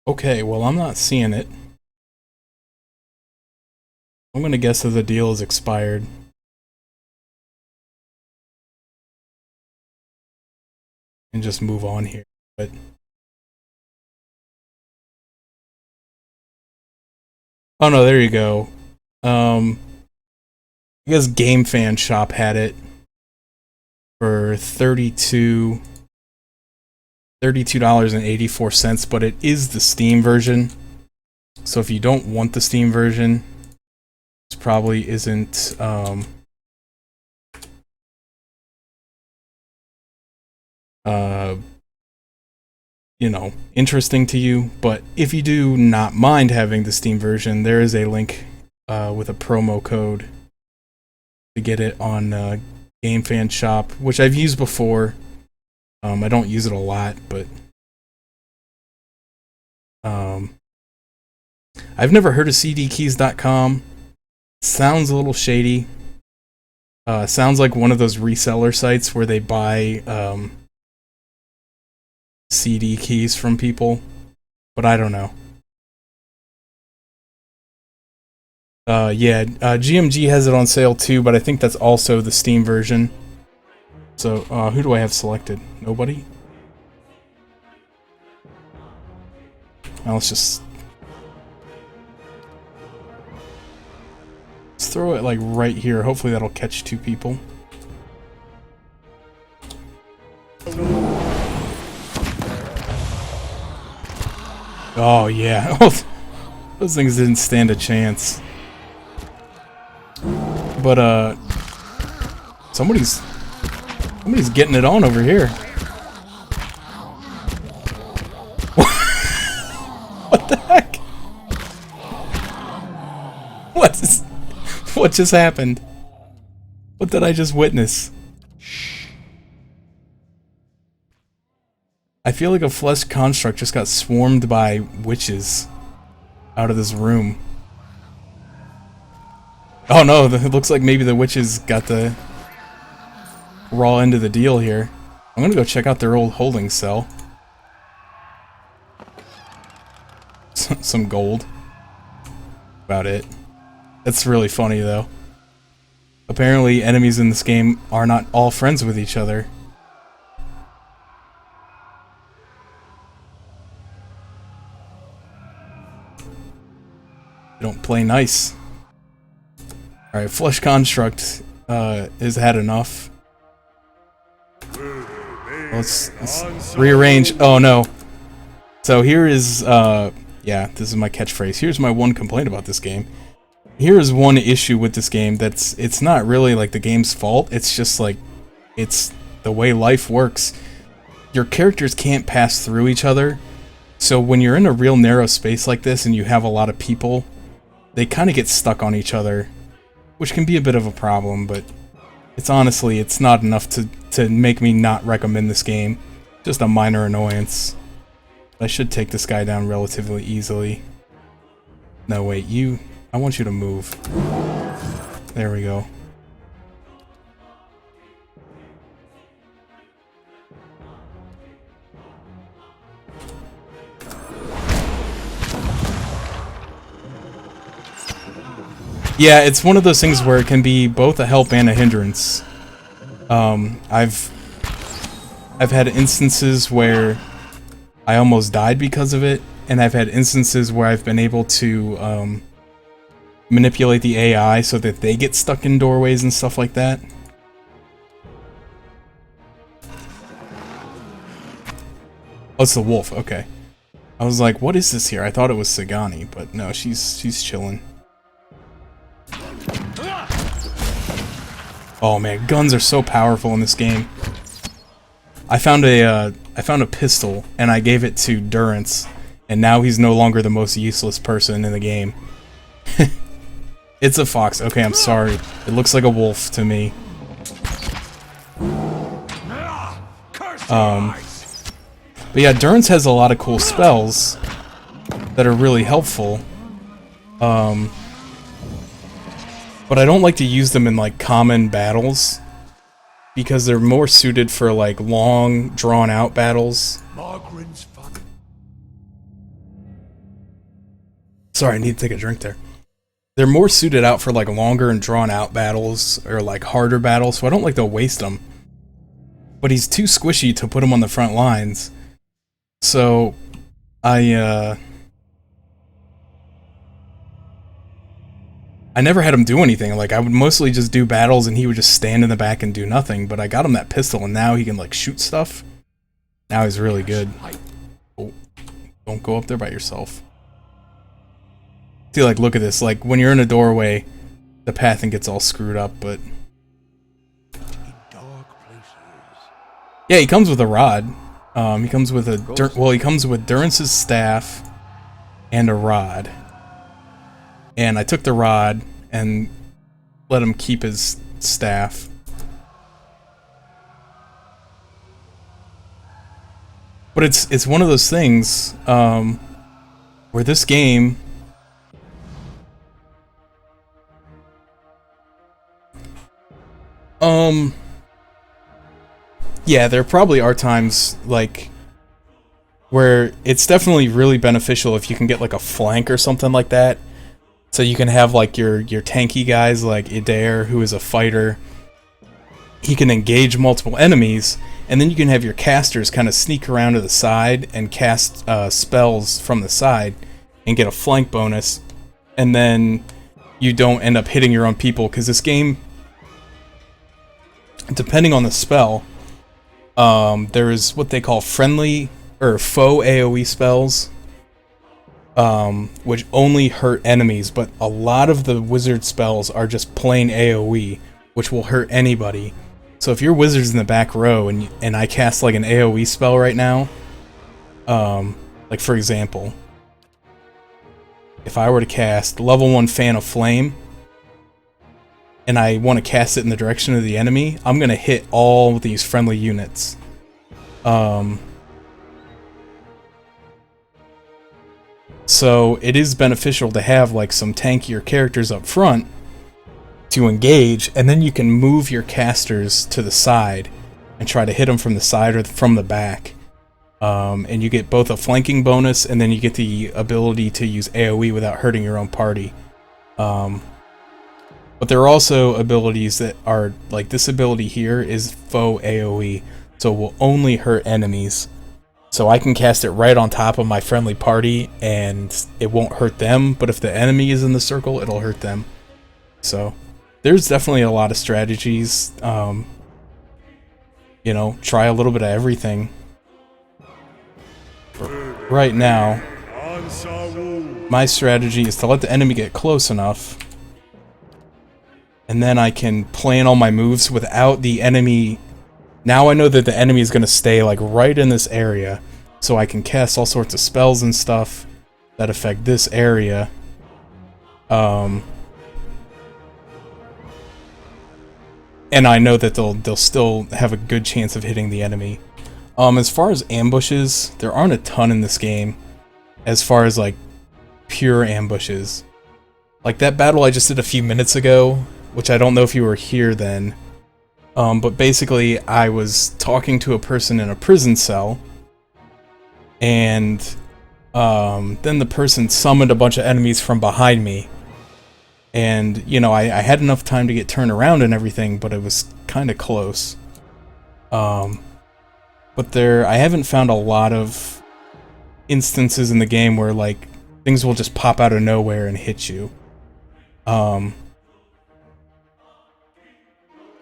Okay, well, I'm not seeing it. I'm gonna guess that the deal is expired. and just move on here. But oh no, there you go. I guess Game Fan Shop had it for $32.84, but it is the Steam version. So if you don't want the Steam version, this probably isn't you know, interesting to you. But if you do not mind having the Steam version, there is a link with a promo code to get it on Game Fan Shop, which I've used before. I don't use it a lot, but I've never heard of cdkeys.com. Sounds a little shady. Sounds like one of those reseller sites where they buy CD keys from people, but I don't know. Yeah, GMG has it on sale too, but I think that's also the Steam version. So, who do I have selected? Nobody? Now let's throw it like right here. Hopefully that'll catch two people. Oh yeah, those things didn't stand a chance. But somebody's getting it on over here. What the heck? What just happened? What did I just witness? I feel like a flesh construct just got swarmed by witches out of this room. Oh no, it looks like maybe the witches got the raw end of the deal here. I'm gonna go check out their old holding cell. Some gold. About it. That's really funny though. Apparently enemies in this game are not all friends with each other. They don't play nice. Alright, Flesh Construct has had enough. Let's rearrange. Oh no. So here is, yeah, this is my catchphrase. Here's my one complaint about this game. Here is one issue with this game it's not really like the game's fault. It's just like, it's the way life works. Your characters can't pass through each other. So when you're in a real narrow space like this and you have a lot of people, they kind of get stuck on each other, which can be a bit of a problem, but it's honestly, it's not enough to make me not recommend this game. Just a minor annoyance. I should take this guy down relatively easily. No, wait, I want you to move. There we go. Yeah, it's one of those things where it can be both a help and a hindrance. I've had instances where I almost died because of it, and I've had instances where I've been able to manipulate the AI so that they get stuck in doorways and stuff like that. Oh, it's the wolf. Okay. I was like, what is this here? I thought it was Sagani, but no, she's chilling. Oh man, guns are so powerful in this game. I found a pistol and I gave it to Durance, and now he's no longer the most useless person in the game. It's a fox. Okay, I'm sorry. It looks like a wolf to me. But yeah, Durance has a lot of cool spells that are really helpful. But I don't like to use them in like common battles because they're more suited for like long, drawn-out battles. Sorry, I need to take a drink there. They're more suited out for like longer and drawn-out battles or like harder battles, so I don't like to waste them. but he's too squishy to put him on the front lines. So I never had him do anything. Like, I would mostly just do battles and he would just stand in the back and do nothing, but I got him that pistol and now he can, like, shoot stuff. Now he's really good. Oh, don't go up there by yourself. See, like, look at this. Like, when you're in a doorway, the pathing gets all screwed up, but... Yeah, he comes with a rod. He comes with a... Well, he comes with Durance's staff and a rod. And I took the rod and let him keep his staff. But it's one of those things where this game... Yeah, there probably are times, like, where it's definitely really beneficial if you can get, like, a flank or something like that. So you can have, like, your tanky guys, like Adair, who is a fighter. He can engage multiple enemies, and then you can have your casters kind of sneak around to the side and cast spells from the side and get a flank bonus. And then you don't end up hitting your own people, because this game, depending on the spell... there is what they call friendly or faux AoE spells, which only hurt enemies, but a lot of the wizard spells are just plain AoE, which will hurt anybody. So if your wizard's in the back row and I cast like an AoE spell right now, like for example, if I were to cast level 1 Fan of Flame, and I want to cast it in the direction of the enemy, I'm going to hit all these friendly units. So it is beneficial to have like some tankier characters up front to engage, and then you can move your casters to the side and try to hit them from the side or from the back. And you get both a flanking bonus, and then you get the ability to use AoE without hurting your own party. But there are also abilities that are, like this ability here is faux AoE, so it will only hurt enemies. So I can cast it right on top of my friendly party, and it won't hurt them, but if the enemy is in the circle, it'll hurt them. So there's definitely a lot of strategies. You know, try a little bit of everything. Right now, my strategy is to let the enemy get close enough, and then I can plan all my moves without the enemy. Now I know that the enemy is going to stay like right in this area, so I can cast all sorts of spells and stuff that affect this area. And I know that they'll still have a good chance of hitting the enemy. As far as ambushes, there aren't a ton in this game. As far as like pure ambushes, like that battle I just did a few minutes ago, which I don't know if you were here then. But basically, I was talking to a person in a prison cell, and then the person summoned a bunch of enemies from behind me. And, you know, I had enough time to get turned around and everything, but it was kind of close. But I haven't found a lot of instances in the game where, like, things will just pop out of nowhere and hit you.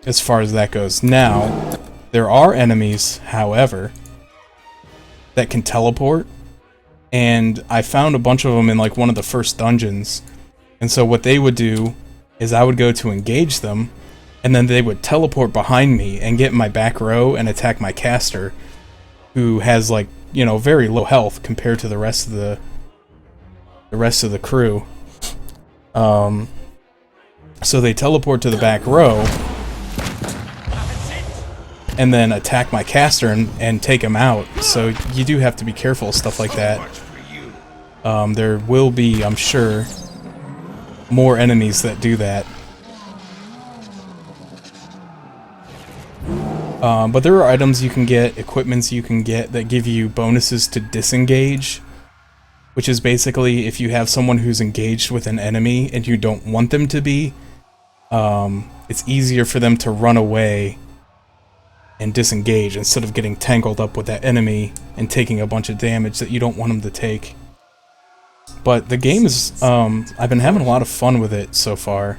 As far as that goes. Now, there are enemies, however, that can teleport, and I found a bunch of them in like one of the first dungeons. And so what they would do is I would go to engage them, and then they would teleport behind me and get in my back row and attack my caster, who has like, you know, very low health compared to the rest of the crew. So they teleport to the back row and then attack my caster and take him out. So you do have to be careful of stuff like that. There will be, I'm sure, more enemies that do that. But there are items you can get, equipments you can get that give you bonuses to disengage, which is basically if you have someone who's engaged with an enemy and you don't want them to be, it's easier for them to run away and disengage instead of getting tangled up with that enemy and taking a bunch of damage that you don't want them to take. But the game is, I've been having a lot of fun with it so far.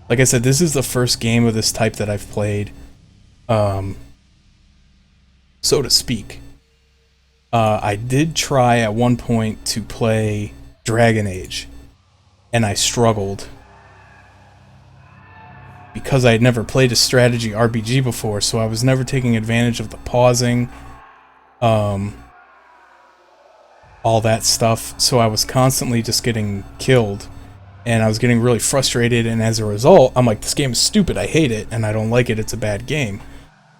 Like I said, this is the first game of this type that I've played, so to speak. I did try at one point to play Dragon Age, and I struggled. Because I had never played a strategy RPG before, so I was never taking advantage of the pausing, all that stuff, so I was constantly just getting killed, and I was getting really frustrated, and as a result, I'm like, this game is stupid, I hate it, and I don't like it, it's a bad game.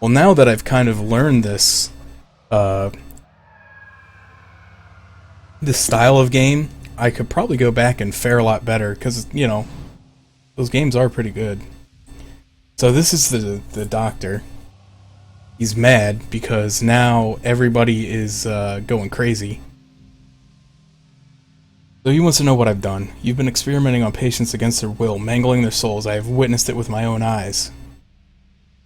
Well, now that I've kind of learned this, this style of game, I could probably go back and fare a lot better, because, you know, those games are pretty good. So this is the doctor. He's mad because now everybody is going crazy. So he wants to know what I've done. You've been experimenting on patients against their will, mangling their souls. I have witnessed it with my own eyes.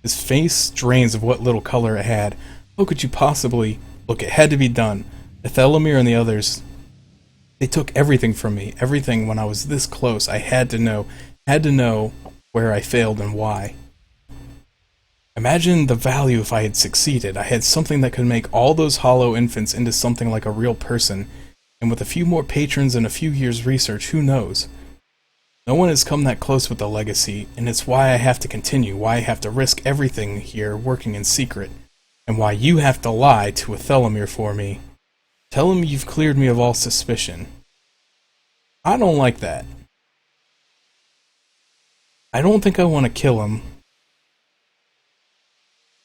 His face drains of what little color it had. How could you possibly... Look, it had to be done. Ethelamir and the others, they took everything from me. Everything when I was this close. I had to know where I failed and why. Imagine the value if I had succeeded. I had something that could make all those hollow infants into something like a real person. And with a few more patrons and a few years' research, who knows? No one has come that close with the legacy, and it's why I have to continue, why I have to risk everything here working in secret, and why you have to lie to Ethelamir for me. Tell him you've cleared me of all suspicion. I don't like that. I don't think I want to kill him.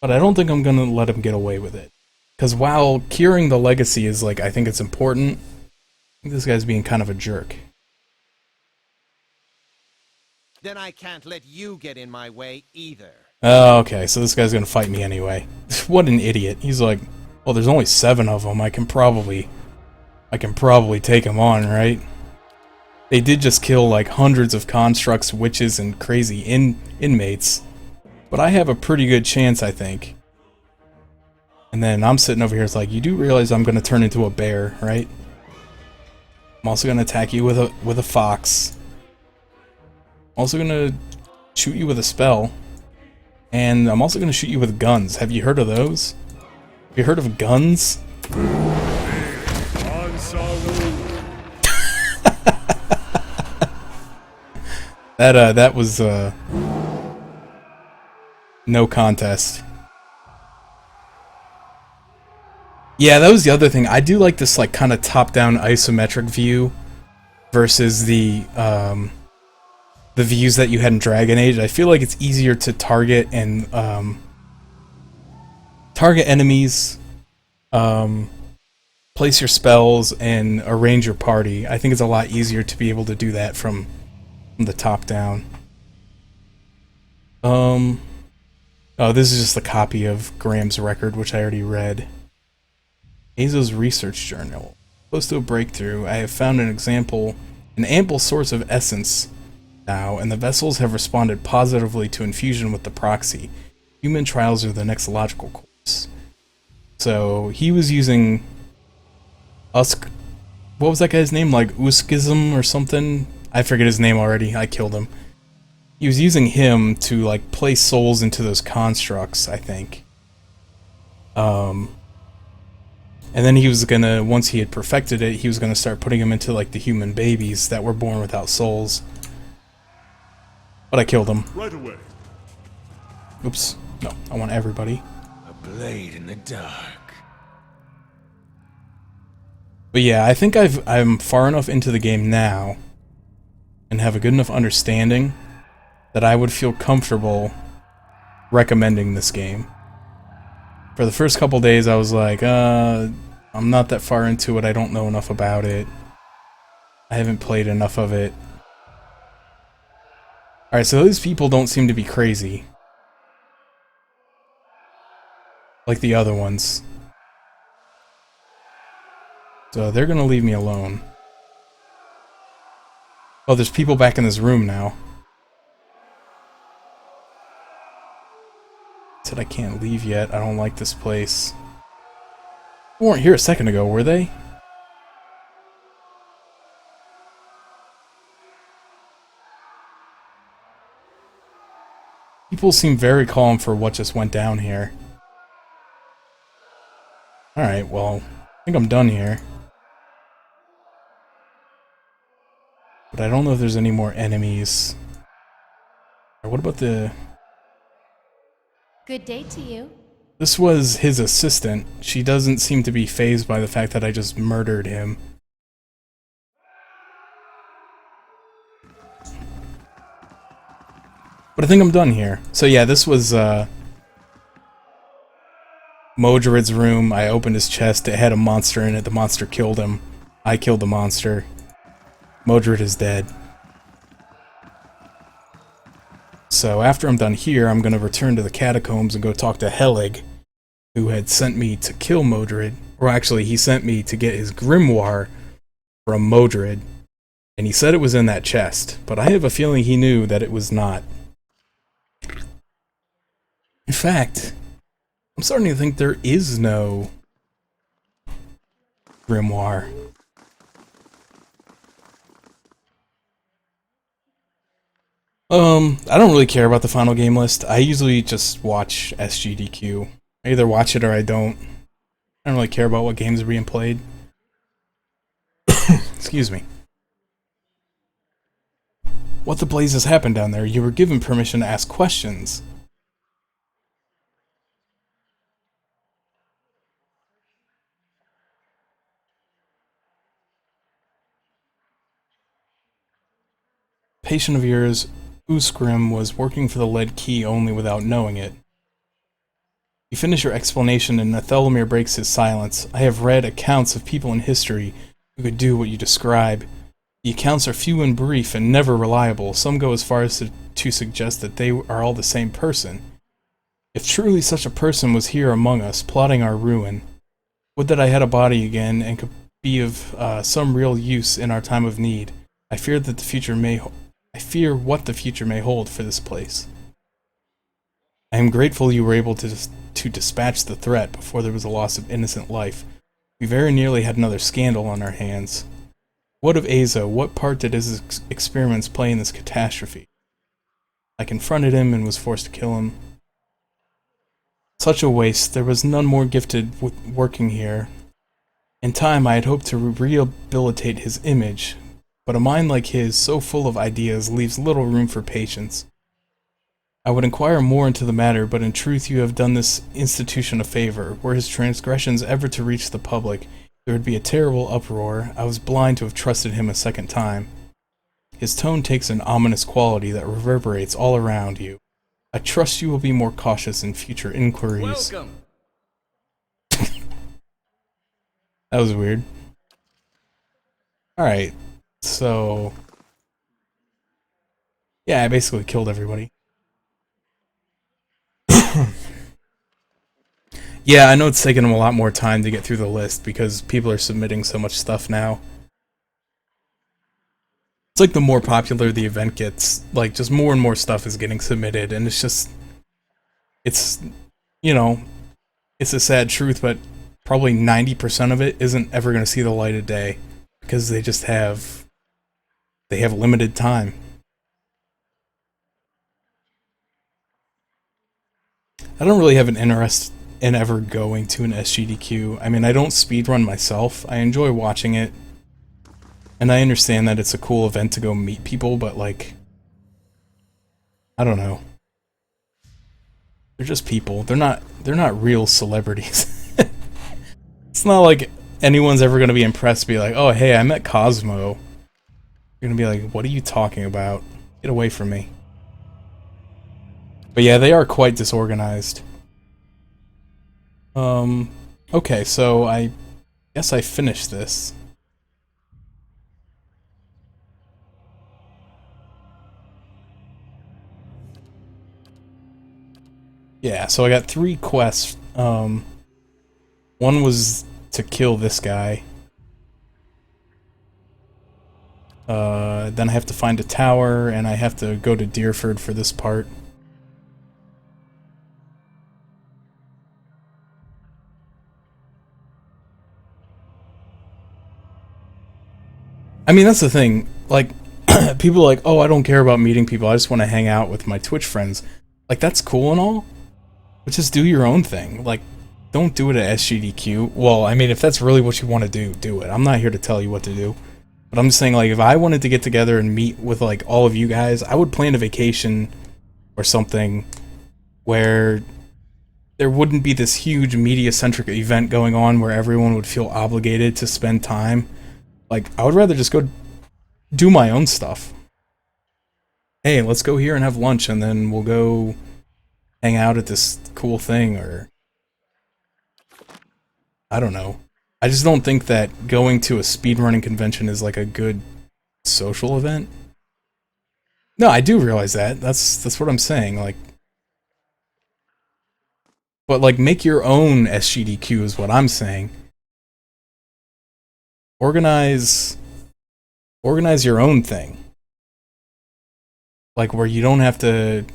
But I don't think I'm gonna let him get away with it. Because while curing the legacy is like, I think it's important, I think this guy's being kind of a jerk. Then I can't let you get in my way either. Oh, okay, so this guy's gonna fight me anyway. What an idiot. He's like, well, there's only 7 of them. I can probably take him on, right? They did just kill like hundreds of constructs, witches, and crazy inmates. But I have a pretty good chance, I think. And then I'm sitting over here, it's like, you do realize I'm gonna turn into a bear, right? I'm also gonna attack you with a fox. I'm also gonna shoot you with a spell. And I'm also gonna shoot you with guns. Have you heard of those? Have you heard of guns? That was no contest. Yeah, that was the other thing. I do like this like kind of top-down isometric view versus the views that you had in Dragon Age. I feel like it's easier to target and target enemies, place your spells, and arrange your party. I think it's a lot easier to be able to do that from the top down. Oh, this is just a copy of Graham's record, which I already read. Azo's research journal. Close to a breakthrough, I have found an ample source of essence now, and the vessels have responded positively to infusion with the proxy. Human trials are the next logical course. So, he was using what was that guy's name? Like Uskism or something? I forget his name already. I killed him. He was using him to like place souls into those constructs, I think. And then he was gonna, once he had perfected it, he was gonna start putting them into like the human babies that were born without souls. But I killed him. Right away. Oops. No, I want everybody. A blade in the dark. But yeah, I think I'm far enough into the game now and have a good enough understanding that I would feel comfortable recommending this game. For the first couple days, I was like, I'm not that far into it, I don't know enough about it. I haven't played enough of it. Alright, so those people don't seem to be crazy. Like the other ones. So they're gonna leave me alone. Oh, there's people back in this room now. Said I can't leave yet. I don't like this place. They weren't here a second ago, were they? People seem very calm for what just went down here. Alright, well, I think I'm done here. But I don't know if there's any more enemies. What about the... Good day to you. This was his assistant. She doesn't seem to be fazed by the fact that I just murdered him. But I think I'm done here. So yeah, this was Modred's room. I opened his chest. It had a monster in it. The monster killed him. I killed the monster. Modred is dead. So after I'm done here, I'm going to return to the catacombs and go talk to Helig, who had sent me to kill Modred. Or actually, he sent me to get his grimoire from Modred. And he said it was in that chest, but I have a feeling he knew that it was not. In fact, I'm starting to think there is no grimoire. I don't really care about the final game list. I usually just watch SGDQ. I either watch it or I don't. I don't really care about what games are being played. Excuse me. What the blazes happened down there? You were given permission to ask questions. Patient of yours, Uskrim, was working for the lead key only without knowing it. You finish your explanation and Thelomir breaks his silence. I have read accounts of people in history who could do what you describe. The accounts are few and brief and never reliable. Some go as far as to suggest that they are all the same person. If truly such a person was here among us, plotting our ruin, would that I had a body again and could be of some real use in our time of need. I fear that the future may I fear what the future may hold for this place. I am grateful you were able to dispatch the threat before there was a loss of innocent life. We very nearly had another scandal on our hands. What of Azo? What part did his experiments play in this catastrophe? I confronted him and was forced to kill him. Such a waste. There was none more gifted with working here. In time, I had hoped to rehabilitate his image, but a mind like his, so full of ideas, leaves little room for patience. I would inquire more into the matter, but in truth you have done this institution a favor. Were his transgressions ever to reach the public, there would be a terrible uproar. I was blind to have trusted him a second time. His tone takes an ominous quality that reverberates all around you. I trust you will be more cautious in future inquiries. Welcome. That was weird. Alright, so... yeah, I basically killed everybody. Yeah, I know it's taking them a lot more time to get through the list because people are submitting so much stuff now. It's like the more popular the event gets, like just more and more stuff is getting submitted, and it's just... it's, you know, it's a sad truth, but probably 90% of it isn't ever going to see the light of day because they just have... they have limited time. I don't really have an interest in ever going to an SGDQ. I mean, I don't speedrun myself. I enjoy watching it. And I understand that it's a cool event to go meet people, but like... I don't know. They're just people. They're not real celebrities. It's not like anyone's ever gonna be impressed, be like, oh hey, I met Cosmo. You're gonna be like, what are you talking about? Get away from me. But yeah, they are quite disorganized. Okay, so I guess I finished this. Yeah, so I got 3 quests. One was to kill this guy. Then I have to find a tower, and I have to go to Deerford for this part. I mean, that's the thing. Like, people are like, oh, I don't care about meeting people. I just want to hang out with my Twitch friends. Like, that's cool and all, but just do your own thing. Like, don't do it at SGDQ. Well, I mean, if that's really what you want to do, do it. I'm not here to tell you what to do. But I'm just saying, like, if I wanted to get together and meet with, like, all of you guys, I would plan a vacation or something where there wouldn't be this huge media-centric event going on where everyone would feel obligated to spend time. Like, I would rather just go do my own stuff. Hey, let's go here and have lunch, and then we'll go hang out at this cool thing, or... I don't know. I just don't think that going to a speedrunning convention is, like, a good social event. No, I do realize that. That's what I'm saying, like... But, like, make your own SGDQ is what I'm saying. Organize your own thing. Like, where you don't have to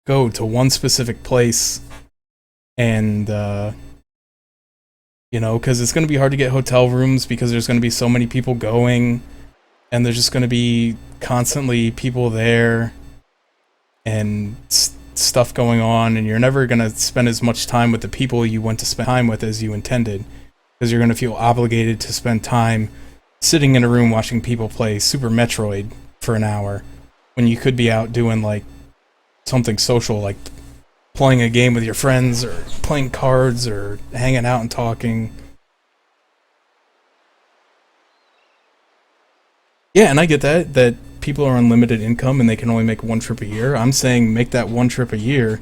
go to one specific place and, you know, because it's going to be hard to get hotel rooms because there's going to be so many people going, and there's just going to be constantly people there and stuff going on, and you're never going to spend as much time with the people you want to spend time with as you intended, because you're going to feel obligated to spend time sitting in a room watching people play Super Metroid for an hour when you could be out doing, like, something social, like playing a game with your friends or playing cards or hanging out and talking. Yeah, and I get that people are on limited income and they can only make one trip a year. I'm saying make that one trip a year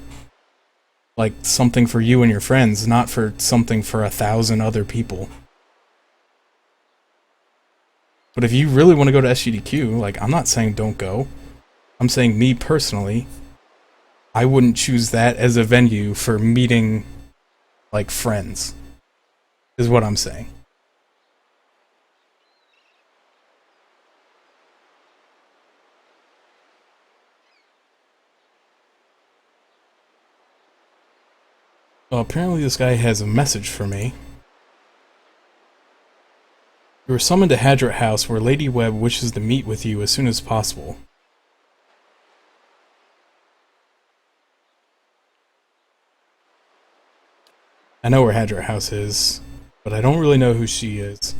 like something for you and your friends, not for something for 1,000 other people. But if you really want to go to SGDQ, like, I'm not saying don't go. I'm saying, me personally, I wouldn't choose that as a venue for meeting, like, friends, is what I'm saying. Well, apparently this guy has a message for me. You were summoned to Hadrat House, where Lady Webb wishes to meet with you as soon as possible. I know where Hadrat House is, but I don't really know who she is.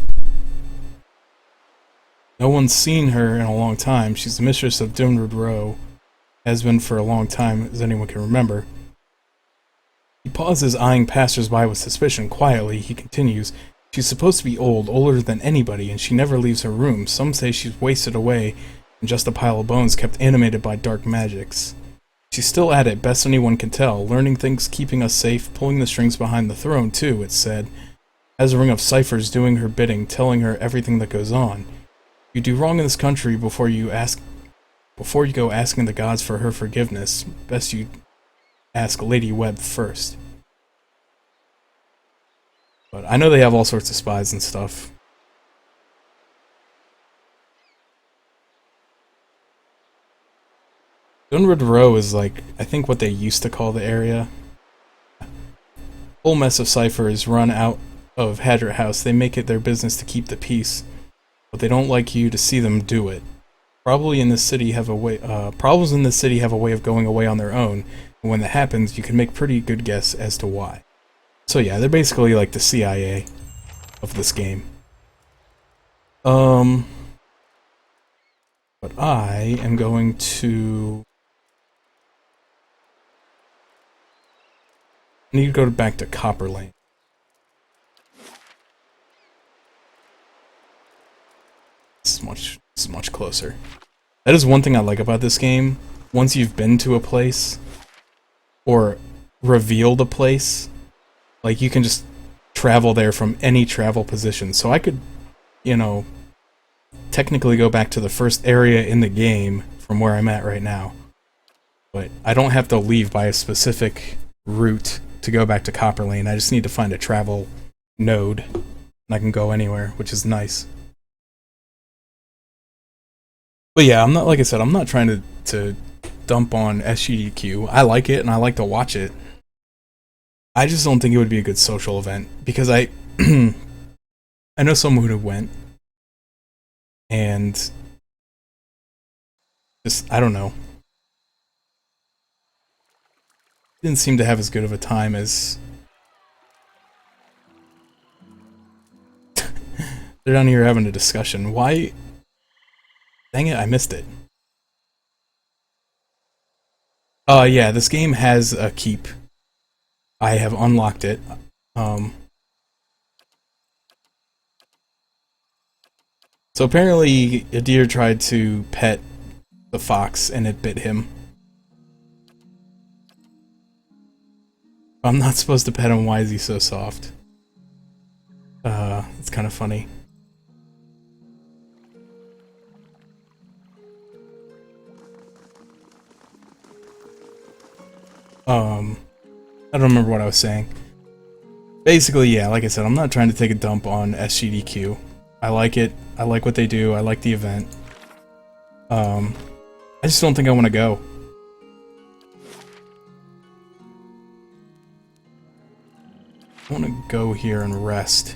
No one's seen her in a long time. She's the mistress of Dimrid Row, has been for a long time, as anyone can remember. He pauses, eyeing passers-by with suspicion. Quietly, he continues, she's supposed to be old, older than anybody, and she never leaves her room. Some say she's wasted away, and just a pile of bones kept animated by dark magics. She's still at it, best anyone can tell, learning things, keeping us safe, pulling the strings behind the throne, too, it's said. Has a ring of ciphers doing her bidding, telling her everything that goes on. You do wrong in this country before you go asking the gods for her forgiveness. Best you ask Lady Webb first. But I know they have all sorts of spies and stuff. Dimrid Row is, like, I think what they used to call the area. Whole mess of ciphers run out of Hadrat House. They make it their business to keep the peace, but they don't like you to see them do it. Problems in this city have a way of going away on their own, and when that happens, you can make pretty good guess as to why. So yeah, they're basically like the CIA of this game. But I am going to... I need to go back to Copper Lane. This is much closer. That is one thing I like about this game. Once you've been to a place, or revealed a place, like, you can just travel there from any travel position. So I could, you know, technically go back to the first area in the game from where I'm at right now. But I don't have to leave by a specific route to go back to Copper Lane. I just need to find a travel node, and I can go anywhere, which is nice. But yeah, I'm not, like I said, I'm not trying to dump on SGDQ. I like it, and I like to watch it. I just don't think it would be a good social event, because I know someone who went, and just, I don't know. Didn't seem to have as good of a time as... They're down here having a discussion. Why? Dang it, I missed it. Yeah, this game has a keep. I have unlocked it. So apparently a deer tried to pet the fox and it bit him. I'm not supposed to pet him, why is he so soft? It's kind of funny. I don't remember what I was saying. Basically, yeah, like I said, I'm not trying to take a dump on SGDQ. I like it. I like what they do. I like the event. I just don't think I want to go. I want to go here and rest.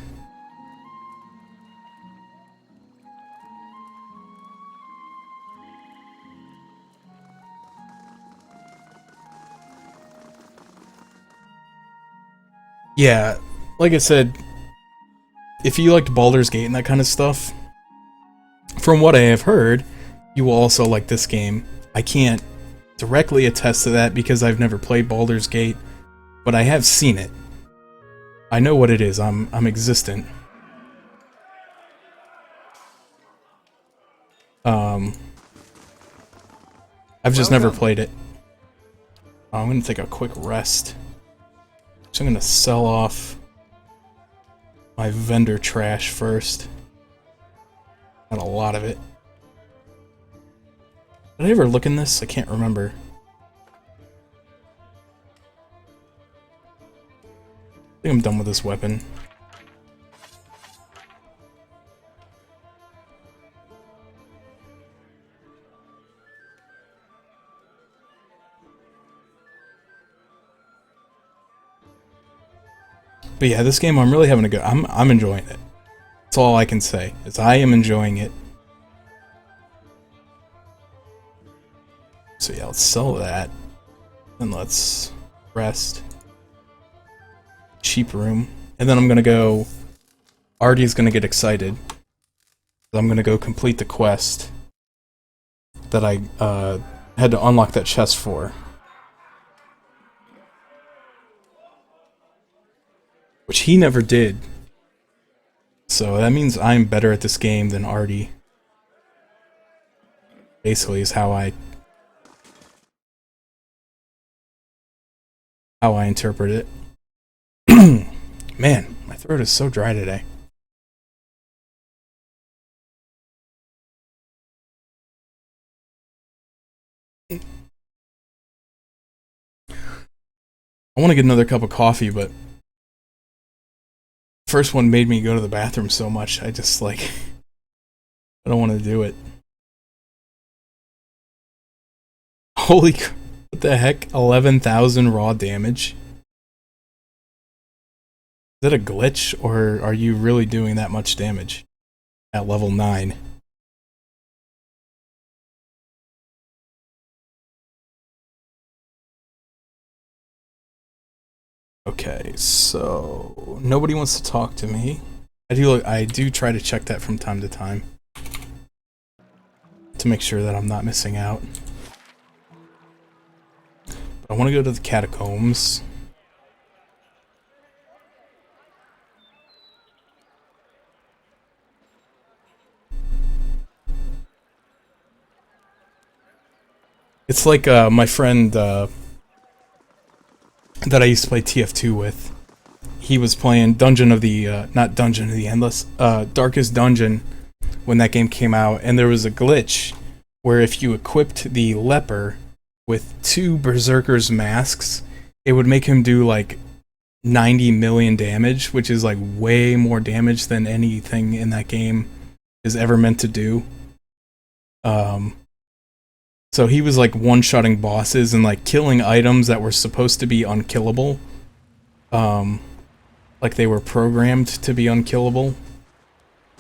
Yeah, like I said, if you liked Baldur's Gate and that kind of stuff, from what I have heard, you will also like this game. I can't directly attest to that because I've never played Baldur's Gate, but I have seen it. I know what it is. I'm existent. I've just never played it. I'm gonna take a quick rest. So I'm gonna sell off my vendor trash first. Got a lot of it. Did I ever look in this? I can't remember. I think I'm done with this weapon. But yeah, this game I'm really having a good. I'm enjoying it. That's all I can say. Is I am enjoying it. So yeah, let's sell that, and let's rest. Cheap room, and then I'm gonna go. Artie's gonna get excited. I'm gonna go complete the quest that I had to unlock that chest for. Which he never did. So that means I'm better at this game than Artie. Basically is how I interpret it. Man, my throat is so dry today. I want to get another cup of coffee, but first one made me go to the bathroom so much, I just like, I don't want to do it. Holy, what the heck? 11,000 raw damage? Is that a glitch, or are you really doing that much damage at level 9? Okay, so nobody wants to talk to me. I do try to check that from time to time to make sure that I'm not missing out. But I want to go to the catacombs. It's like my friend that I used to play TF2 with. He was playing Dungeon of the, not Dungeon of the Endless, Darkest Dungeon when that game came out, and there was a glitch where if you equipped the leper with 2 Berserker's masks, it would make him do like 90 million damage, which is like way more damage than anything in that game is ever meant to do. So he was like one-shotting bosses and like killing items that were supposed to be unkillable. Like they were programmed to be unkillable.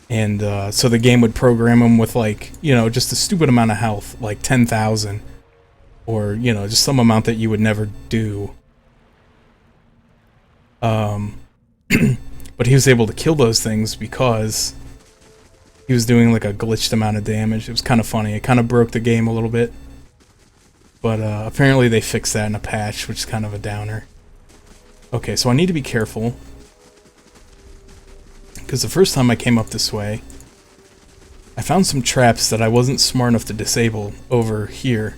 And so the game would program them with, like, you know, just a stupid amount of health, like 10,000. Or, you know, just some amount that you would never do. But he was able to kill those things because he was doing like a glitched amount of damage. It was kind of funny. It kind of broke the game a little bit. But apparently they fixed that in a patch, which is kind of a downer. Okay, so I need to be careful. Because the first time I came up this way, I found some traps that I wasn't smart enough to disable over here.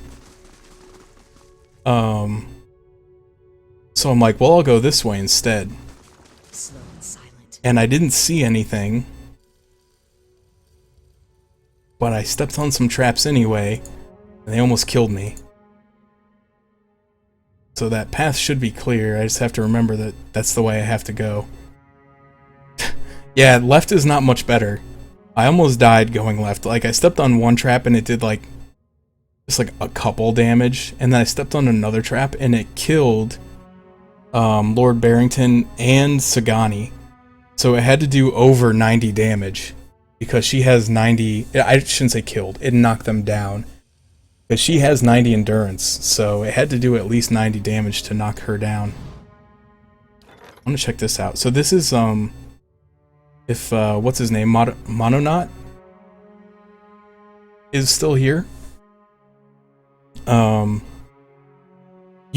So I'm like, well, I'll go this way instead. Slow and silent. And I didn't see anything. But I stepped on some traps anyway, and they almost killed me. So that path should be clear. I just have to remember that that's the way I have to go. Yeah, left is not much better. I almost died going left. Like, I stepped on one trap and it did like just like a couple damage, and then I stepped on another trap and it killed Lord Barrington and Sagani. So it had to do over 90 damage because she has 90. I shouldn't say killed, it knocked them down. Because she has 90 endurance, so it had to do at least 90 damage to knock her down. I'm gonna check this out. So this is if what's his name, Mononaut is still here. You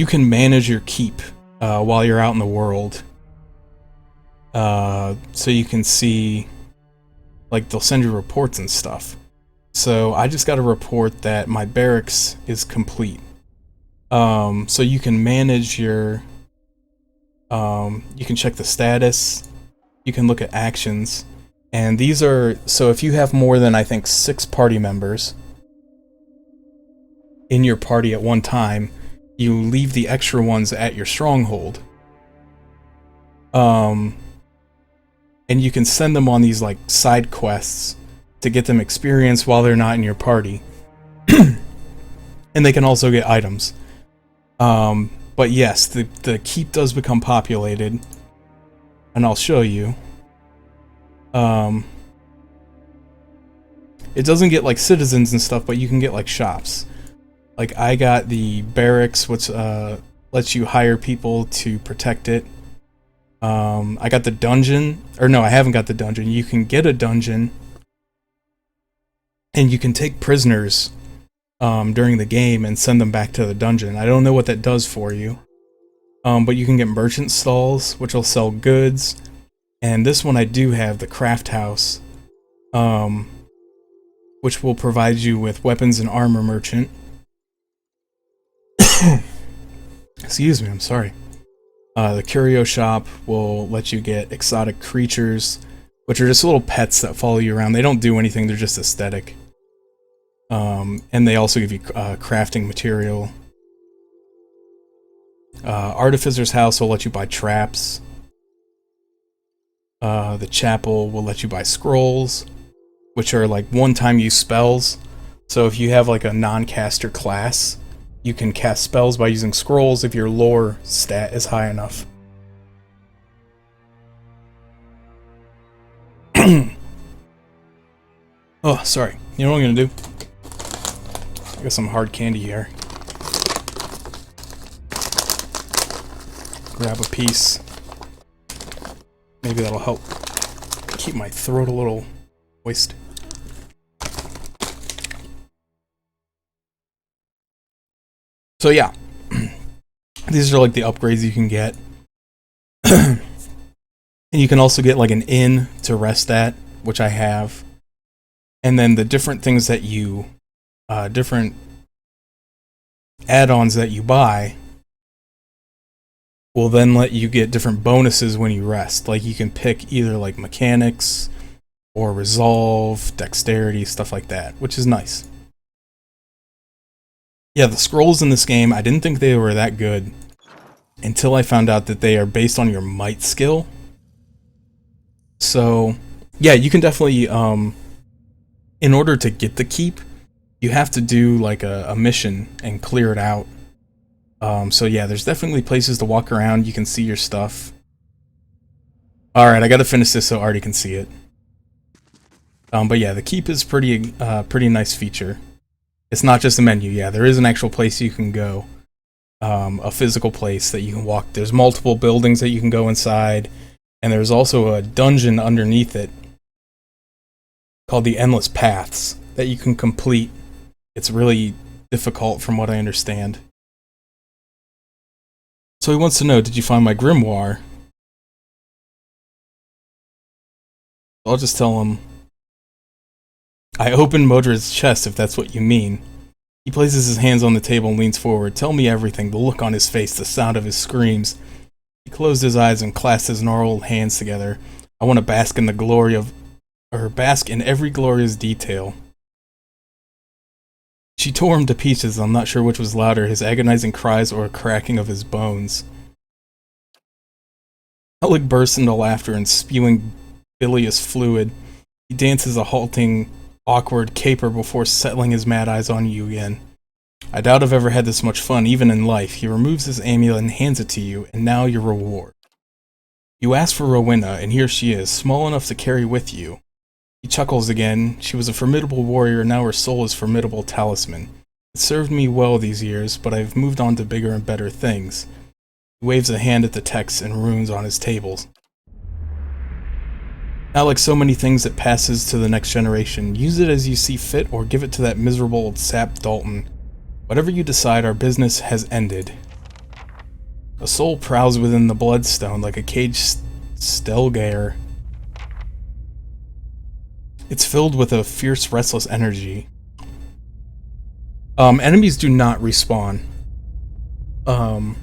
can manage your keep while you're out in the world. So you can see, like, they'll send you reports and stuff. So I just got a report that my barracks is complete. So you can manage your, you can check the status, you can look at actions, and these are, so if you have more than, I think, 6 party members in your party at one time, you leave the extra ones at your stronghold. And you can send them on these, like, side quests to get them experience while they're not in your party. And they can also get items. But yes, the keep does become populated. And I'll show you. It doesn't get, like, citizens and stuff, but you can get, like, shops. Like, I got the barracks, which lets you hire people to protect it. I got the dungeon. Or no, I haven't got the dungeon. You can get a dungeon. And you can take prisoners during the game and send them back to the dungeon. I don't know what that does for you. But you can get merchant stalls, which will sell goods. And this one I do have, the craft house, which will provide you with weapons and armor merchant. Excuse me, I'm sorry. The curio shop will let you get exotic creatures, which are just little pets that follow you around. They don't do anything, they're just aesthetic. And they also give you crafting material. Artificer's house will let you buy traps. The chapel will let you buy scrolls, which are like one-time use spells. So if you have like a non-caster class, you can cast spells by using scrolls if your lore stat is high enough. Oh, sorry. You know what I'm gonna do? I got some hard candy here. Grab a piece. Maybe that'll help keep my throat a little moist. So yeah, these are like the upgrades you can get. And you can also get like an inn to rest at, which I have. And then the different things that you, different add-ons that you buy will then let you get different bonuses when you rest. Like you can pick either like mechanics or resolve, dexterity, stuff like that, which is nice. Yeah, the scrolls in this game, I didn't think they were that good until I found out that they are based on your might skill. So, yeah, you can definitely, in order to get the keep, you have to do like a mission and clear it out. So yeah, there's definitely places to walk around, you can see your stuff. Alright, I gotta finish this so Artie can see it. But yeah, the keep is pretty nice feature. It's not just a menu. Yeah, there is an actual place you can go. A physical place that you can walk. There's multiple buildings that you can go inside, and there's also a dungeon underneath it called the Endless Paths that you can complete. It's really difficult from what I understand. So he wants to know, did you find my grimoire? I'll just tell him, I opened Modred's chest, if that's what you mean. He places his hands on the table and leans forward. Tell me everything, the look on his face, the sound of his screams. He closed his eyes and clasped his gnarled hands together. I want to bask in the glory of, or bask in every glorious detail. She tore him to pieces. I'm not sure which was louder, his agonizing cries or a cracking of his bones. Alec bursts into laughter and spewing bilious fluid. He dances a halting, awkward caper before settling his mad eyes on you again. I doubt I've ever had this much fun, even in life. He removes his amulet and hands it to you, and now your reward. You ask for Rowena, and here she is, small enough to carry with you. He chuckles again. She was a formidable warrior, and now her soul is formidable talisman. It served me well these years, but I've moved on to bigger and better things. He waves a hand at the texts and runes on his tables. Now, like so many things that passes to the next generation, use it as you see fit or give it to that miserable old sap Dalton. Whatever you decide, our business has ended. A soul prowls within the bloodstone like a caged Stelgaer. It's filled with a fierce, restless energy. Enemies do not respawn. I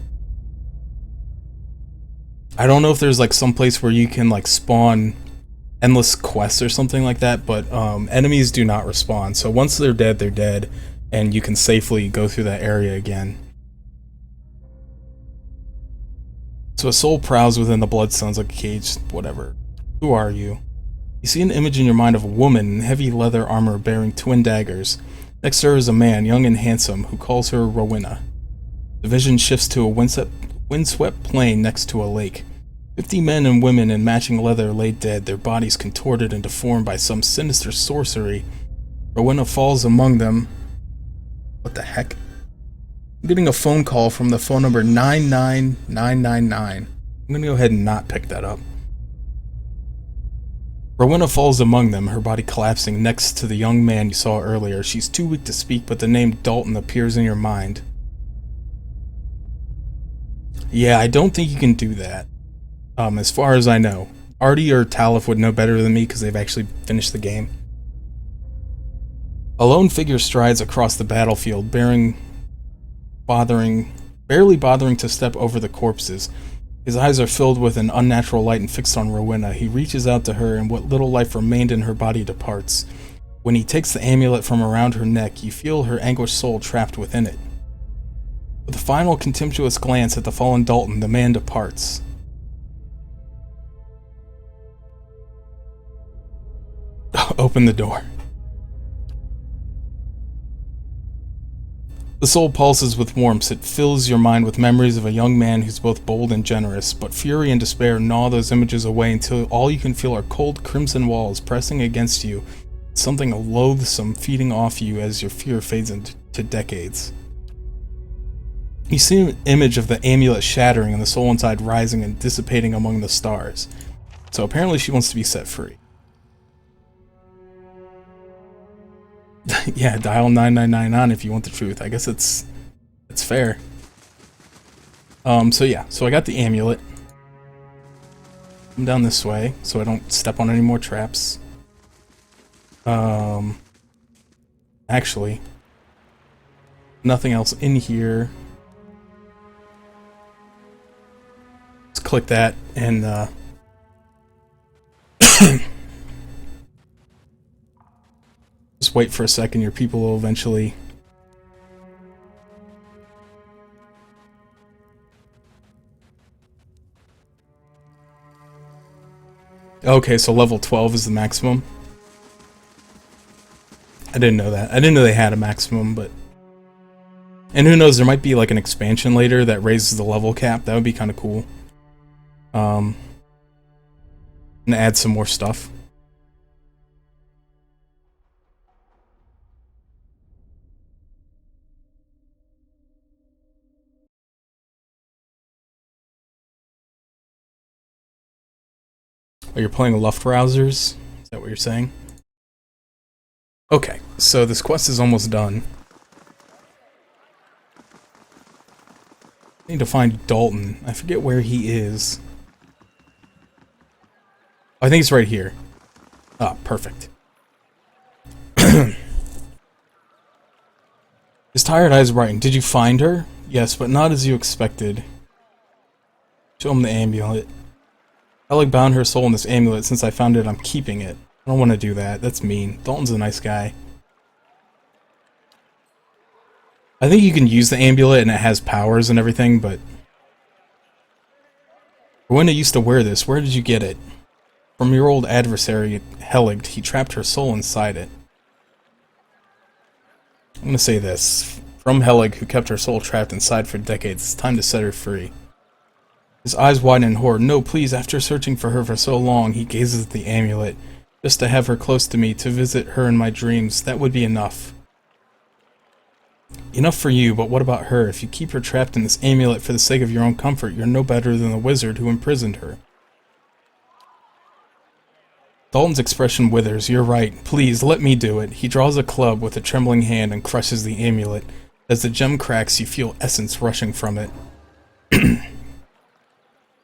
don't know if there's like some place where you can like spawn endless quests or something like that, but enemies do not respawn. So once they're dead, and you can safely go through that area again. So a soul prowls within the bloodstones like a cage, whatever. Who are you? You see an image in your mind of a woman in heavy leather armor bearing twin daggers. Next to her is a man, young and handsome, who calls her Rowena. The vision shifts to a windswept plain next to a lake. 50 men and women in matching leather lay dead, their bodies contorted and deformed by some sinister sorcery. Rowena falls among them. What the heck? I'm getting a phone call from the phone number 99999. I'm gonna go ahead and not pick that up. Rowena falls among them, her body collapsing next to the young man you saw earlier. She's too weak to speak, but the name Dalton appears in your mind. Yeah, I don't think you can do that. As far as I know. Artie or Talif would know better than me because they've actually finished the game. A lone figure strides across the battlefield, barely bothering to step over the corpses. His eyes are filled with an unnatural light and fixed on Rowena. He reaches out to her, and what little life remained in her body departs. When he takes the amulet from around her neck, you feel her anguished soul trapped within it. With a final contemptuous glance at the fallen Dalton, the man departs. Open the door. The soul pulses with warmth. It fills your mind with memories of a young man who's both bold and generous, but fury and despair gnaw those images away until all you can feel are cold crimson walls pressing against you, something loathsome feeding off you as your fear fades into decades. You see an image of the amulet shattering and the soul inside rising and dissipating among the stars. So apparently she wants to be set free. Yeah, dial 9999 if you want the truth. I guess it's fair. So yeah, so I got the amulet. I'm down this way, so I don't step on any more traps. Actually, nothing else in here. Let's click that and just wait for a second, your people will eventually... Okay, so level 12 is the maximum. I didn't know that. I didn't know they had a maximum, but... And who knows, there might be like an expansion later that raises the level cap. That would be kind of cool. And add some more stuff. Oh, you're playing Luftrausers? Is that what you're saying? Okay, so this quest is almost done. I need to find Dalton. I forget where he is. I think it's right here. Ah, perfect. His tired eyes brightened. Did you find her? Yes, but not as you expected. Show him the amulet. Helig bound her soul in this amulet. Since I found it, I'm keeping it. I don't want to do that. That's mean. Dalton's a nice guy. I think you can use the amulet and it has powers and everything, but... When I used to wear this, where did you get it? From your old adversary, Helig. He trapped her soul inside it. I'm gonna say this. From Helig, who kept her soul trapped inside for decades, it's time to set her free. His eyes widen in horror. No, please, after searching for her for so long, he gazes at the amulet. Just to have her close to me, to visit her in my dreams, that would be enough. Enough for you, but what about her? If you keep her trapped in this amulet for the sake of your own comfort, you're no better than the wizard who imprisoned her. Dalton's expression withers. You're right. Please, let me do it. He draws a club with a trembling hand and crushes the amulet. As the gem cracks, you feel essence rushing from it.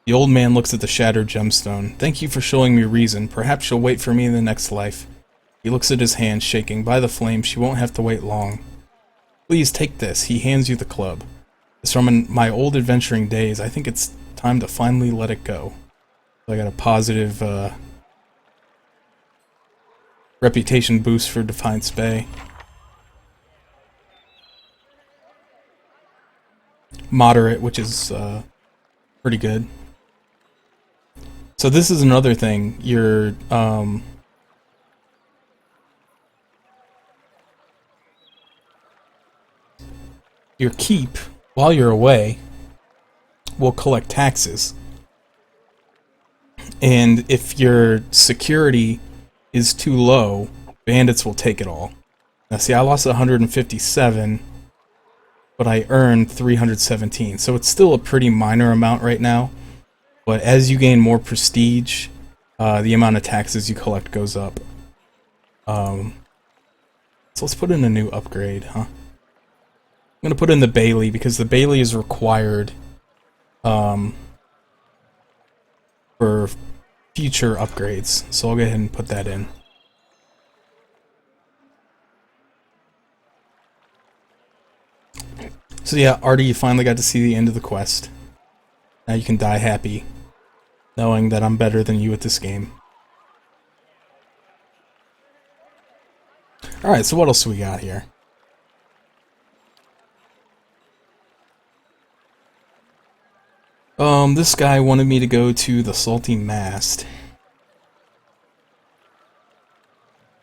The old man looks at the shattered gemstone. Thank you for showing me reason. Perhaps she'll wait for me in the next life. He looks at his hand, shaking. By the flame, she won't have to wait long. Please take this. He hands you the club. It's from my old adventuring days. I think it's time to finally let it go. So I got a positive reputation boost for Defiance Bay. Moderate, which is pretty good. So this is another thing. Your keep, while you're away, will collect taxes. And if your security is too low, bandits will take it all. Now see, I lost 157, but I earned 317, so it's still a pretty minor amount right now. But as you gain more prestige, the amount of taxes you collect goes up. So let's put in a new upgrade, huh? I'm gonna put in the Bailey because the Bailey is required for future upgrades. So I'll go ahead and put that in. So yeah, Artie, you finally got to see the end of the quest. Now you can die happy, knowing that I'm better than you at this game. Alright, so what else do we got here? This guy wanted me to go to the Salty Mast.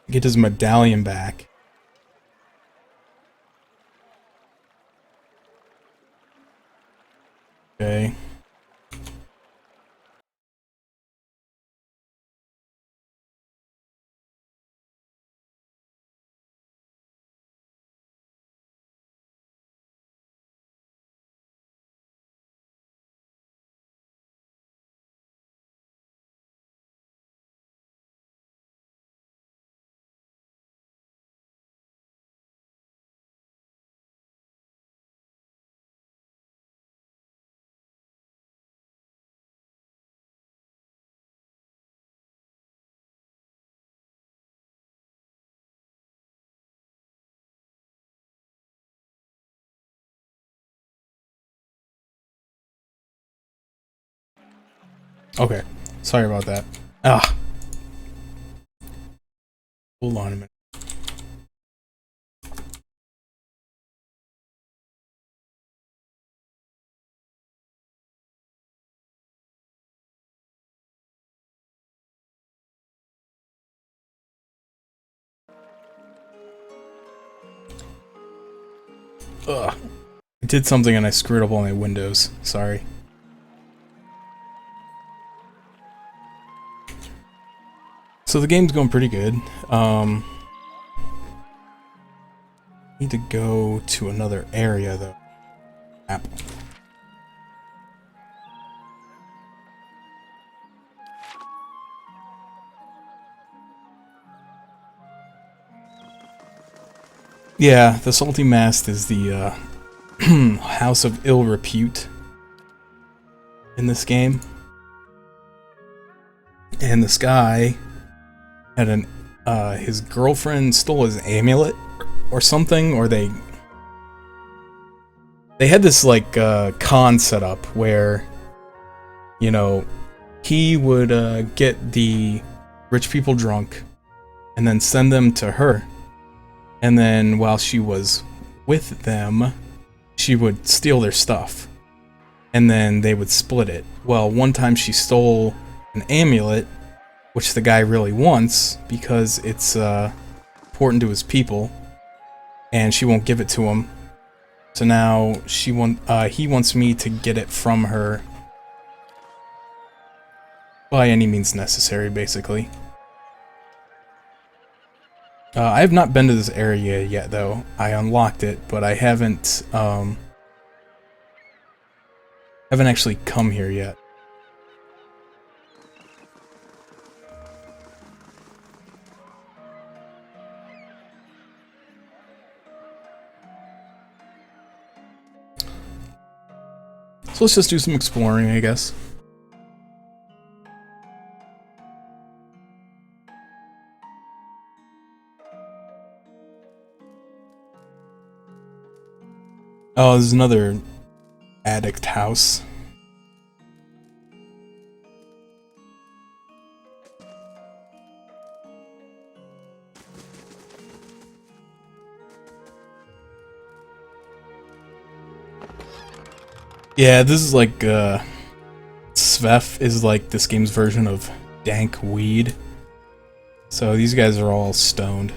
Get his medallion back. Okay. Okay, sorry about that. Ah. Hold on a minute. Ugh. I did something and I screwed up all my windows. Sorry. So the game's going pretty good. Need to go to another area though. Apple. Yeah, the Salty Mast is the House of Ill Repute in this game. And this guy had his girlfriend stole his amulet or something, or they had this like con set up where, you know, he would get the rich people drunk and then send them to her, and then while she was with them, she would steal their stuff, and then they would split it. Well, one time she stole an amulet, which the guy really wants because it's important to his people, and she won't give it to him. So now he wants me to get it from her by any means necessary, basically. I have not been to this area yet, though. I unlocked it, but I haven't actually come here yet. So let's just do some exploring, I guess. Oh, there's another addict house. Yeah, this is like, Svef is like this game's version of dank weed. So these guys are all stoned.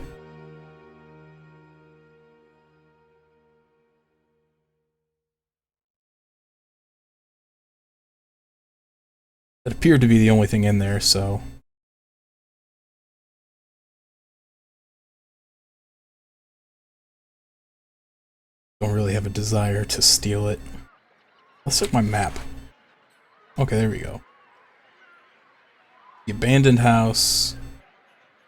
That appeared to be the only thing in there, so... don't really have a desire to steal it. Let's check my map. Okay, there we go. The abandoned house,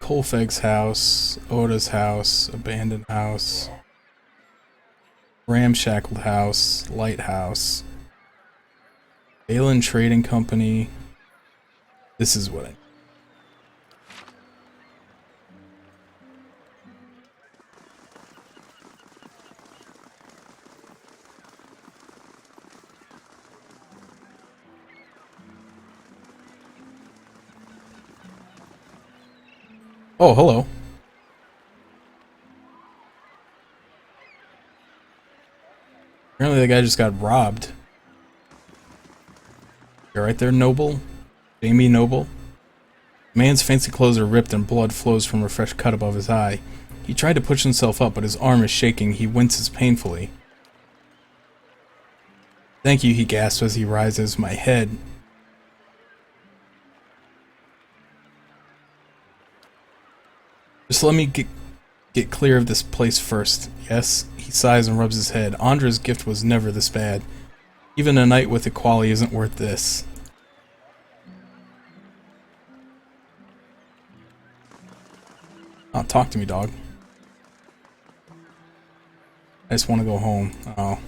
Kolfeg's house, Oda's house, abandoned house, ramshackled house, lighthouse, Balin Trading Company. This is what I... Oh, hello. Apparently the guy just got robbed. You're right there, Noble? Jamie Noble? The man's fancy clothes are ripped and blood flows from a fresh cut above his eye. He tried to push himself up, but his arm is shaking. He winces painfully. Thank you, he gasps as he rises. My head. Just let me get clear of this place first. Yes? He sighs and rubs his head. Andra's gift was never this bad. Even a night with Equali isn't worth this. Oh, talk to me, dog. I just want to go home. Oh.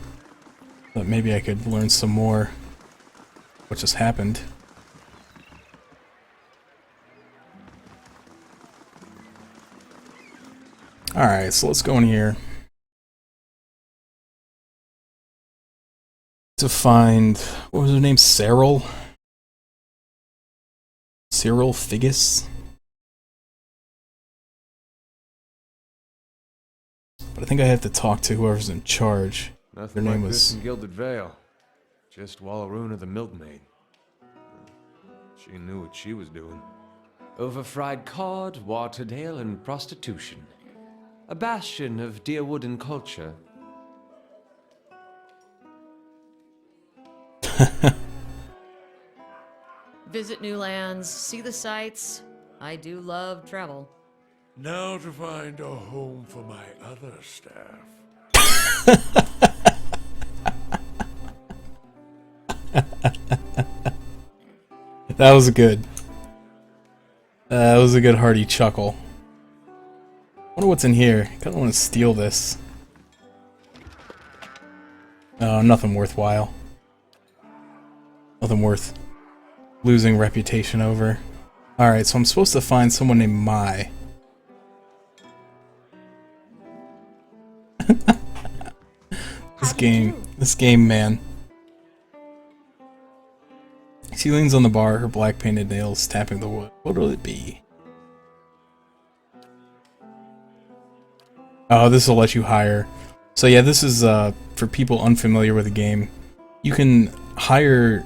But maybe I could learn some more what just happened. Alright, so let's go in here. To find... what was her name? Cyril? Cyril Figgis? But I think I have to talk to whoever's in charge. Nothing Their name like was... this in Gilded Vale. Just Wallaruna the milkmaid. She knew what she was doing. Overfried cod, watered ale, and prostitution. A bastion of Deerwooden culture. Visit new lands, see the sights. I do love travel. Now to find a home for my other staff. That was good. That was a good hearty chuckle. Wonder what's in here. I kinda wanna steal this. Oh, nothing worthwhile. Nothing worth losing reputation over. Alright, so I'm supposed to find someone named Mai. This game, man. She leans on the bar, her black painted nails tapping the wood. What will it be? Oh, this will let you hire. So yeah, this is for people unfamiliar with the game. You can hire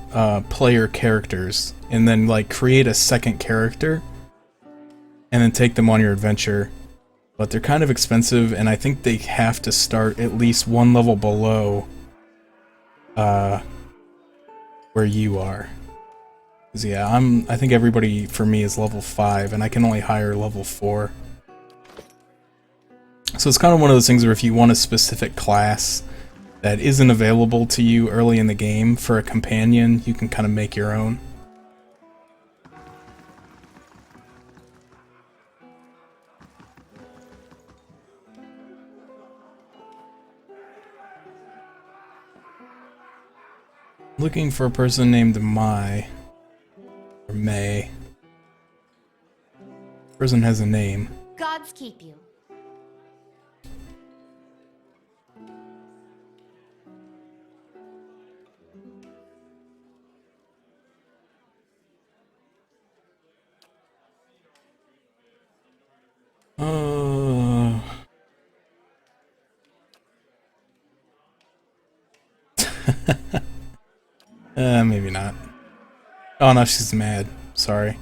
player characters and then like create a second character and then take them on your adventure. But they're kind of expensive, and I think they have to start at least one level below where you are. 'Cause yeah, I think everybody for me is level 5, and I can only hire level 4. So it's kind of one of those things where if you want a specific class that isn't available to you early in the game for a companion, you can kind of make your own. Looking for a person named Mai. Or May. Person has a name. Gods keep you. Maybe not. Oh no, she's mad. Sorry.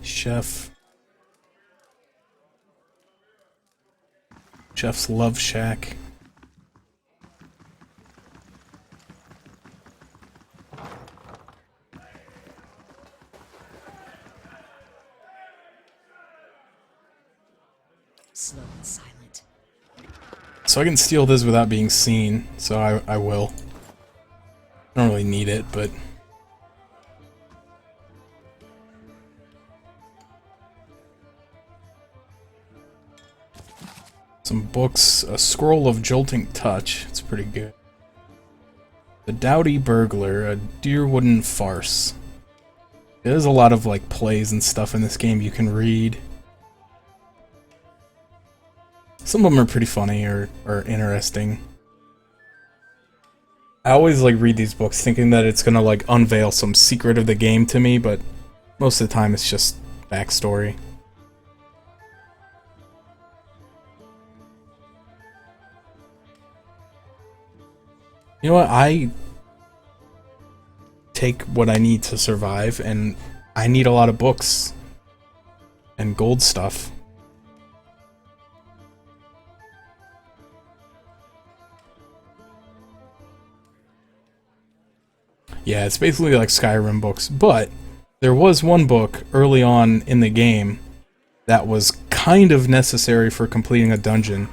Chef. Chef's Love Shack. Slow and silent. So I can steal this without being seen, so I will. I don't really need it, but... Some books, a Scroll of Jolting Touch, it's pretty good. The Dowdy Burglar, a Deerwooden Farce. There's a lot of like plays and stuff in this game you can read. Some of them are pretty funny or interesting. I always like read these books thinking that it's gonna like unveil some secret of the game to me, but most of the time it's just backstory. You know what? I take what I need to survive, and I need a lot of books and gold stuff. Yeah, it's basically like Skyrim books, but there was one book early on in the game that was kind of necessary for completing a dungeon.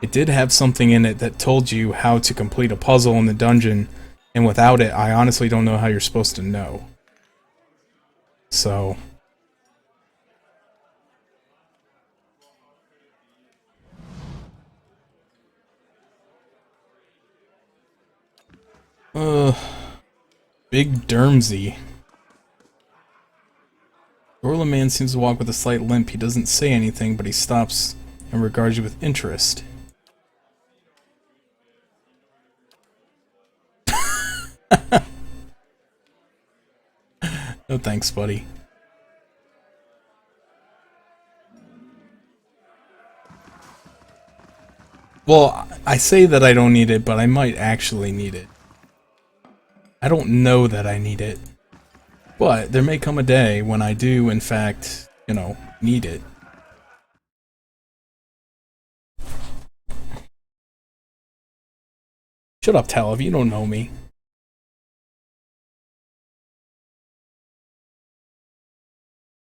It did have something in it that told you how to complete a puzzle in the dungeon, and without it, I honestly don't know how you're supposed to know. So... Big Dermsy. Orla man seems to walk with a slight limp. He doesn't say anything, but he stops and regards you with interest. No thanks, buddy. Well, I say that I don't need it, but I might actually need it. I don't know that I need it. But there may come a day when I do, in fact, you know, need it. Shut up, Talav, you don't know me.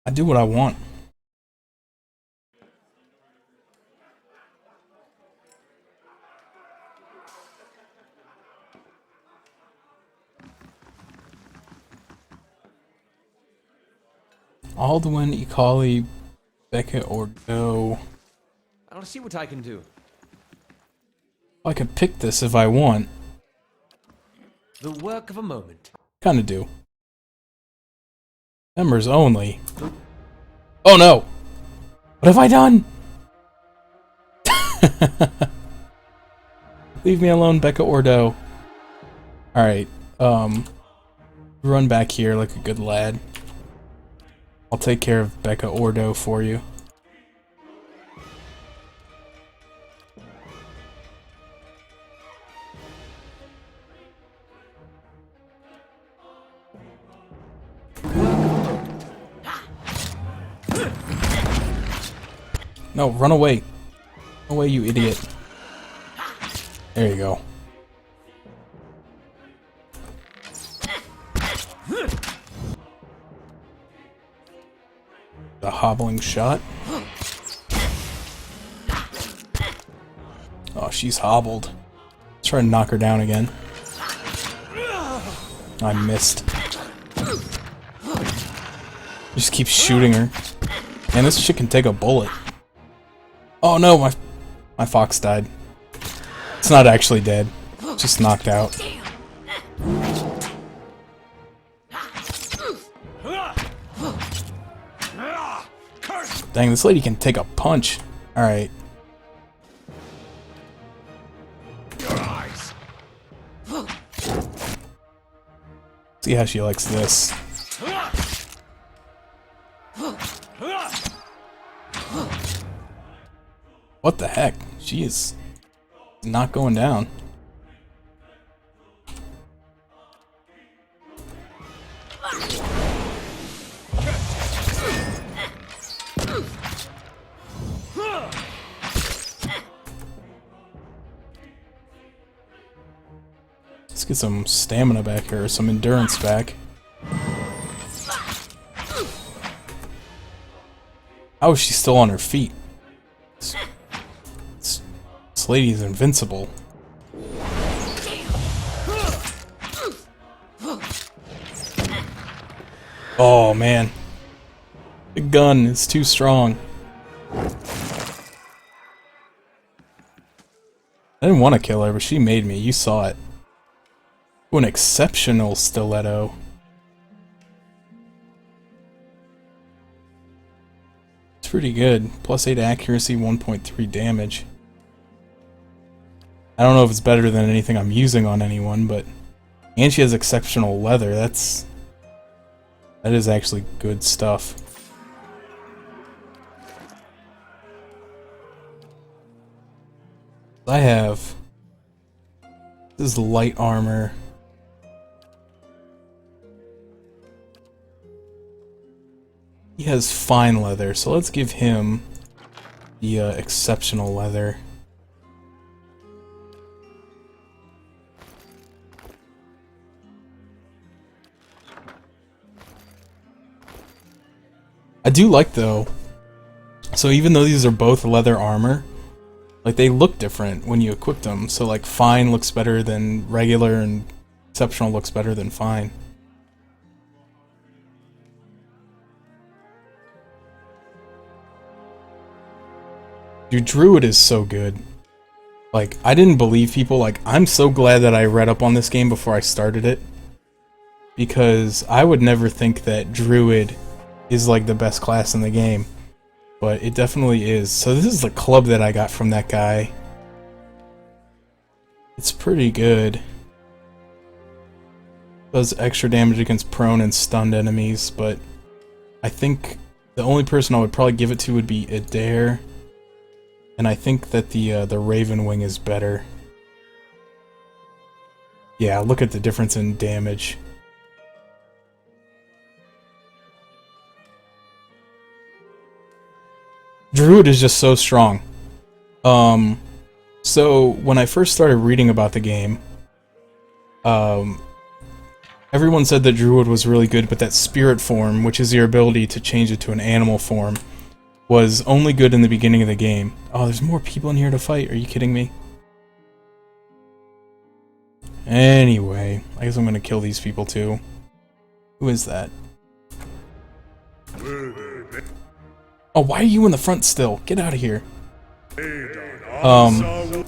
I do what I want. Alduin, Ekali, Becca, or Go. I'll see what I can do. I could pick this if I want. The work of a moment. Kinda do. Members only. Oh no! What have I done? Leave me alone, Becca Ordo. Alright, run back here like a good lad. I'll take care of Becca Ordo for you. No, run away. Run away, you idiot. There you go. The hobbling shot. Oh, she's hobbled. Let's try to knock her down again. I missed. Just keep shooting her. Man, this shit can take a bullet. Oh no, my fox died. It's not actually dead. It's just knocked out. Dang, this lady can take a punch. Alright. See how she likes this. What the heck? She is not going down. Let's get some stamina back here, some endurance back. How is she still on her feet? This lady is invincible. Oh man. The gun is too strong. I didn't want to kill her, but she made me. You saw it. Ooh, an exceptional stiletto. It's pretty good. Plus 8 accuracy, 1.3 damage. I don't know if it's better than anything I'm using on anyone, but... And she has exceptional leather. That is actually good stuff. I have... This is light armor. He has fine leather, so let's give him the exceptional leather. I do like though, so even though these are both leather armor, like they look different when you equip them. So like fine looks better than regular and exceptional looks better than fine. Dude, Druid is so good. Like, I didn't believe people. Like, I'm so glad that I read up on this game before I started it. Because I would never think that Druid is like the best class in the game. But it definitely is. So this is the club that I got from that guy. It's pretty good. Does extra damage against prone and stunned enemies, but I think the only person I would probably give it to would be Adair. And I think that the Raven Wing is better. Yeah, look at the difference in damage. Druid is just so strong. So when I first started reading about the game, everyone said that Druid was really good, but that spirit form, which is your ability to change it to an animal form, was only good in the beginning of the game. Oh, there's more people in here to fight. Are you kidding me? Anyway, I guess I'm gonna kill these people too. Who is that? Oh, why are you in the front still? Get out of here. But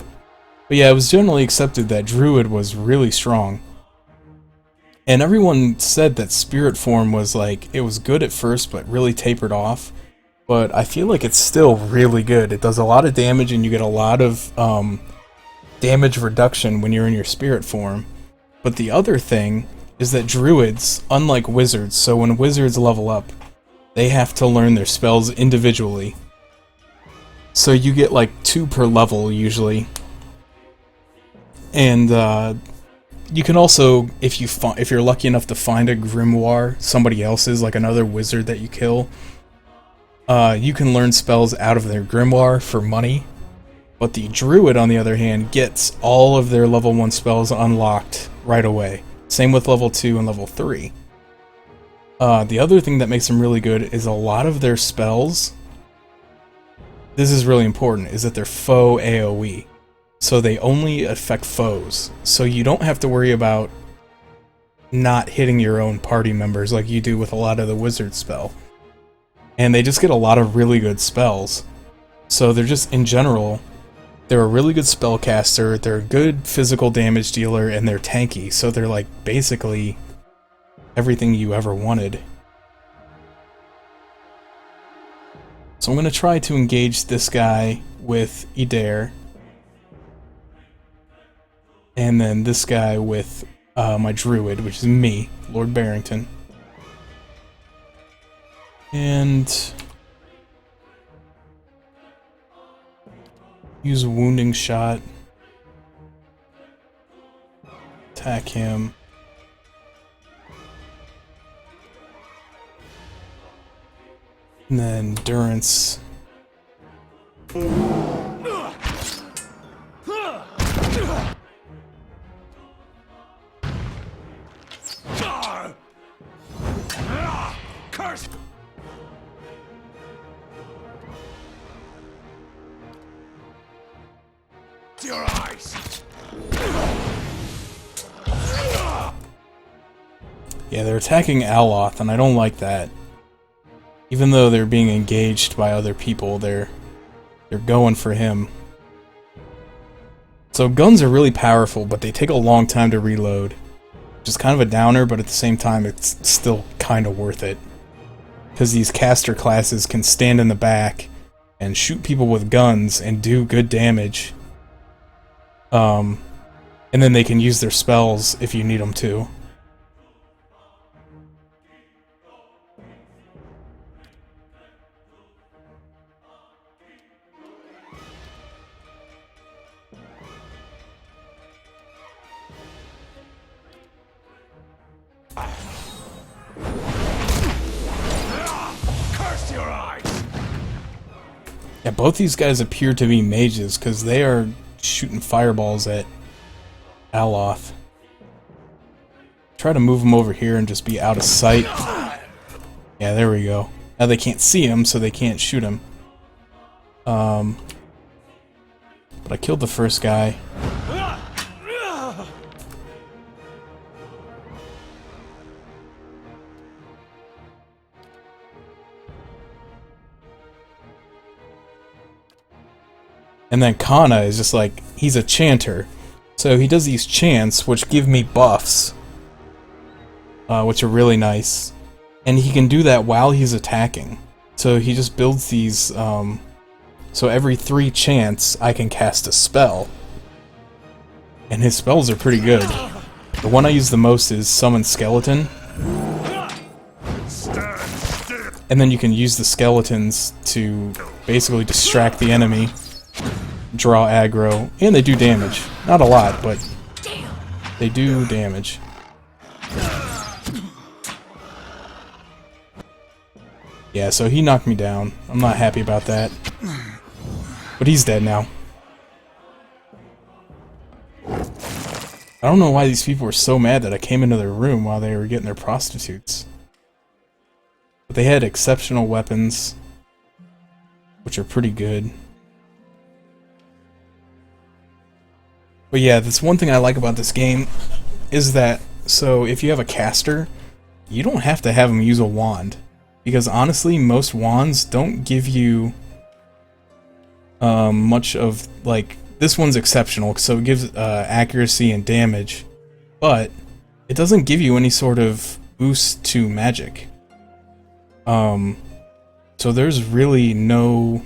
yeah, it was generally accepted that Druid was really strong. And everyone said that Spirit form was like, it was good at first, but really tapered off. But I feel like it's still really good. It does a lot of damage, and you get a lot of damage reduction when you're in your Spirit form. But the other thing is that Druids, unlike Wizards, so when Wizards level up, they have to learn their spells individually. So you get like 2 per level usually. And you can also, if you're lucky enough to find a grimoire, somebody else's, like another wizard that you kill, you can learn spells out of their grimoire for money. But the druid, on the other hand, gets all of their level 1 spells unlocked right away. Same with level 2 and level 3. The other thing that makes them really good is a lot of their spells, this is really important, is that they're foe AoE. So they only affect foes. So you don't have to worry about not hitting your own party members like you do with a lot of the wizard spell. And they just get a lot of really good spells. So they're just, in general, they're a really good spellcaster, they're a good physical damage dealer, and they're tanky. So they're like basically everything you ever wanted. So I'm going to try to engage this guy with Eder. And then this guy with my druid, which is me, Lord Barrington. And use a wounding shot. Attack him. And then endurance. Curse! To your eyes! Yeah, they're attacking Aloth, and I don't like that. Even though they're being engaged by other people, they're going for him. So guns are really powerful, but they take a long time to reload. Which is kind of a downer, but at the same time, it's still kind of worth it. Because these caster classes can stand in the back and shoot people with guns and do good damage. And then they can use their spells if you need them to. Curse your eyes! Yeah, both these guys appear to be mages, because they are shooting fireballs at Aloth. Try to move him over here and just be out of sight. Yeah, there we go. Now they can't see him, so they can't shoot him. But I killed the first guy. And then Kana is just like, he's a chanter. So he does these chants, which give me buffs. Which are really nice. And he can do that while he's attacking. So he just builds these, so every 3 chants, I can cast a spell. And his spells are pretty good. The one I use the most is Summon Skeleton. And then you can use the skeletons to basically distract the enemy. Draw aggro, and they do damage. Not a lot, but they do damage. Yeah, so he knocked me down. I'm not happy about that. But he's dead now. I don't know why these people were so mad that I came into their room while they were getting their prostitutes. But they had exceptional weapons, which are pretty good. But yeah, that's one thing I like about this game, is that, so if you have a caster, you don't have to have him use a wand. Because honestly, most wands don't give you much of, like, this one's exceptional, so it gives accuracy and damage, but it doesn't give you any sort of boost to magic. So there's really no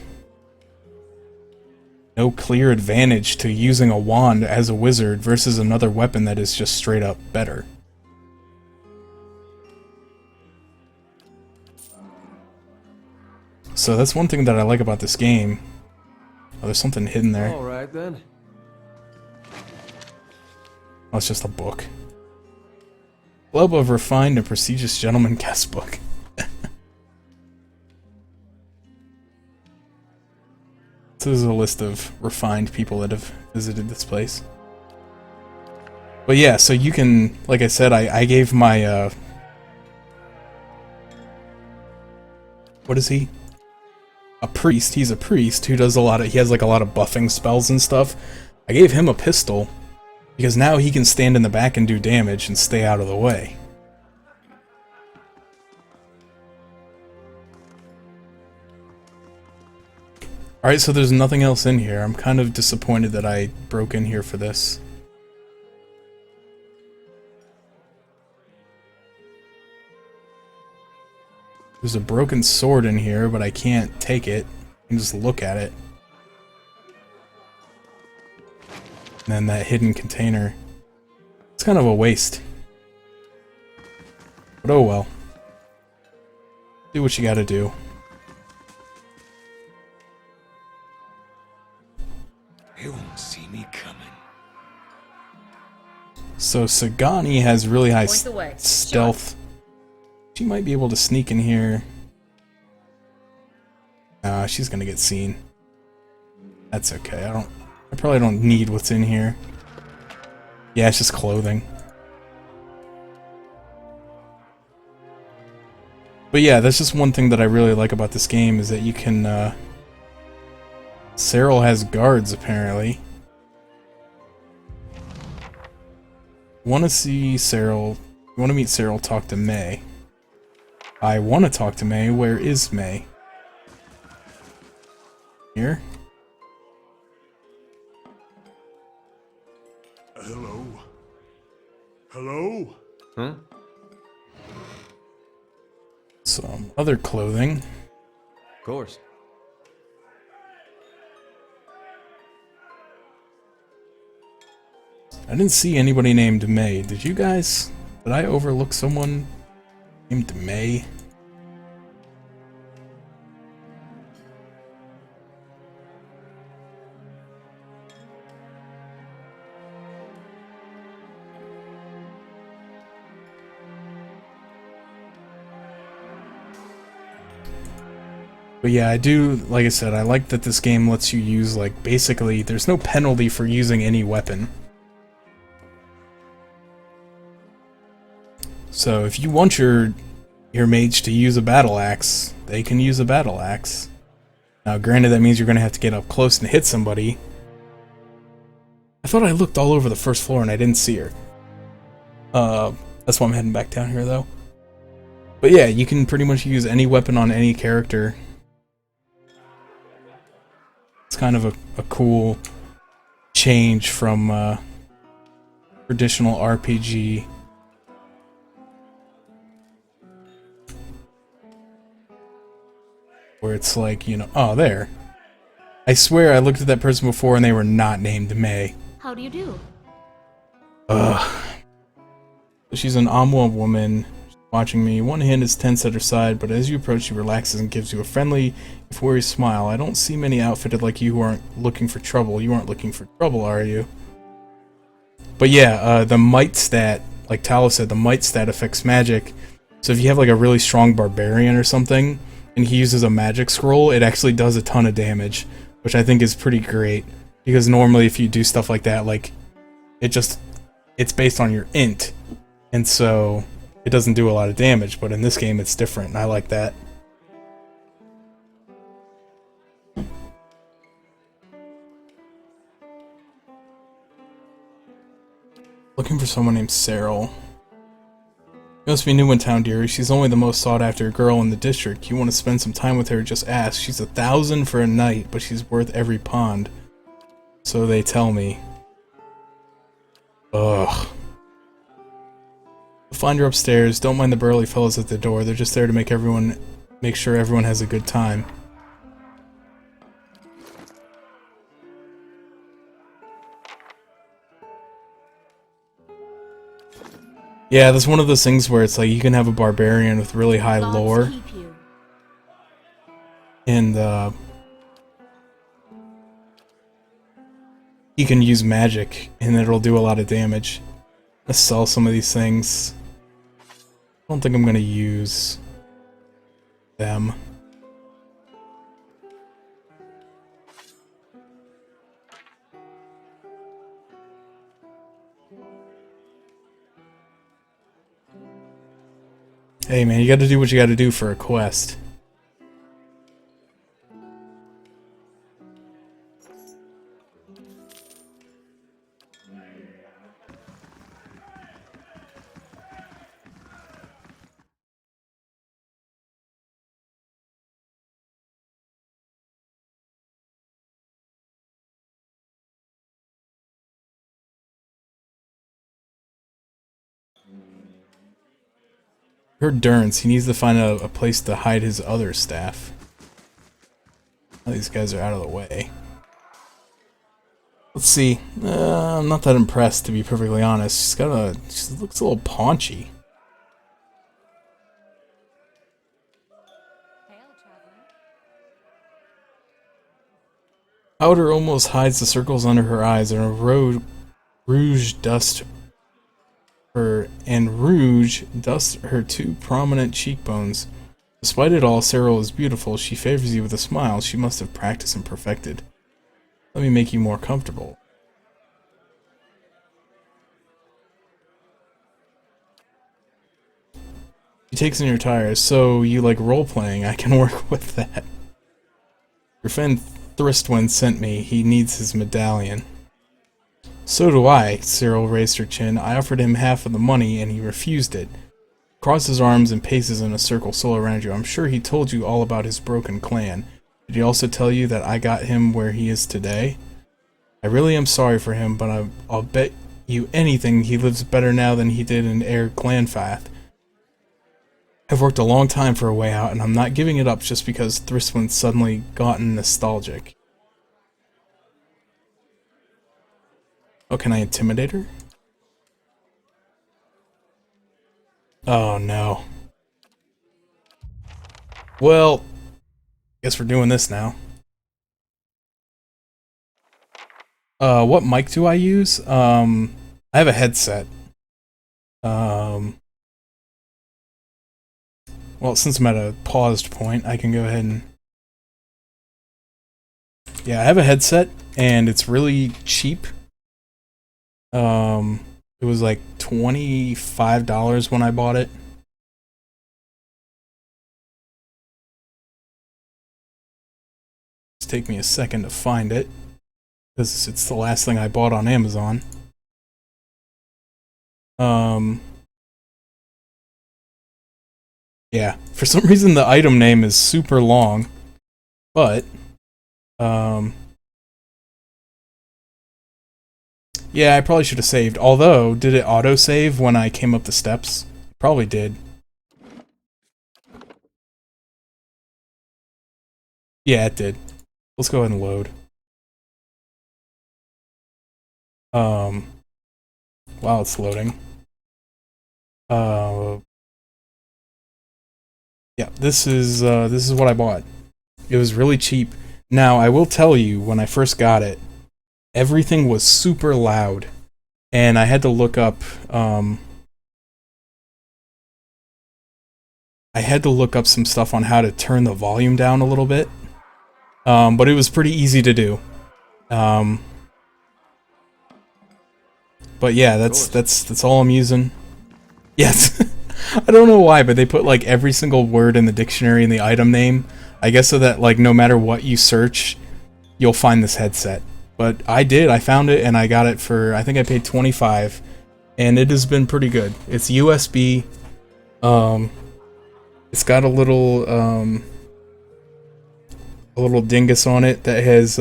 clear advantage to using a wand as a wizard versus another weapon that is just straight up better. So that's one thing that I like about this game. Oh, there's something hidden there. All right then. Oh, it's just a book. Club of Refined and Prestigious Gentlemen Guest Book. This is a list of refined people that have visited this place. But yeah, so you can, like I said, I gave my, what is he? A priest. He's a priest who does he has like a lot of buffing spells and stuff. I gave him a pistol because now he can stand in the back and do damage and stay out of the way. Alright, so there's nothing else in here. I'm kind of disappointed that I broke in here for this. There's a broken sword in here, but I can't take it. I can just look at it. And then that hidden container. It's kind of a waste. But oh well. Do what you gotta do. They won't see me coming. So Sagani has really high Point the way. stealth. She might be able to sneak in here. She's gonna get seen. That's okay. I probably don't need what's in here. Yeah, it's just clothing. But yeah, that's just one thing that I really like about this game is that you can, Cyril has guards, apparently. Want to see Cyril... You want to meet Cyril, talk to May. I want to talk to May. Where is May? Here? Hello? Hello? Huh? Some other clothing. Of course. I didn't see anybody named May. Did you guys? Did I overlook someone named May? But yeah, I do, like I said, I like that this game lets you use, like, basically, there's no penalty for using any weapon. So if you want your mage to use a battle axe, they can use a battle axe. Now granted that means you're going to have to get up close and hit somebody. I thought I looked all over the first floor and I didn't see her. That's why I'm heading back down here though. But yeah, you can pretty much use any weapon on any character. It's kind of a cool change from traditional RPG. Where it's like, you know, oh, there. I swear I looked at that person before and they were not named May. How do you do? Ugh. She's an Amwa woman watching me. One hand is tense at her side, but as you approach, she relaxes and gives you a friendly, if worried smile. I don't see many outfitted like you who aren't looking for trouble. You aren't looking for trouble, are you? But yeah, the might stat, like Talos said, the might stat affects magic. So if you have like a really strong barbarian or something, and he uses a magic scroll, it actually does a ton of damage, which I think is pretty great. Because normally if you do stuff like that, like, it's based on your int, and so it doesn't do a lot of damage, but in this game it's different, and I like that. Looking for someone named Cyril. The Must be new in town, dearie. She's only the most sought-after girl in the district. You want to spend some time with her, just ask. She's 1,000 for a night, but she's worth every pond. So they tell me. Ugh. Find her upstairs. Don't mind the burly fellows at the door. They're just there to make sure everyone has a good time. Yeah, that's one of those things where it's like you can have a barbarian with really high lore. And he can use magic and it'll do a lot of damage. Let's sell some of these things. I don't think I'm gonna use them. Hey man, you gotta do what you gotta do for a quest. Heard Durance, he needs to find a place to hide his other staff. Now these guys are out of the way. Let's see. I'm not that impressed, to be perfectly honest. She looks a little paunchy. Powder almost hides the circles under her eyes, and rouge dusts her two prominent cheekbones. Despite it all, Cyril is beautiful. She favors you with a smile. She must have practiced and perfected. Let me make you more comfortable. She takes in your tires, so you like role-playing. I can work with that. Your friend Thristwind sent me. He needs his medallion. So do I. Cyril raised her chin. I offered him half of the money, and he refused it. Crossed his arms and paces in a circle all around you. I'm sure he told you all about his broken clan. Did he also tell you that I got him where he is today? I really am sorry for him, but I'll bet you anything he lives better now than he did in Air Glanfath. I've worked a long time for a way out, and I'm not giving it up just because Thristwind's suddenly gotten nostalgic. Oh, can I intimidate her? Oh no. Well, guess we're doing this now. What mic do I use? I have a headset. Well, since I'm at a paused point, I can go ahead and... Yeah, I have a headset, and it's really cheap. It was like $25 when I bought it. It's take me a second to find it, because it's the last thing I bought on Amazon. Yeah, for some reason the item name is super long, but, yeah, I probably should have saved. Although, did it auto-save when I came up the steps? Probably did. Yeah, it did. Let's go ahead and load. While it's loading. Yeah, this is what I bought. It was really cheap. Now, I will tell you, when I first got it, everything was super loud, and I had to look up, some stuff on how to turn the volume down a little bit, but it was pretty easy to do. But yeah, that's all I'm using. Yes. I don't know why, but they put like every single word in the dictionary in the item name. I guess so that like no matter what you search, you'll find this headset. But I did. I found it and I got it for, I think I paid $25, and it has been pretty good. It's USB. It's got a little dingus on it that has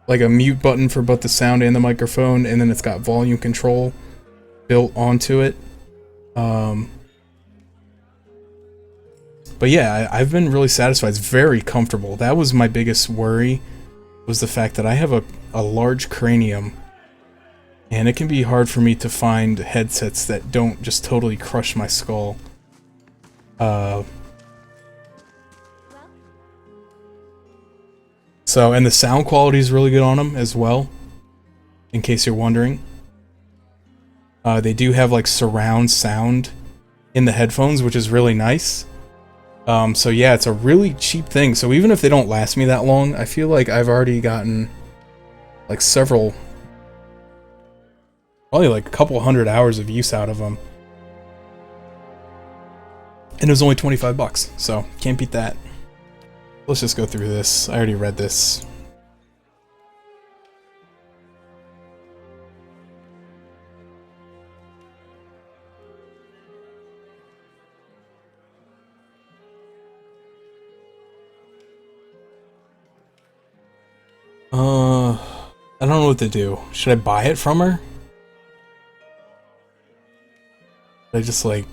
like a mute button for both the sound and the microphone, and then it's got volume control built onto it. But yeah, I've been really satisfied. It's very comfortable. That was my biggest worry, was the fact that I have a large cranium, and it can be hard for me to find headsets that don't just totally crush my skull. So, and the sound quality is really good on them as well, in case you're wondering. They do have like surround sound in the headphones, which is really nice. So yeah, it's a really cheap thing. So even if they don't last me that long, I feel like I've already gotten like several, probably like a couple hundred hours of use out of them. And it was only 25 bucks, so can't beat that. Let's just go through this. I already read this. I don't know what to do. Should I buy it from her? Should I just like...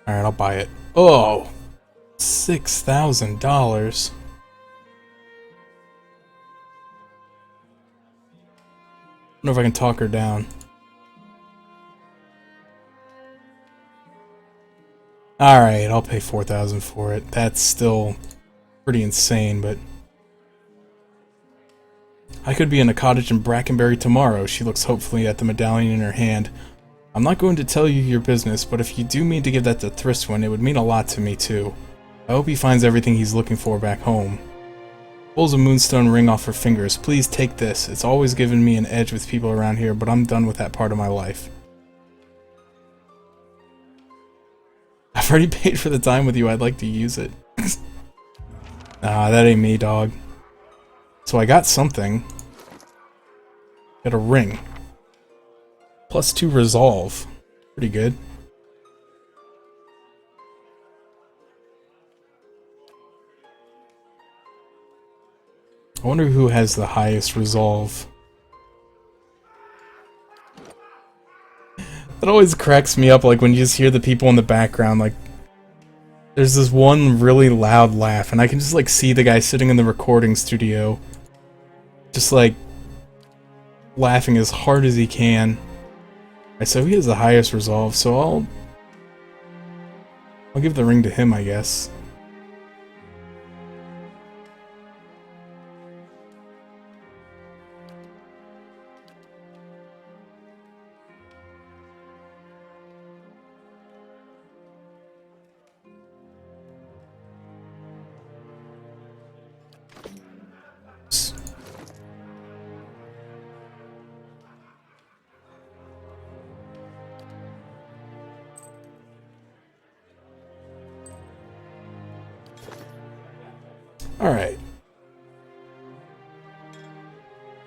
Alright, I'll buy it. Oh! $6,000. I wonder if I can talk her down. Alright, I'll pay $4,000 for it. That's still pretty insane, but... I could be in a cottage in Brackenbury tomorrow. She looks hopefully at the medallion in her hand. I'm not going to tell you your business, but if you do mean to give that to Thristwin, it would mean a lot to me too. I hope he finds everything he's looking for back home. Pulls a moonstone ring off her fingers. Please take this. It's always given me an edge with people around here, but I'm done with that part of my life. I've already paid for the time with you. I'd like to use it. Nah, that ain't me, dog. So I got something. Got a ring. +2 resolve. Pretty good. I wonder who has the highest resolve. That always cracks me up, like when you just hear the people in the background, like there's this one really loud laugh, and I can just like see the guy sitting in the recording studio just like laughing as hard as he can. Alright, so he has the highest resolve, so I'll give the ring to him, I guess. Alright.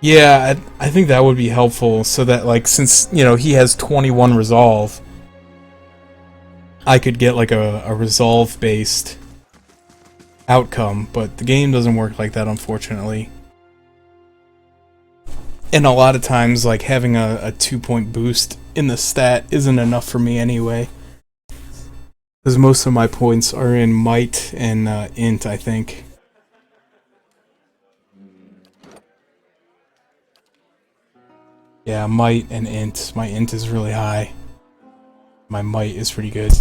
Yeah, I think that would be helpful, so that, like, since, you know, he has 21 resolve, I could get, like, a resolve-based outcome, but the game doesn't work like that, unfortunately. And a lot of times, like, having a 2-point boost in the stat isn't enough for me anyway. Because most of my points are in might and int, I think. Yeah, might and int. My int is really high. My might is pretty good.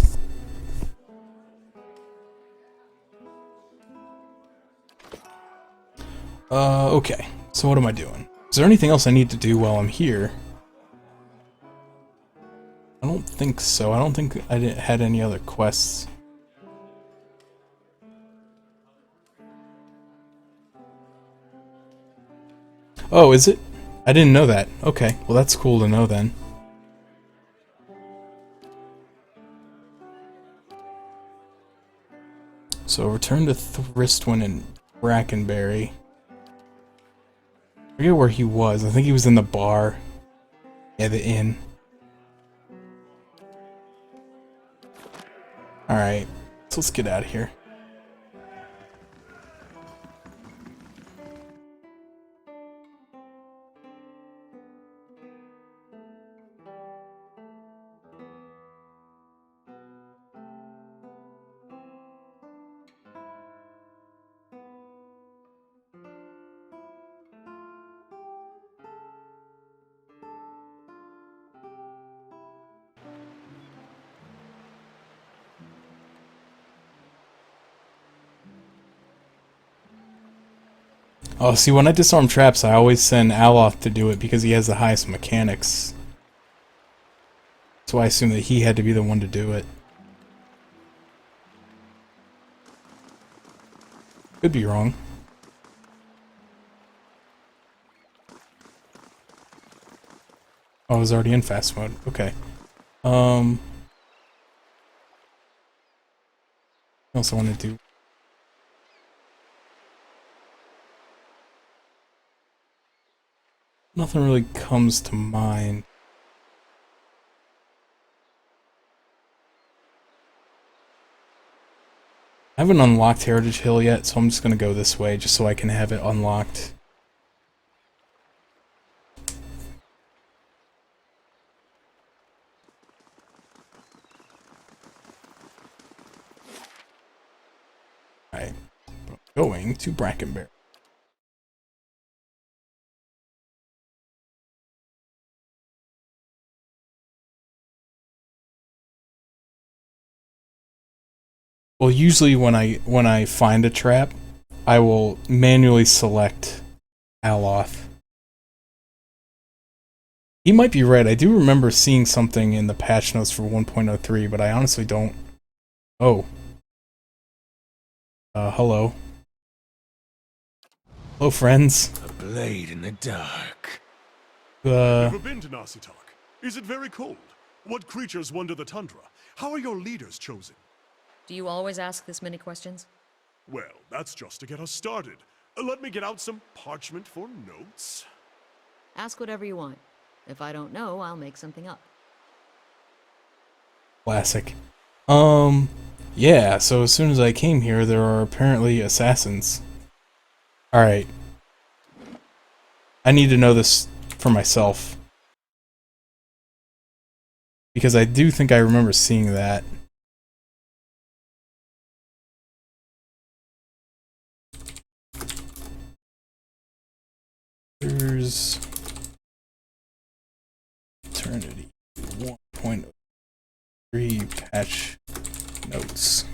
Okay. So what am I doing? Is there anything else I need to do while I'm here? I don't think so. I don't think I had any other quests. Oh, is it? I didn't know that. Okay, well that's cool to know then. So return to Thristwin and Brackenbury. I forget where he was. I think he was in the bar. Yeah, the inn. Alright, so let's get out of here. Oh, see, when I disarm traps, I always send Aloth to do it because he has the highest mechanics. So I assume that he had to be the one to do it. Could be wrong. Oh, I was already in fast mode. Okay. What else I want to do? Nothing really comes to mind. I haven't unlocked Heritage Hill yet, so I'm just gonna go this way just so I can have it unlocked. Alright. Going to Brackenberry. Well, usually when I find a trap, I will manually select Aloth. He might be right. I do remember seeing something in the patch notes for 1.03, but I honestly don't. Oh. Hello. Hello, friends. A blade in the dark. Ever been to Narsitalk? Is it very cold? What creatures wander the tundra? How are your leaders chosen? Do you always ask this many questions? Well, that's just to get us started. Let me get out some parchment for notes. Ask whatever you want. If I don't know, I'll make something up. Classic. Yeah, so as soon as I came here, there are apparently assassins. Alright. I need to know this for myself. Because I do think I remember seeing that. There's Eternity 1.3 patch notes.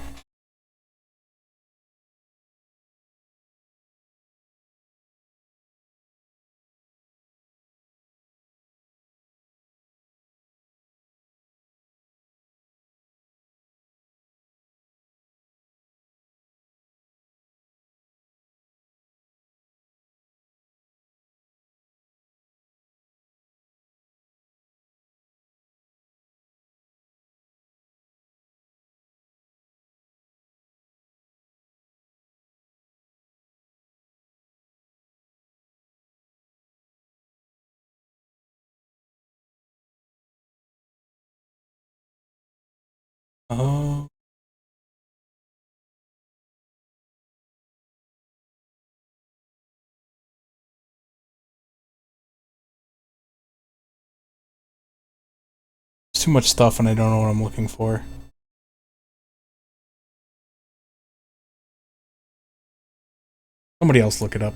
Oh. There's too much stuff and I don't know what I'm looking for. Somebody else look it up.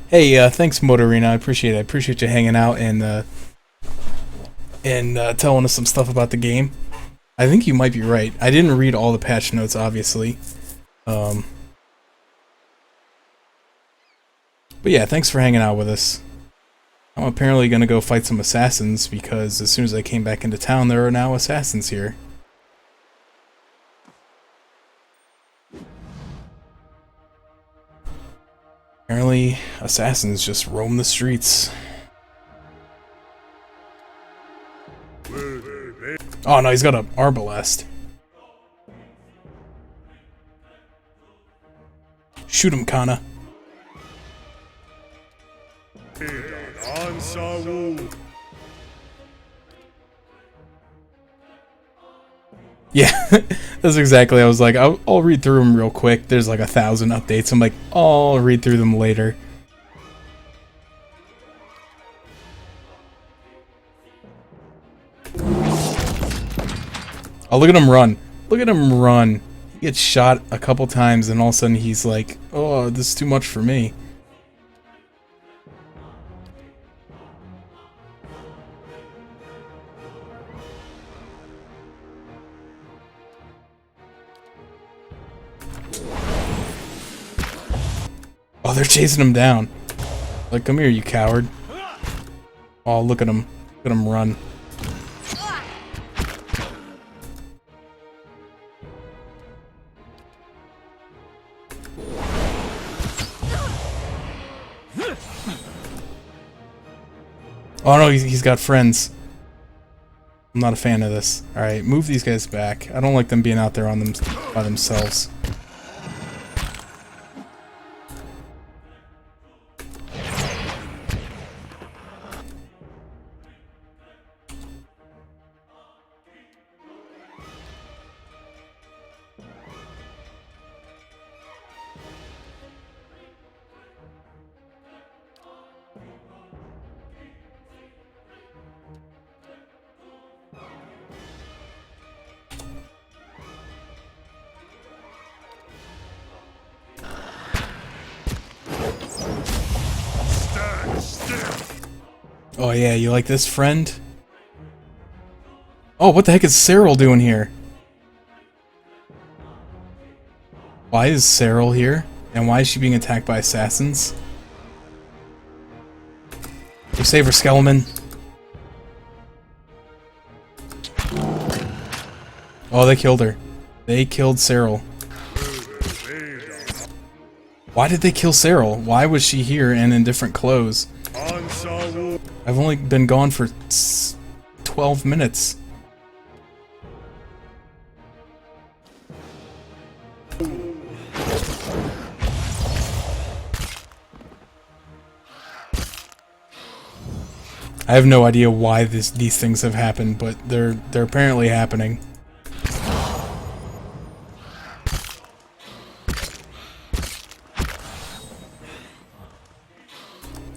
Hey, thanks Motorina, I appreciate it. I appreciate you hanging out and telling us some stuff about the game. I think you might be right. I didn't read all the patch notes, obviously. But yeah, thanks for hanging out with us. I'm apparently gonna go fight some assassins because as soon as I came back into town, there are now assassins here. Apparently, assassins just roam the streets. Oh no, he's got an arbalest. Shoot him, Kana. Ansawu. Yeah, that's exactly. I was like, I'll read through them real quick. There's like 1,000 updates. I'm like, I'll read through them later. Oh, look at him run. Look at him run. He gets shot a couple times and all of a sudden he's like, oh, this is too much for me. Oh, they're chasing him down. Like, come here, you coward. Oh, look at him. Look at him run. Oh no, he's got friends. I'm not a fan of this. Alright, move these guys back. I don't like them being out there on them by themselves. Oh yeah, you like this, friend? Oh, what the heck is Cyril doing here? Why is Cyril here? And why is she being attacked by assassins? You save her, Skeleman. Oh, they killed her. They killed Cyril. Why did they kill Cyril? Why was she here and in different clothes? I've only been gone for 12 minutes. I have no idea why these things have happened, but they're apparently happening.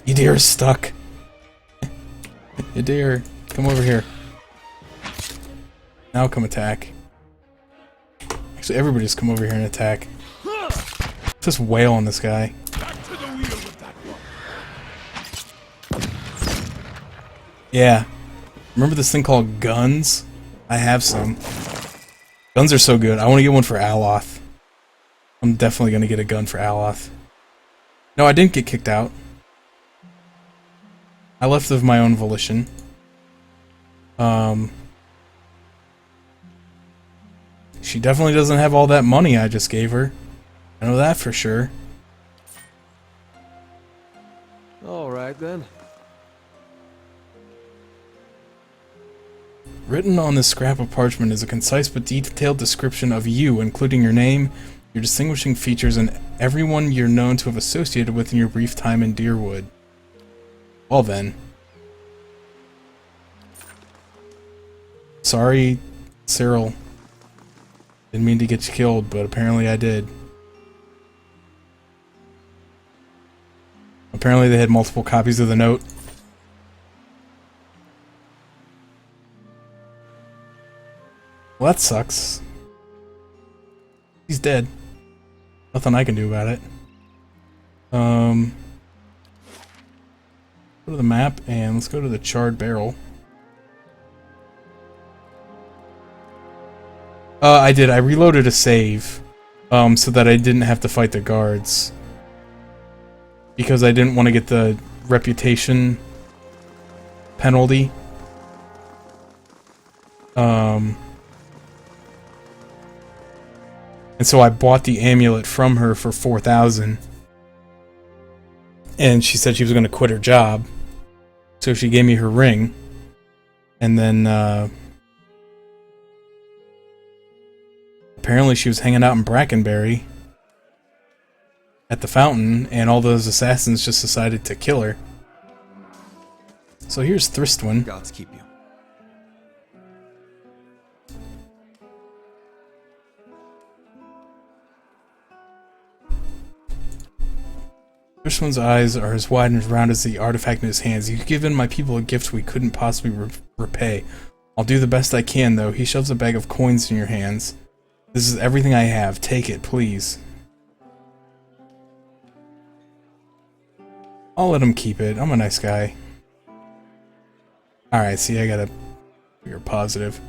Yadir is stuck. Yadir, come over here. Now come attack. Actually, everybody just come over here and attack. Just wail on this guy. Yeah. Remember this thing called guns? I have some. Guns are so good. I want to get one for Aloth. I'm definitely going to get a gun for Aloth. No, I didn't get kicked out. I left of my own volition. She definitely doesn't have all that money I just gave her. I know that for sure. All right, then. Written on this scrap of parchment is a concise but detailed description of you, including your name, your distinguishing features, and everyone you're known to have associated with in your brief time in Deerwood. Well then. Sorry, Cyril. Didn't mean to get you killed, but apparently I did. Apparently they had multiple copies of the note. Well, that sucks. He's dead. Nothing I can do about it. Go to the map and let's go to the charred barrel. I did. I reloaded a save, so that I didn't have to fight the guards. Because I didn't want to get the reputation penalty. And so I bought the amulet from her for 4,000. And she said she was going to quit her job. So she gave me her ring. And then, apparently she was hanging out in Brackenberry. at the fountain, and all those assassins just decided to kill her. So here's Thristwin. Gods keep you. Thristwin's eyes are as wide and round as the artifact in his hands. You've given my people a gift we couldn't possibly repay. I'll do the best I can, though. He shoves a bag of coins in your hands. This is everything I have. Take it, please. I'll let him keep it. I'm a nice guy. Alright, see, I gotta... You're positive.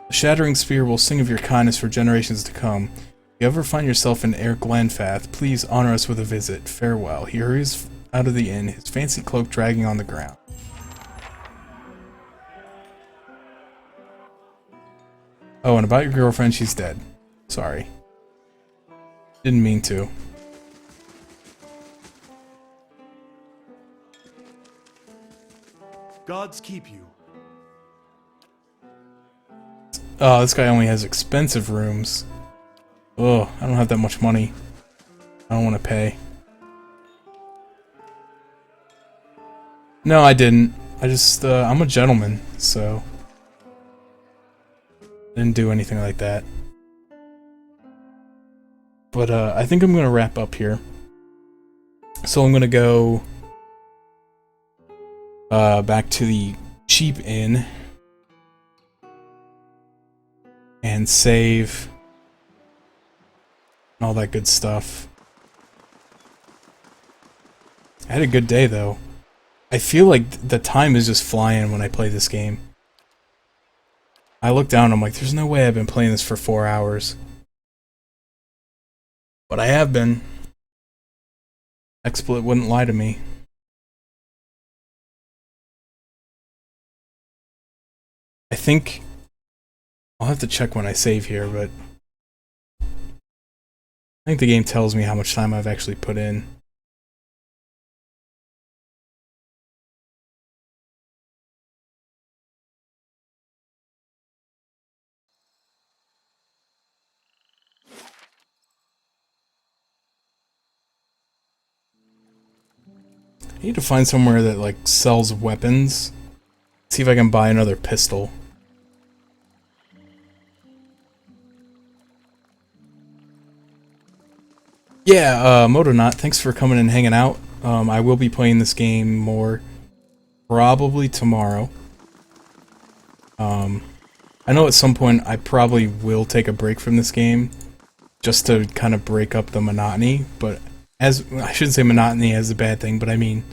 The Shattering Spear will sing of your kindness for generations to come. If you ever find yourself in Air Glenfath, please honor us with a visit. Farewell. He hurries out of the inn, his fancy cloak dragging on the ground. Oh, and about your girlfriend, she's dead. Sorry. Didn't mean to. Gods keep you. Oh, this guy only has expensive rooms. Oh, I don't have that much money. I don't want to pay. No, I didn't. I just, I'm a gentleman, so... Didn't do anything like that. But, I think I'm gonna wrap up here. So I'm gonna go... back to the cheap inn. And save... and all that good stuff. I had a good day, though. I feel like the time is just flying when I play this game. I look down and I'm like, there's no way I've been playing this for 4 hours. But I have been. XSplit wouldn't lie to me. I think... I'll have to check when I save here, but... I think the game tells me how much time I've actually put in. I need to find somewhere that like sells weapons. See if I can buy another pistol. Yeah, Motonaut, thanks for coming and hanging out. I will be playing this game more probably tomorrow. I know at some point I probably will take a break from this game just to kind of break up the monotony, but as I shouldn't say monotony as a bad thing, but I mean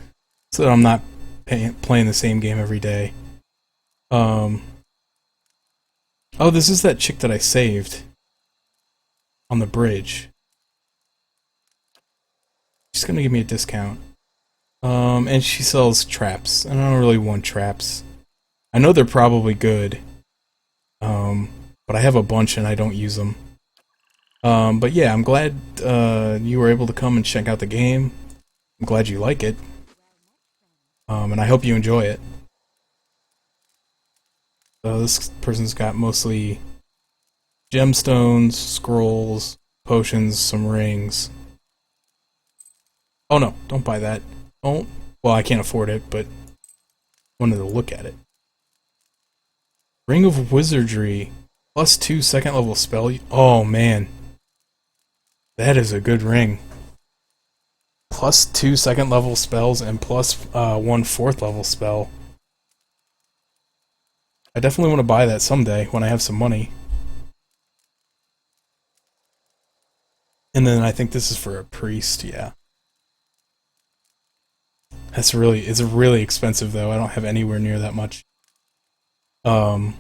so that I'm not playing the same game every day. Oh, this is that chick that I saved on the bridge. She's gonna give me a discount. And she sells traps. And I don't really want traps. I know they're probably good. But I have a bunch and I don't use them. But yeah, I'm glad you were able to come and check out the game. I'm glad you like it. And I hope you enjoy it. So this person's got mostly gemstones, scrolls, potions, some rings. Oh no, don't buy that. Don't. Well, I can't afford it, but wanted to look at it. Ring of Wizardry. +2 second level spell. Oh man. That is a good ring. +2 second level spells and +1 fourth level spell. I definitely want to buy that someday when I have some money. And then I think this is for a priest, yeah. It's really expensive though. I don't have anywhere near that much. But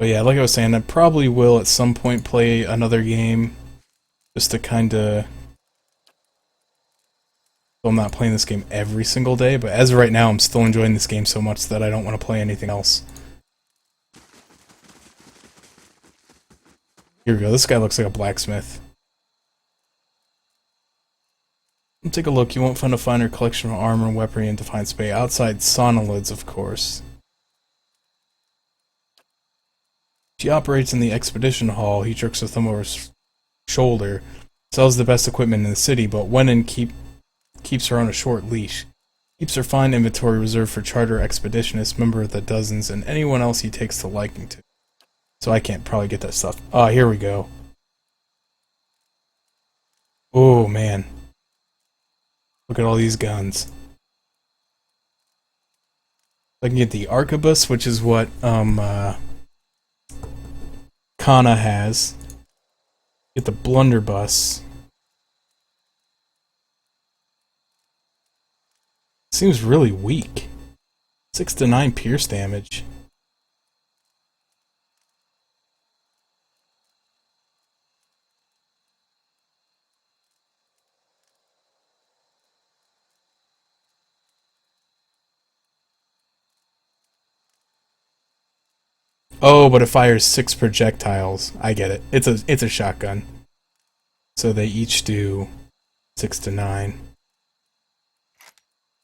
yeah, like I was saying, I probably will at some point play another game just to kinda... So I'm not playing this game every single day, but as of right now I'm still enjoying this game so much that I don't want to play anything else. Here we go, this guy looks like a blacksmith. Take a look, you won't find a finer collection of armor and weaponry in Defiance Bay, outside Sonalids, of course. She operates in the Expedition Hall. He jerks a thumb over his shoulder. Sells the best equipment in the city, but keeps her on a short leash. Keeps her fine inventory reserved for charter expeditionists, member of the dozens, and anyone else he takes to liking to. So I can't probably get that stuff. Here we go. Oh, man. Look at all these guns. I can get the Arquebus, which is what, Kana has. Get the Blunderbuss. Seems really weak. 6 to 9 pierce damage. Oh, but it fires 6 projectiles. I get it. It's a shotgun. So they each do 6 to 9.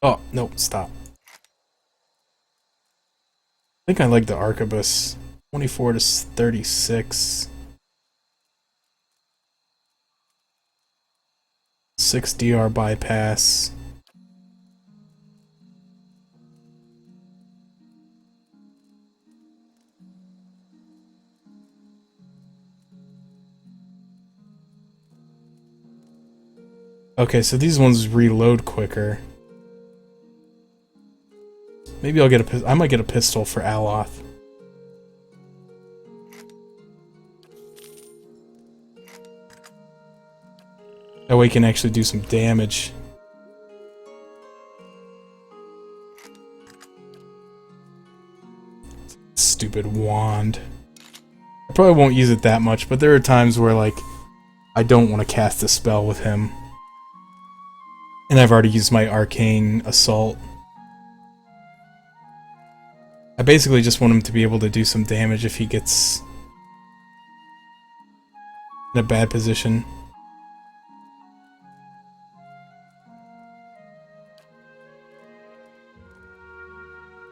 Oh, no, stop. I think I like the Arquebus. 24 to 36. 6 DR bypass. Okay, so these ones reload quicker. Maybe I'll get I might get a pistol for Aloth. That way he can actually do some damage. Stupid wand. I probably won't use it that much, but there are times where, like, I don't want to cast a spell with him. And I've already used my Arcane Assault. I basically just want him to be able to do some damage if he gets in a bad position.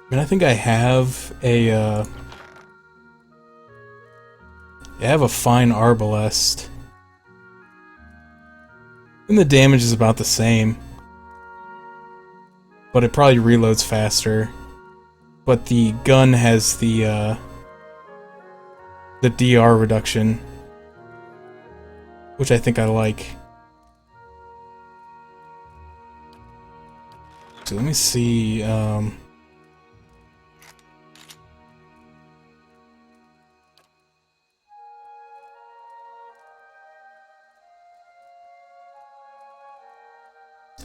I mean, I think I have a fine Arbalest. And the damage is about the same. But it probably reloads faster. But the gun has the DR reduction, which I think I like. So let me see.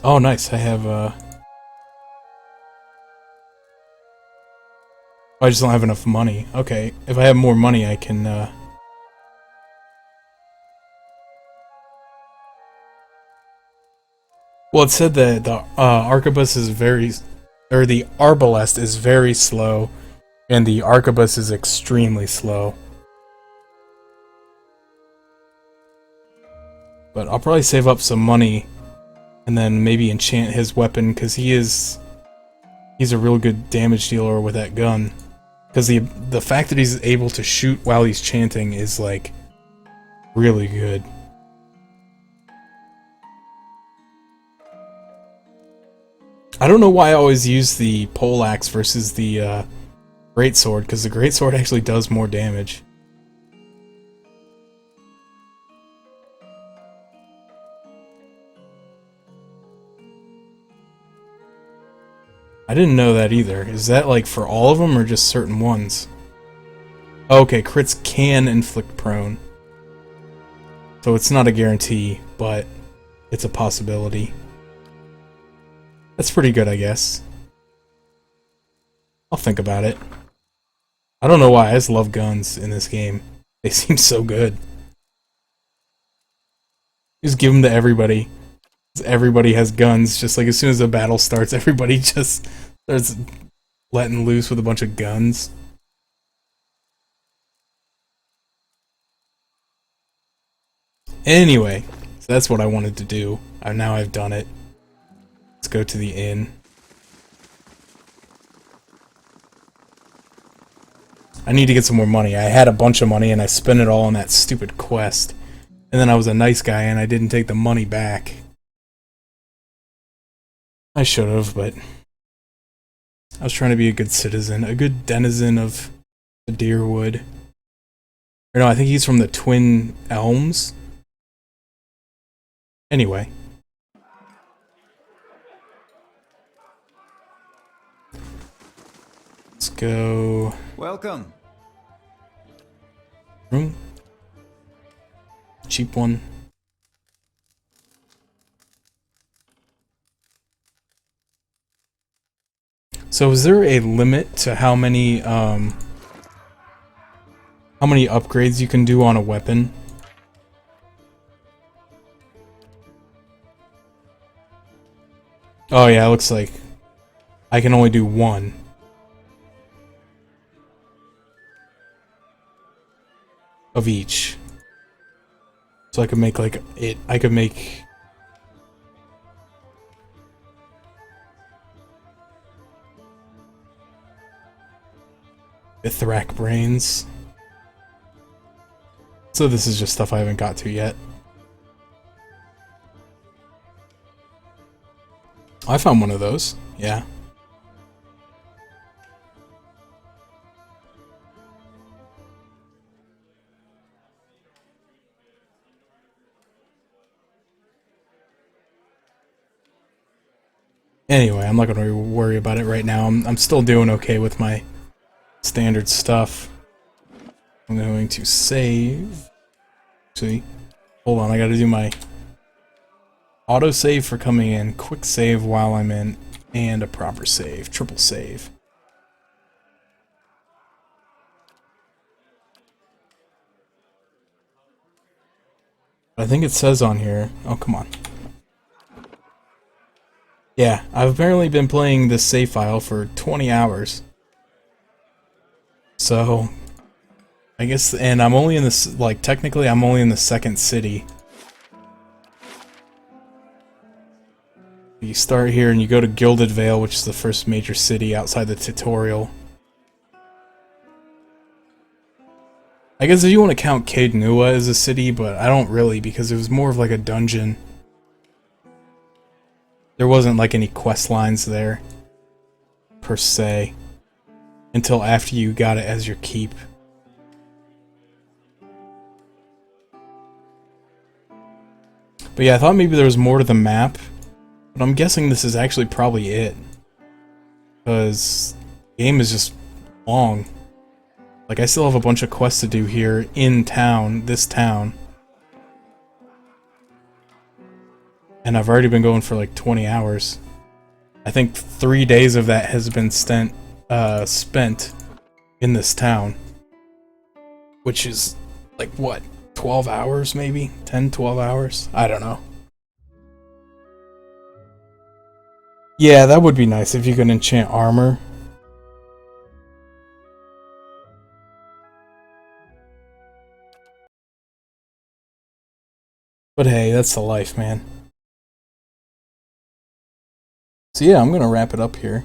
Oh, nice. I have I just don't have enough money. Okay, if I have more money, I can, Well, it said that the Arquebus is the Arbalest is very slow, and the Arquebus is extremely slow. But I'll probably save up some money, and then maybe enchant his weapon, because he's a real good damage dealer with that gun. Because the fact that he's able to shoot while he's chanting is, like, really good. I don't know why I always use the poleaxe versus the greatsword, because the greatsword actually does more damage. I didn't know that either. Is that like for all of them or just certain ones? Okay, crits can inflict prone. So it's not a guarantee, but it's a possibility. That's pretty good, I guess. I'll think about it. I don't know why, I just love guns in this game. They seem so good. Just give them to everybody. Everybody has guns, just like as soon as the battle starts, everybody just starts letting loose with a bunch of guns. Anyway, so that's what I wanted to do. Now I've done it. Let's go to the inn. I need to get some more money. I had a bunch of money and I spent it all on that stupid quest. And then I was a nice guy and I didn't take the money back. I should have, but I was trying to be a good citizen, a good denizen of the Dyrwood. Or no, I think he's from the Twin Elms. Anyway. Let's go. Welcome. Room. Cheap one. So is there a limit to how many upgrades you can do on a weapon? Oh yeah, it looks like I can only do one. Of each. So I could make like I could make Ithrak brains. So this is just stuff I haven't got to yet. I found one of those. Yeah. Anyway, I'm not going to worry about it right now. I'm still doing okay with my standard stuff. I'm going to save. See? Hold on, I got to do my autosave for coming in, quick save while I'm in, and a proper save, triple save. I think it says on here, oh come on. Yeah, I've apparently been playing this save file for 20 hours. So, I guess, and I'm only in this, like, technically I'm only in the second city. You start here and you go to Gilded Vale, which is the first major city outside the tutorial. I guess if you want to count Caed Nua as a city, but I don't really, because it was more of like a dungeon. There wasn't like any quest lines there, per se, until after you got it as your keep. But yeah, I thought maybe there was more to the map, but I'm guessing this is actually probably it. Because the game is just long. Like, I still have a bunch of quests to do here in town, this town. And I've already been going for like 20 hours. I think 3 days of that has been spent in this town. Which is, like, what? 12 hours, maybe? 10, 12 hours? I don't know. Yeah, that would be nice if you could enchant armor. But hey, that's the life, man. So yeah, I'm gonna wrap it up here.